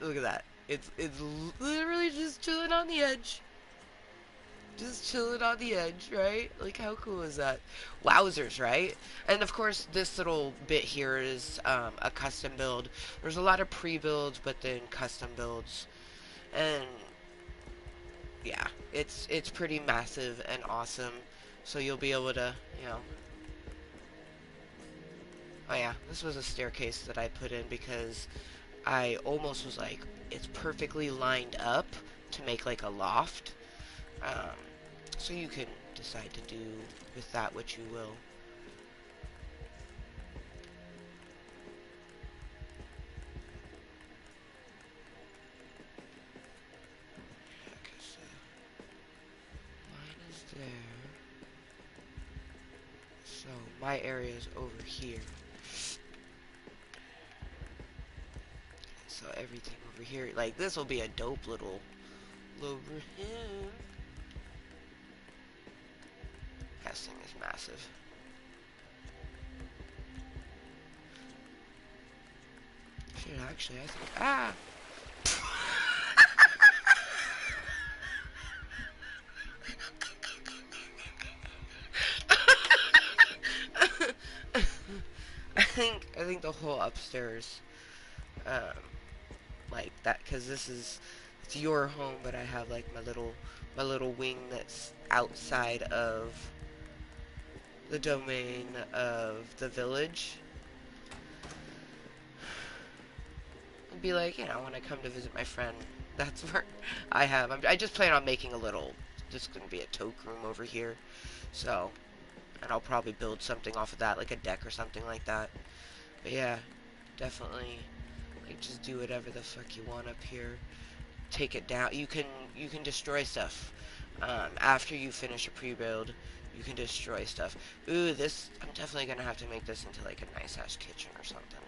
look at that. It's literally just chilling on the edge. Just chilling on the edge, right? Like, how cool is that? Wowzers, right? And of course, this little bit here is a custom build. There's a lot of pre-builds, but then custom builds. And yeah, it's pretty massive and awesome. So you'll be able to, you know, Oh yeah, this was a staircase that I put in because I almost was like, it's perfectly lined up to make like a loft. Um, so you can decide to do with that what you will. Okay, so mine is there. So my area is over here. So everything over here, like this will be a dope little room. That thing is massive. Shit, actually, I think, I think the whole upstairs, like that, because it's your home, but I have like my little wing that's outside of the domain of the village. And be like, when I come to visit my friend, that's where I just plan on making just gonna be a toke room over here. So, and I'll probably build something off of that, like a deck or something like that. But yeah, definitely, like, just do whatever the fuck you want up here. Take it down. You can destroy stuff. After you finish a pre-build, you can destroy stuff. Ooh, I'm definitely gonna have to make this into like a nice ass kitchen or something.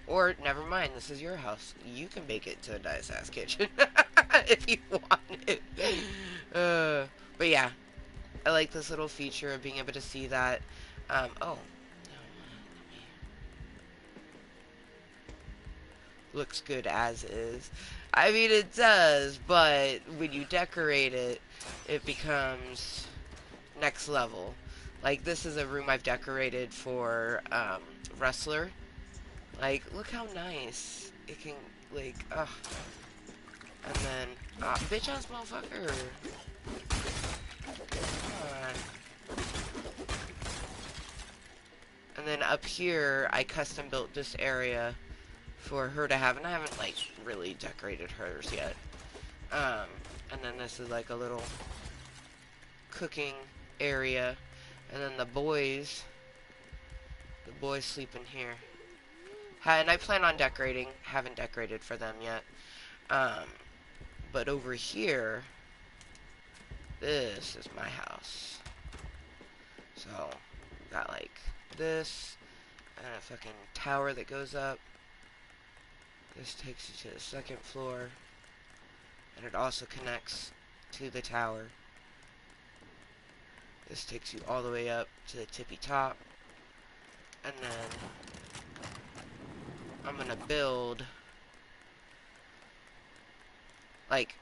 Or, never mind, this is your house. You can make it to a nice ass kitchen if you want it. But yeah, I like this little feature of being able to see that. Oh, looks good as is. I mean, it does, but when you decorate it, it becomes next level. Like, this is a room I've decorated for Wrestler. Like, look how nice it can, like, ugh. And then, bitch ass motherfucker. Come on. And then up here, I custom built this area for her to have, and I haven't like really decorated hers yet. And then this is like a little cooking area, and then the boys sleep in here. And I plan on decorating. Haven't decorated for them yet. But over here, this is my house. So got like this and a fucking tower that goes up. This takes you to the second floor, and it also connects to the tower. This takes you all the way up to the tippy top, and then I'm gonna build, like,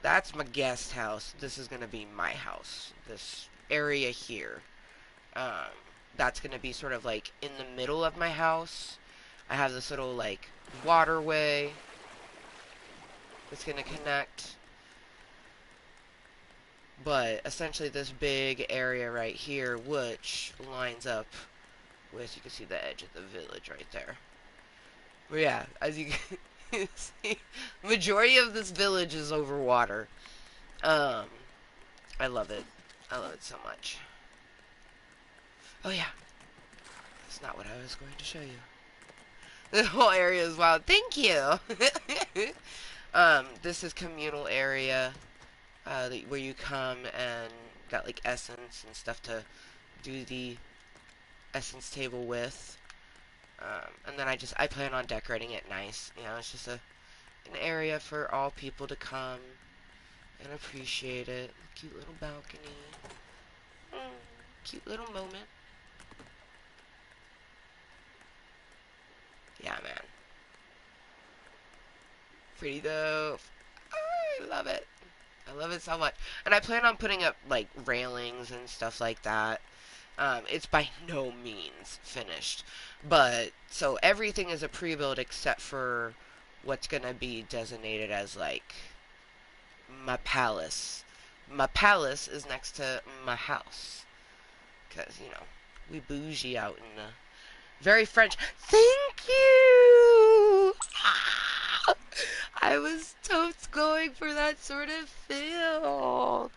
that's my guest house. This is gonna be my house. This area here, that's gonna be sort of like in the middle of my house. I have this little like waterway that's gonna connect, but essentially this big area right here, which lines up with, you can see the edge of the village right there. But yeah, as you can see, majority of this village is over water. I love it. I love it so much. Oh yeah, that's not what I was going to show you. The whole area is wild. Thank you. This is communal area where you come and got like essence and stuff to do the essence table with. And then I plan on decorating it nice. It's just an area for all people to come and appreciate it. Cute little balcony. Cute little moment. Yeah, man. Pretty dope. I love it. I love it so much. And I plan on putting up, like, railings and stuff like that. It's by no means finished. But, so everything is a pre-build except for what's gonna be designated as, like, my palace. My palace is next to my house. Because, We bougie out in the very French. Thank you! Ah, I was totes going for that sort of feel.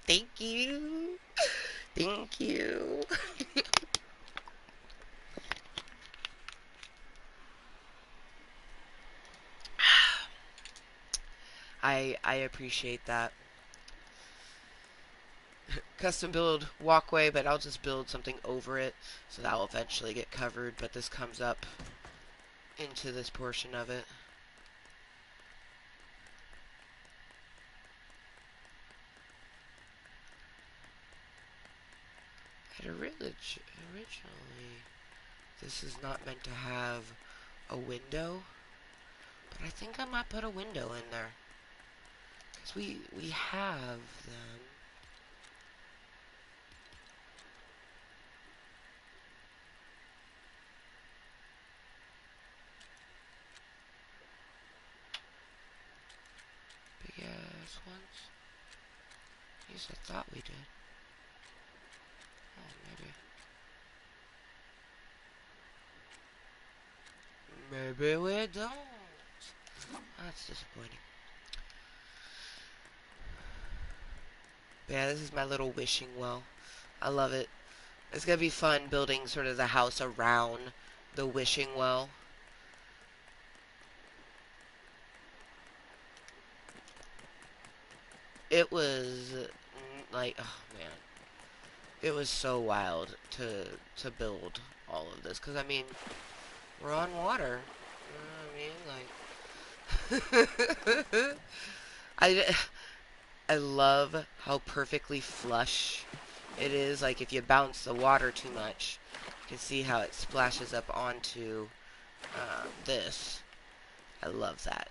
Thank you. Thank you. I appreciate that. Custom build walkway, but I'll just build something over it, so that will eventually get covered, but this comes up into this portion of it. Originally, this is not meant to have a window, but I think I might put a window in there, because we have them. Big ass ones. At least I thought we did. Oh, maybe we don't. That's disappointing. But yeah, this is my little wishing well. I love it. It's gonna be fun building sort of the house around the wishing well. It was like, oh man, it was so wild to build all of this, because I mean, we're on water. You know what I mean? Like, I love how perfectly flush it is. Like, if you bounce the water too much, you can see how it splashes up onto this. I love that.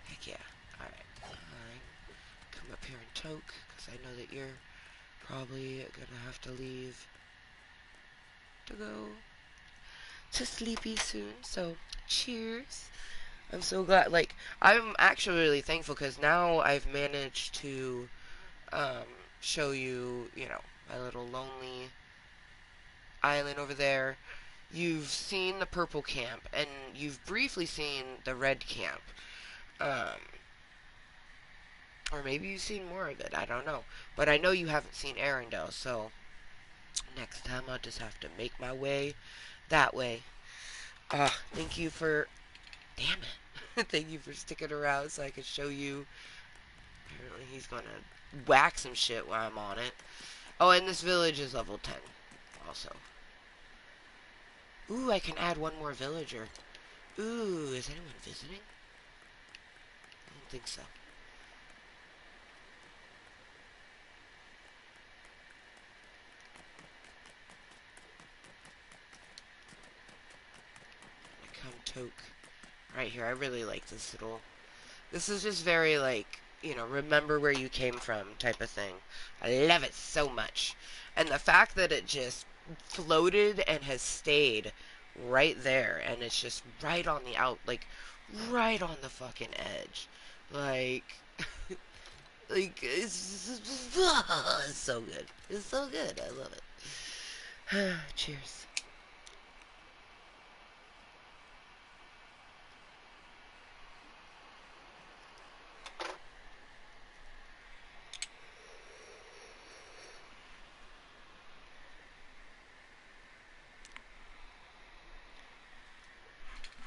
Heck yeah. Alright. Alright. Come up here and toke, because I know that you're probably gonna have to leave to go to sleepy soon. So, cheers. I'm so glad. Like, I'm actually really thankful, because now I've managed to show you, you know, my little lonely island over there. You've seen the purple camp, and you've briefly seen the red camp. Um, or maybe you've seen more of it, I don't know. But I know you haven't seen Arendelle, so next time I'll just have to make my way that way. Thank you for... Damn it. Thank you for sticking around so I could show you. Apparently he's gonna whack some shit while I'm on it. Oh, and this village is level 10 also. Ooh, I can add one more villager. Ooh, is anyone visiting? I don't think so. Come toke. Right here, I really like this little... This is just very, like, you know, remember where you came from type of thing. I love it so much. And the fact that it just floated and has stayed right there, and it's just right on the like, right on the fucking edge. Like, like, it's so good. It's so good. I love it. Cheers.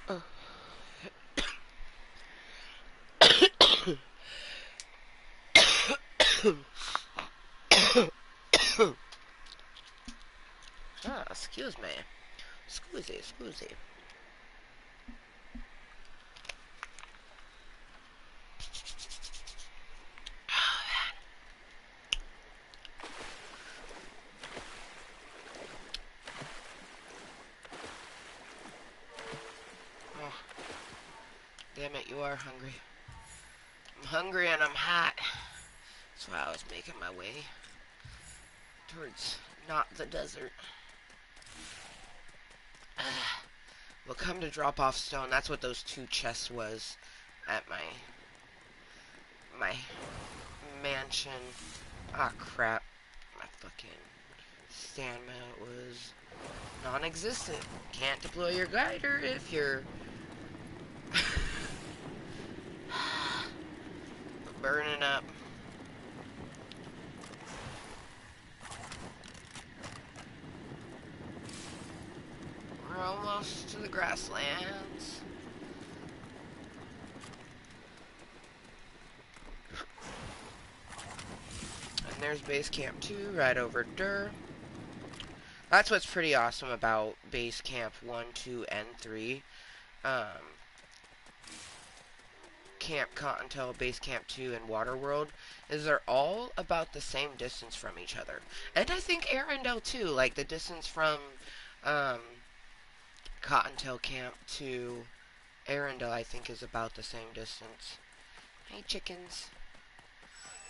Oh. Excuse me. Excuse me. Oh, damn it, you are hungry. I'm hungry and I'm hot. That's why I was making my way towards not the desert. will come to drop off stone. That's what those 2 chests was at my mansion. Ah, crap. My fucking stamina was non-existent. Can't deploy your glider if you're burning up. We're almost to the grasslands. And there's base camp 2 right over there. That's what's pretty awesome about base camp 1, 2, and 3. Camp Kottontale, Base Camp 2, and Waterworld is they're all about the same distance from each other. And I think Arendelle too, like the distance from um, Kottontale Camp to Arendelle I think is about the same distance. Hey chickens.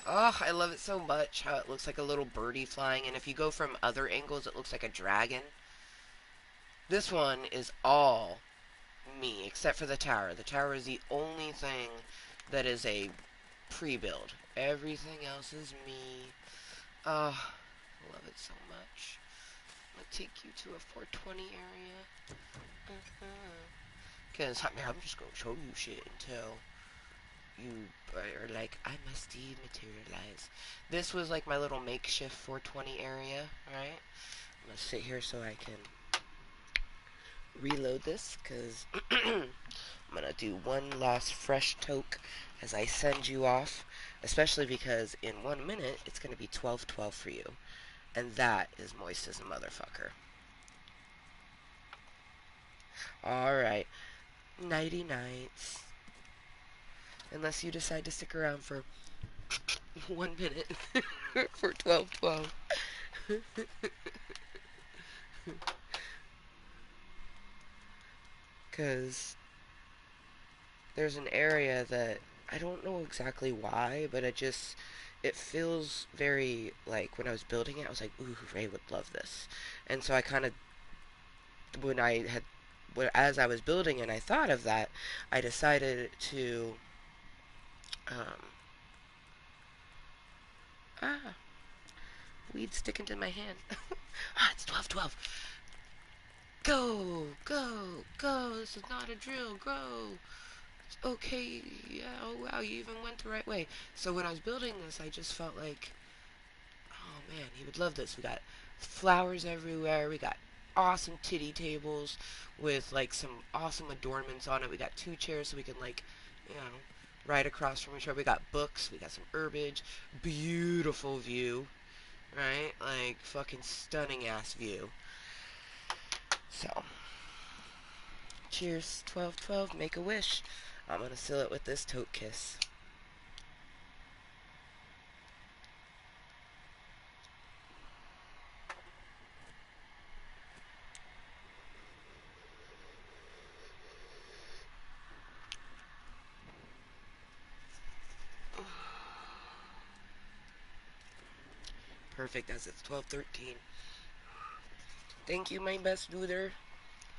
Oh, I love it so much how it looks like a little birdie flying, and if you go from other angles it looks like a dragon. This one is all me, except for the tower. The tower is the only thing that is a pre-build. Everything else is me. I love it so much. I'm gonna take you to a 420 area. Because I'm just gonna show you shit until you are like, I must dematerialize. This was like my little makeshift 420 area, right? I'm gonna sit here so I can reload this, because I'm gonna do one last fresh toke as I send you off, especially because in 1 minute it's gonna be 12:12 for you, and that is Mooiisstt Motherfucker. Alright, nighty nights. Unless you decide to stick around for 1 minute for 12:12. Because there's an area that I don't know exactly why, but it feels very like when I was building it, I was like, ooh, Ray would love this. And so I kind of, as I was building and I thought of that, I decided to, um, weed sticking to my hand. It's 12:12. Go, go, go. This is not a drill. Go. Okay, yeah, oh wow, you even went the right way. So when I was building this, I just felt like, oh man, he would love this. We got flowers everywhere. We got awesome titty tables with like some awesome adornments on it. We got 2 chairs so we can like, you know, right across from each other. We got books. We got some herbage. Beautiful view, right? Like fucking stunning ass view. So, cheers, 12:12. Make a wish. I'm gonna seal it with this tote kiss. Perfect, as it's 12:13. Thank you, my best duder.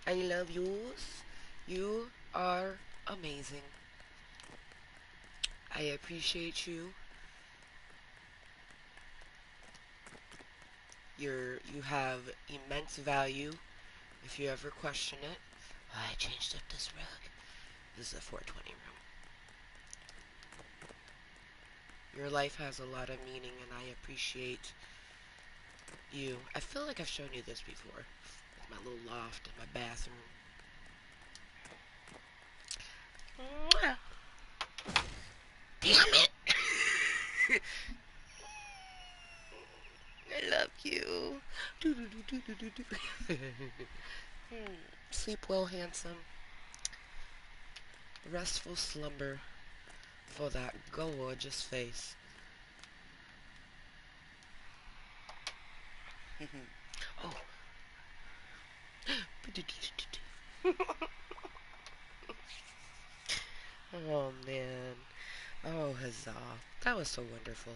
I love yous. You are amazing. I appreciate you. You have immense value if you ever question it. Oh, I changed up this rug. This is a 420 room. Your life has a lot of meaning and I appreciate you. I feel like I've shown you this before. With my little loft and my bathroom. Mwah. Damn it! I love you. Sleep well, handsome. Restful slumber for that gorgeous face. Oh. Oh man. Oh, huzzah. That was so wonderful.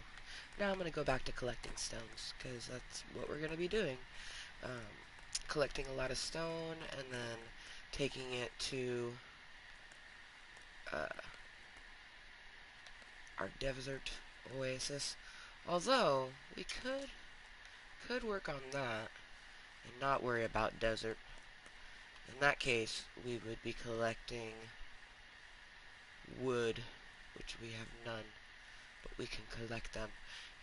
Now I'm going to go back to collecting stones, because that's what we're going to be doing. Collecting a lot of stone, and then taking it to our desert oasis. Although, we could work on that and not worry about desert. In that case, we would be collecting wood, which we have none, but we can collect them.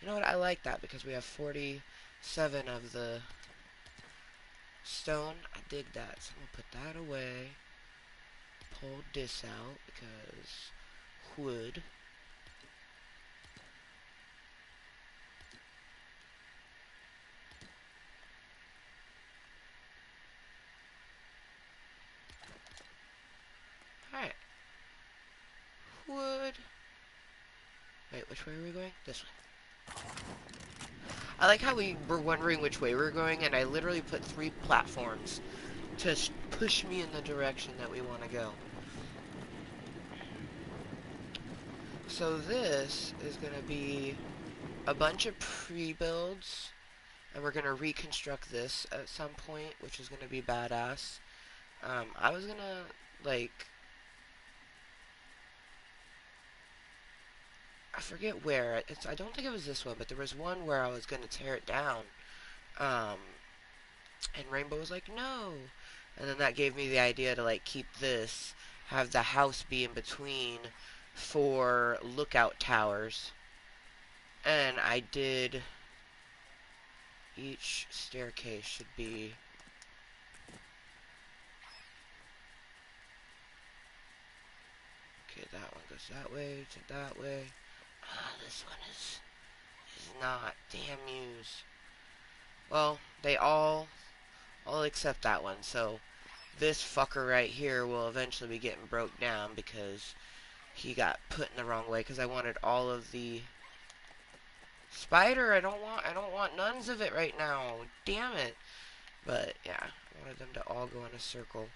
You know what? I like that because we have 47 of the stone. I dig that. So I'm going to put that away. Pull this out because wood. Alright. Wood. Wait, which way are we going? This way. I like how we were wondering which way we were going, and I literally put 3 platforms to push me in the direction that we want to go. So this is going to be a bunch of pre-builds, and we're going to reconstruct this at some point, which is going to be badass. I was going to, like, I forget where. I don't think it was this one, but there was one where I was going to tear it down. And Rainbow was like, no. And then that gave me the idea to, like, keep this, have the house be in between for lookout towers. And I did, each staircase should be, okay, that one goes that way to that way. Ah, this one is not. Damn yous. Well, they all except that one, so this fucker right here will eventually be getting broke down because he got put in the wrong way, because I wanted all of the spider. I don't want none of it right now. Damn it. But yeah, I wanted them to all go in a circle.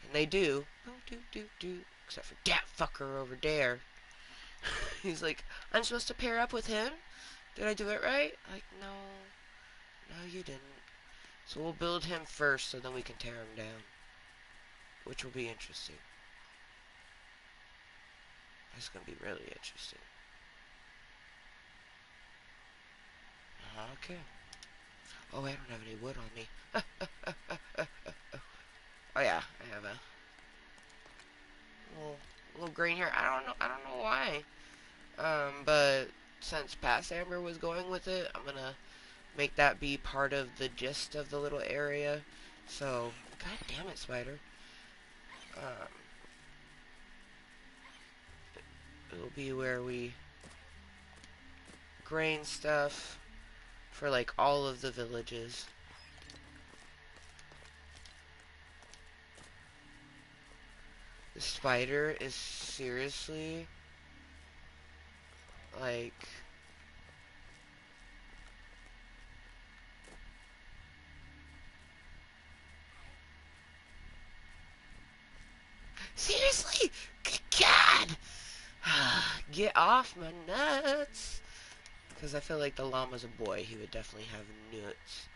And they do. Except for that fucker over there. He's like, I'm supposed to pair up with him? Did I do it right? Like, no. No, you didn't. So we'll build him first so then we can tear him down. Which will be interesting. That's going to be really interesting. Okay. Oh, I don't have any wood on me. Oh yeah, I have a little green here. I don't know why. But since Past Amber was going with it, I'm gonna make that be part of the gist of the little area. So, god damn it, spider. It'll be where we grain stuff for like all of the villages. The spider is seriously like seriously? Good God! Get off my nuts! Because I feel like the llama's a boy. He would definitely have nuts.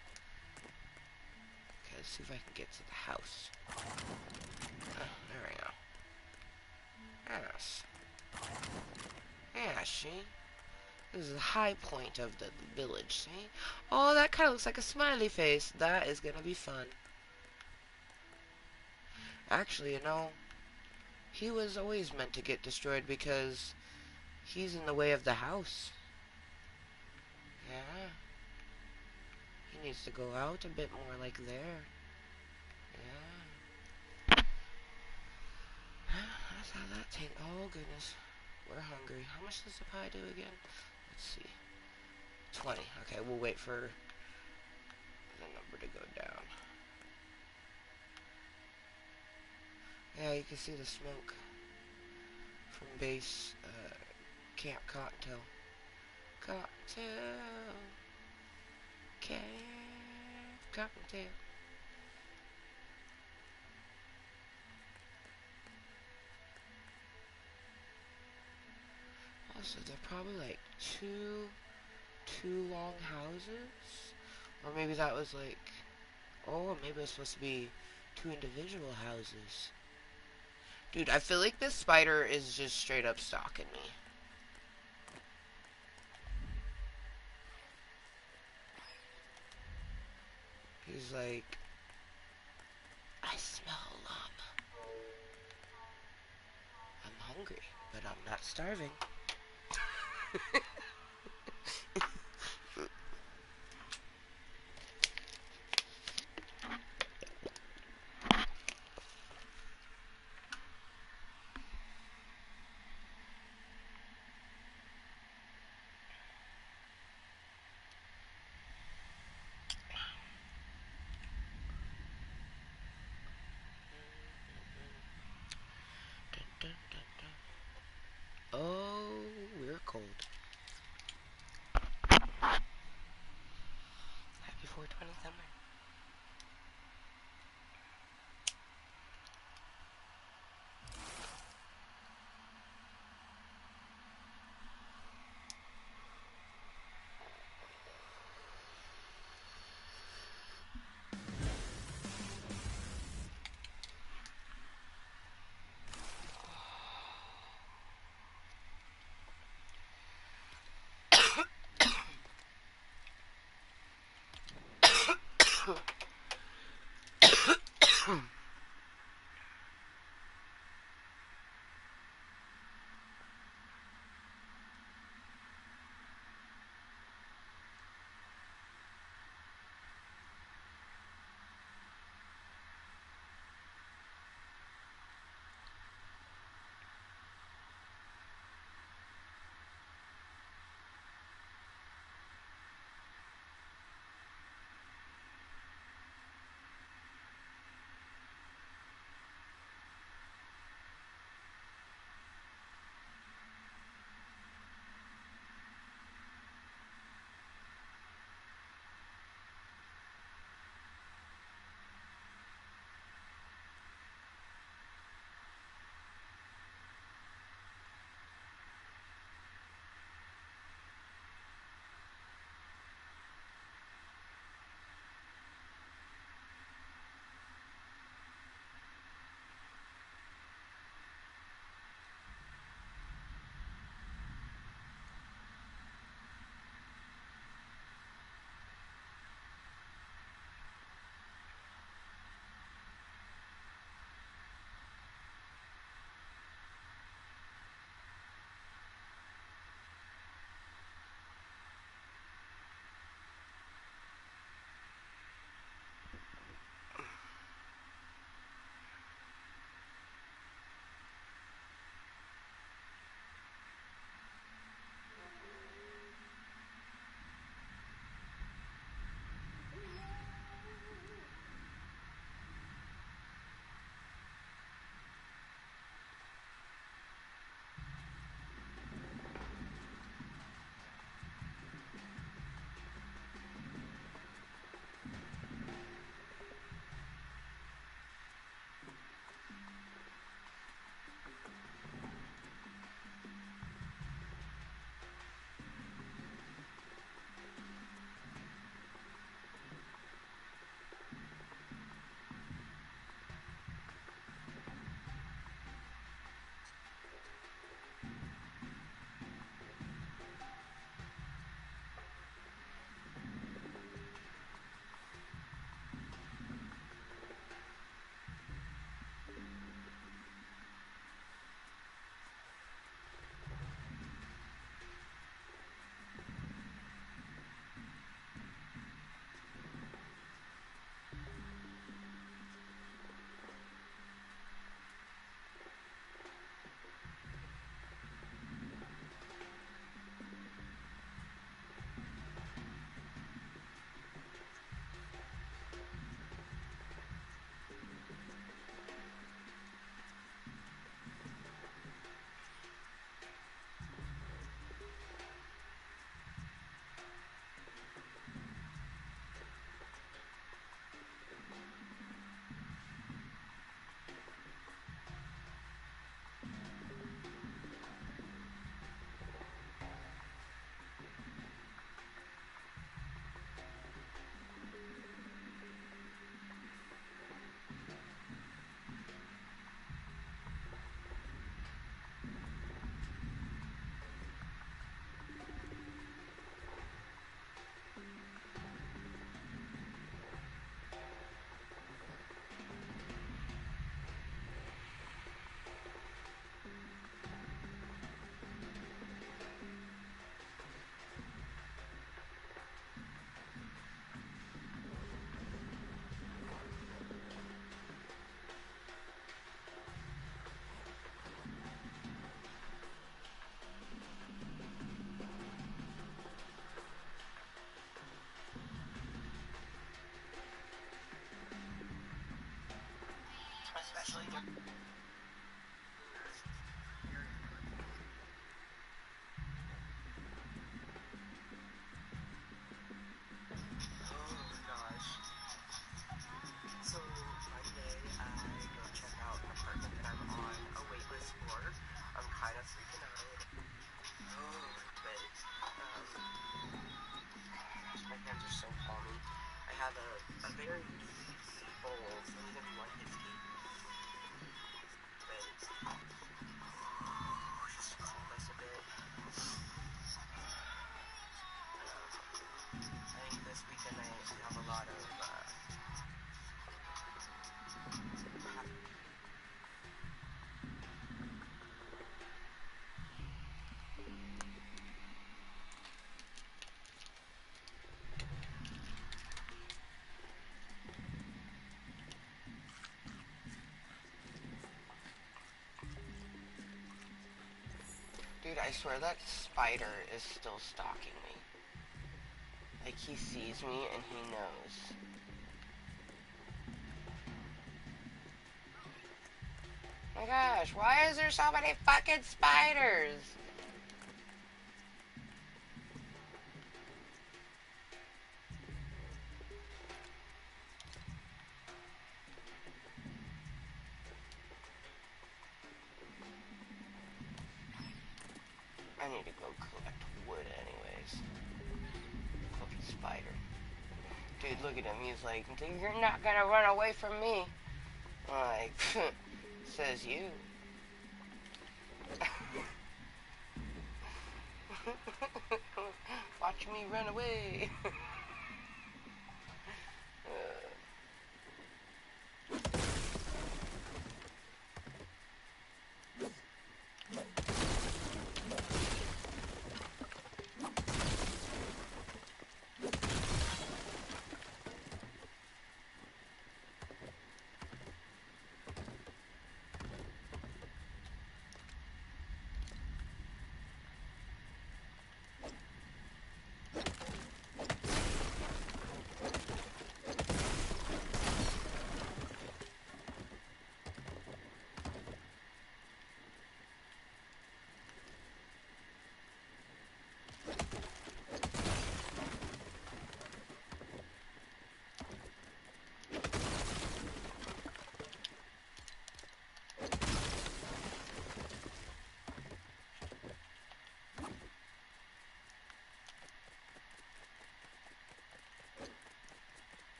Okay, let's see if I can get to the house. Oh, there we go. Yes. Yeah, see? This is the high point of the village, see? Oh, that kind of looks like a smiley face. That is going to be fun. Actually, you know, he was always meant to get destroyed because he's in the way of the house. Yeah. He needs to go out a bit more like there. Yeah. That's how that tastes. Oh, goodness. We're hungry. How much does the pie do again? Let's see. 20. Okay, we'll wait for the number to go down. Yeah, you can see the smoke from base Camp Cottontale. Cottontale. Camp Cottontale. Also, they're probably like two long houses. Or maybe that was like, oh, maybe it was supposed to be 2 individual houses. Dude, I feel like this spider is just straight up stalking me. He's like, I smell llama. I'm hungry, but I'm not starving. Oh, we're cold. Happy 420 summer. gosh. So Monday I go check out an apartment that I'm on a waitlist for. I'm kind of freaking out. But my hands are so palmy. I have a very easy bowl, so I'm gonna be one whiskey. But just cool this a bit. I think this weekend I have a lot of Dude, I swear that spider is still stalking me. Like, he sees me and he knows. My gosh, why is there so many fucking spiders? I need to go collect wood anyways. Fucking spider. Dude, look at him. He's like, you're not gonna run away from me. I'm like, says you. Watch me run away.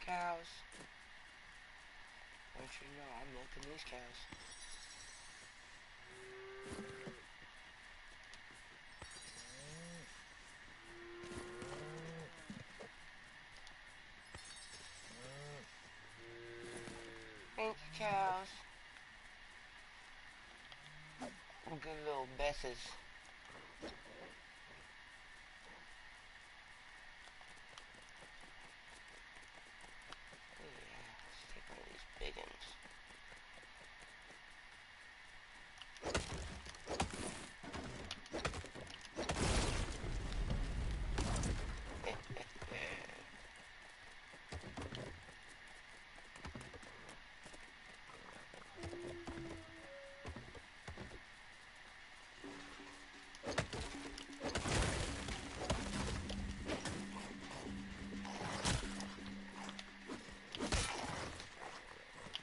Cows. I want you to know I'm milking these cows. Thank you, cows. Good little besses.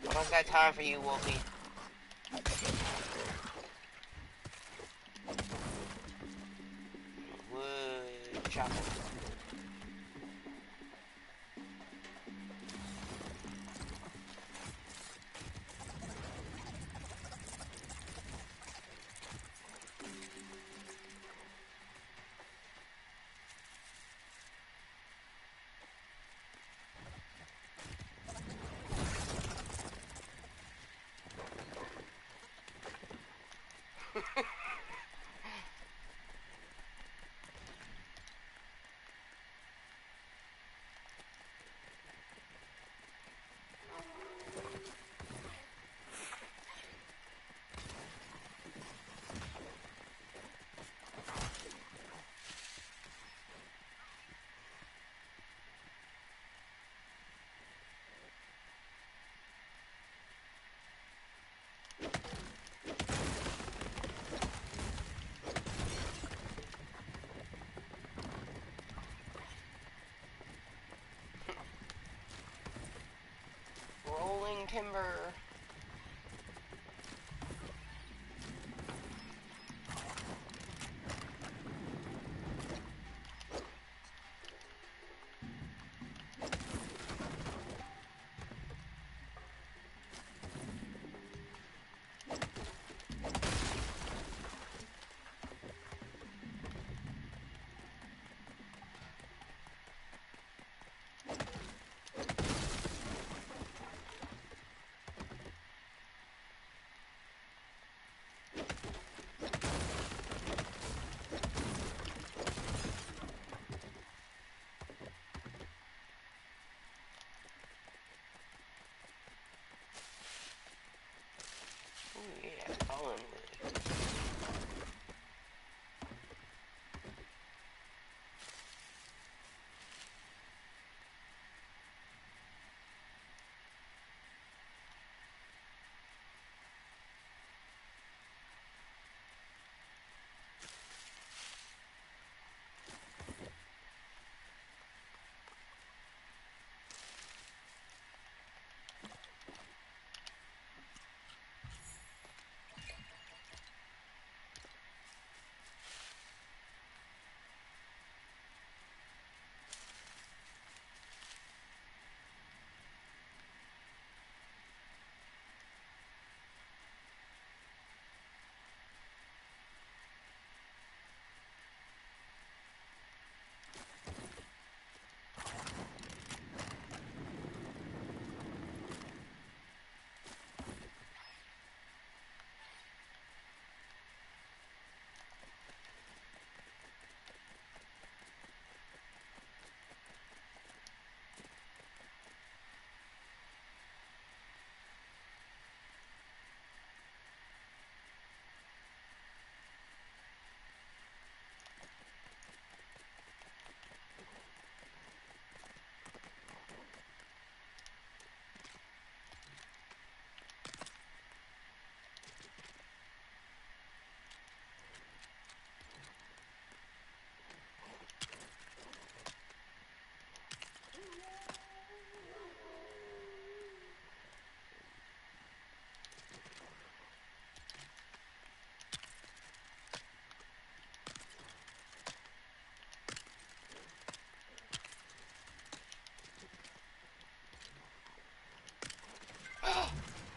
I don't got time for you, Wolfie. Wood chopping. getting timber. Yeah, fallen wood.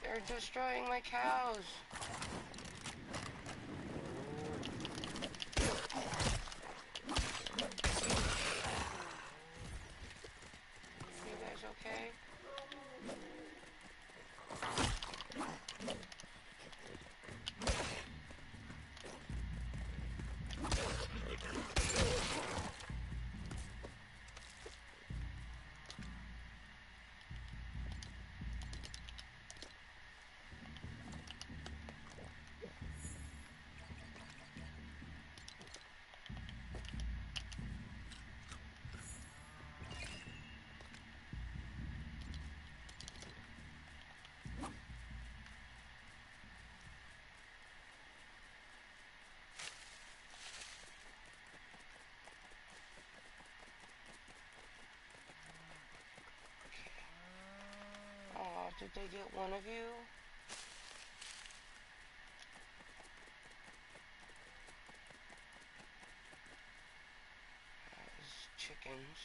They're destroying my cows. You guys okay? Oh, did they get one of you? That was chickens.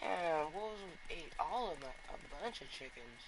Damn, wolves ate all of a bunch of chickens.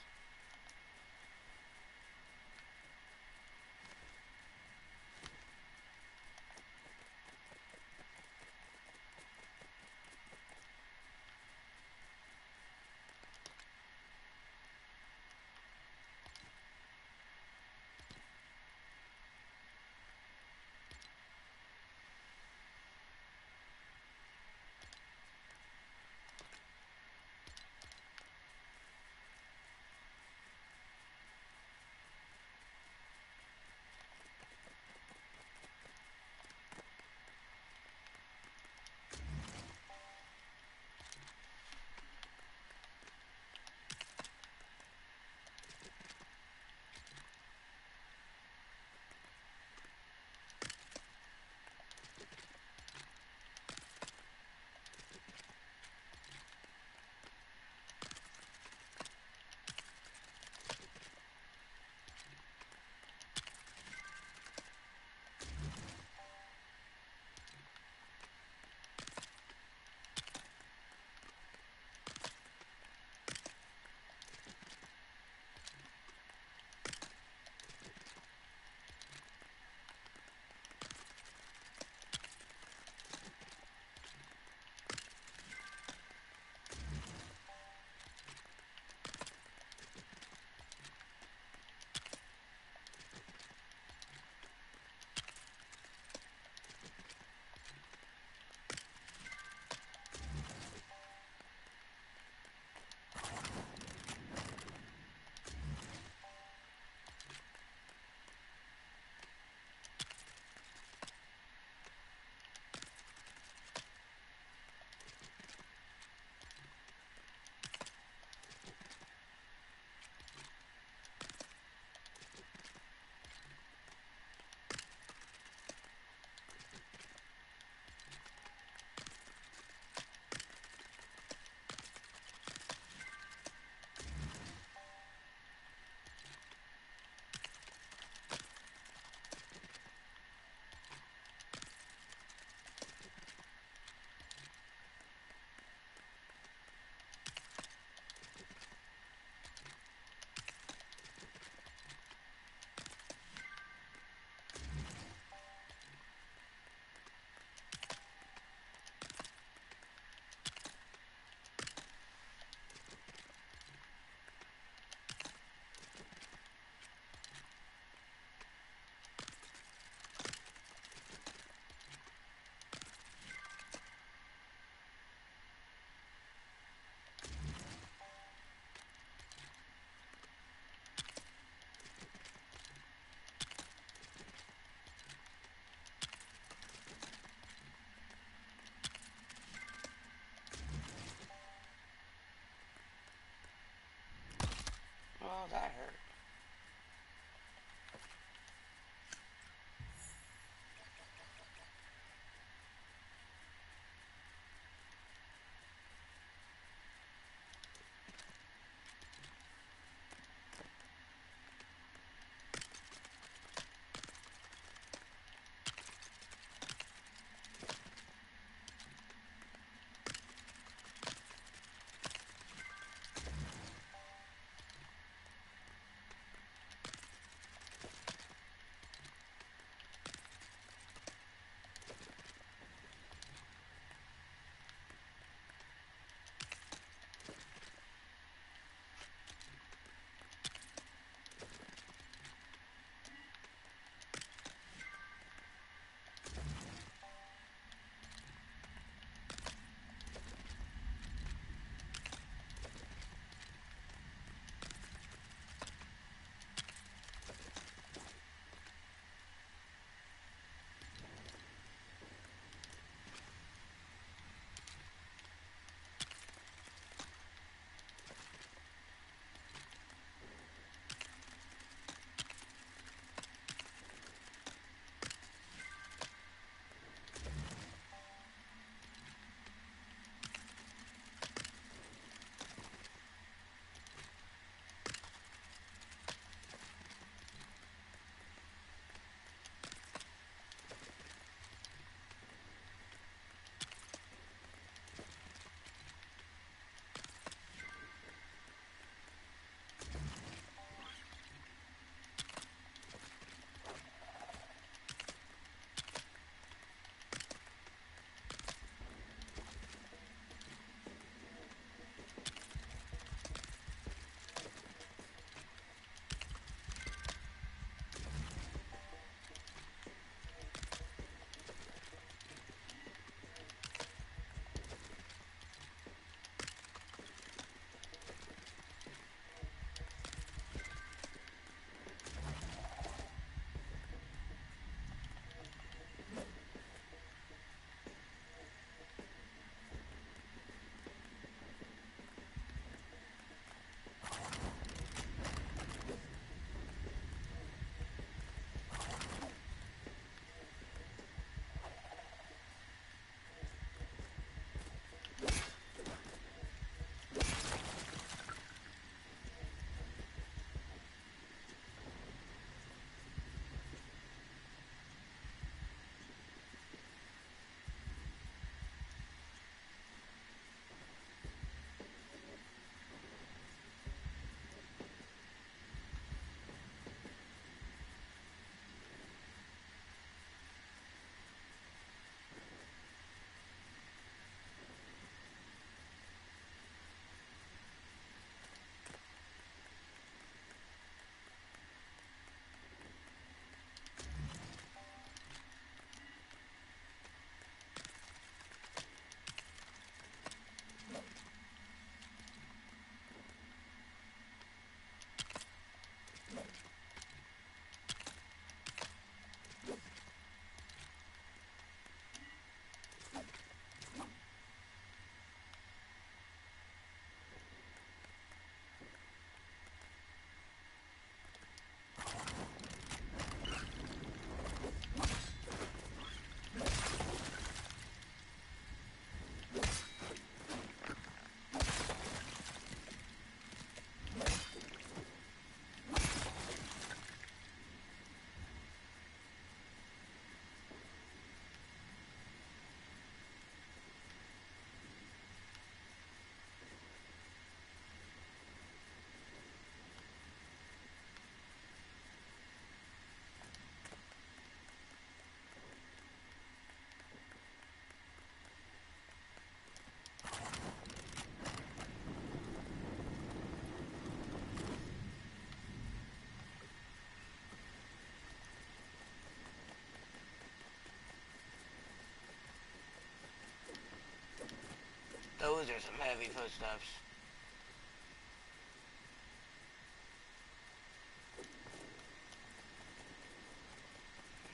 some heavy footsteps.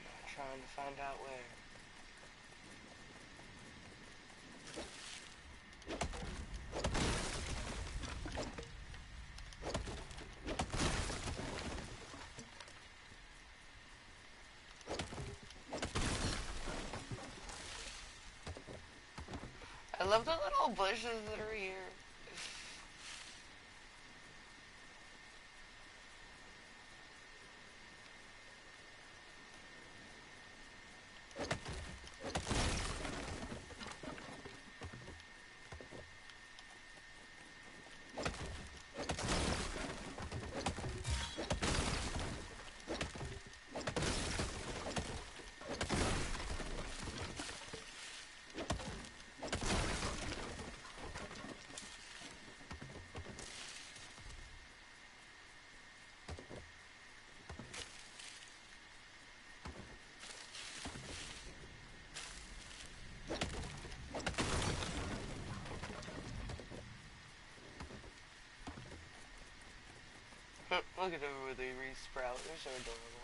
I'm trying to find out where. I love the little bushes that are here. Look at them where they re-sprout. They're so adorable.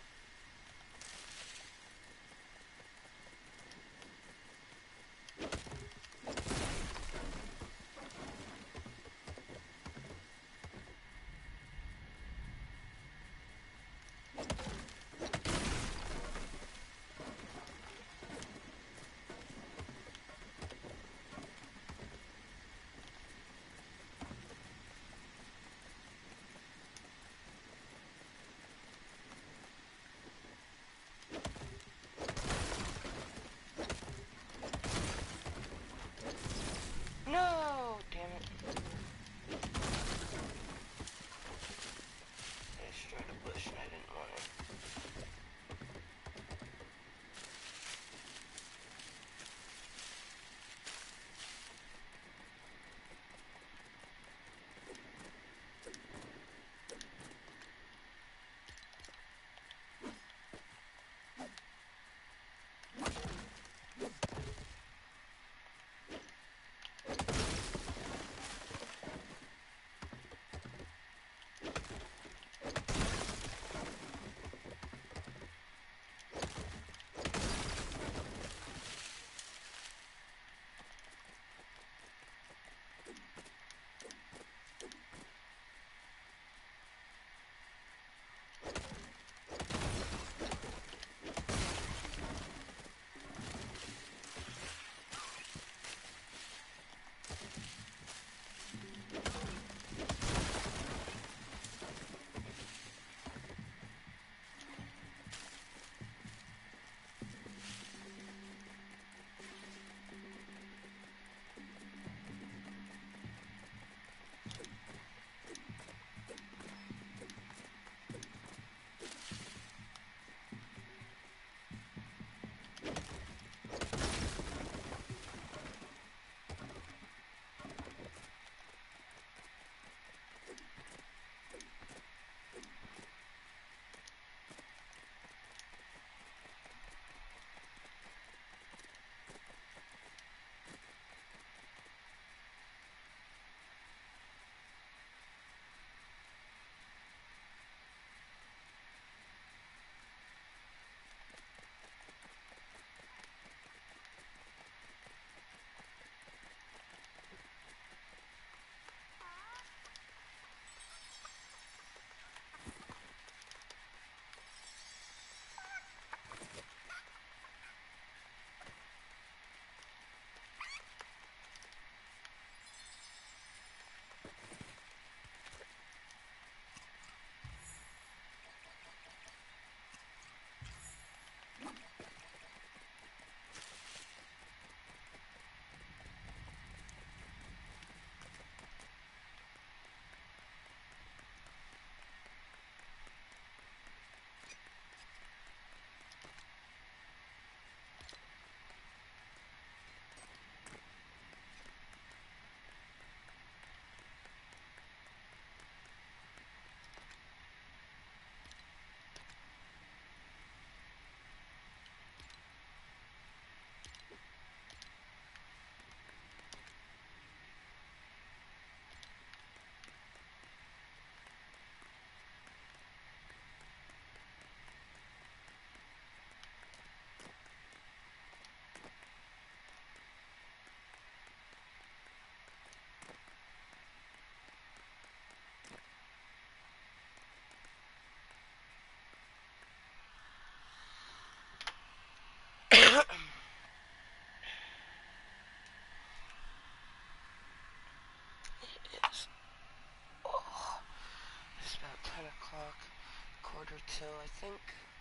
quarter till, I think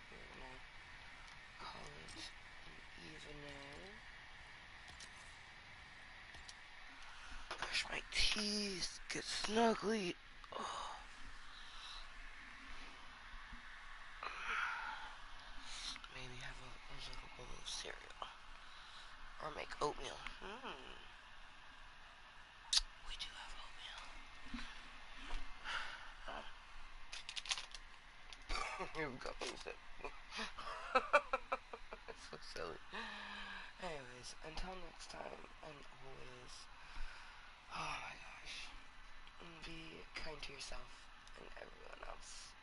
we're gonna call it an evening. Brush my teeth, get snuggly. Oh. Maybe have a little bowl of cereal. Or make oatmeal. We do have oatmeal. Here we go. It's so silly. Anyways, until next time, and always, oh my gosh, be kind to yourself and everyone else.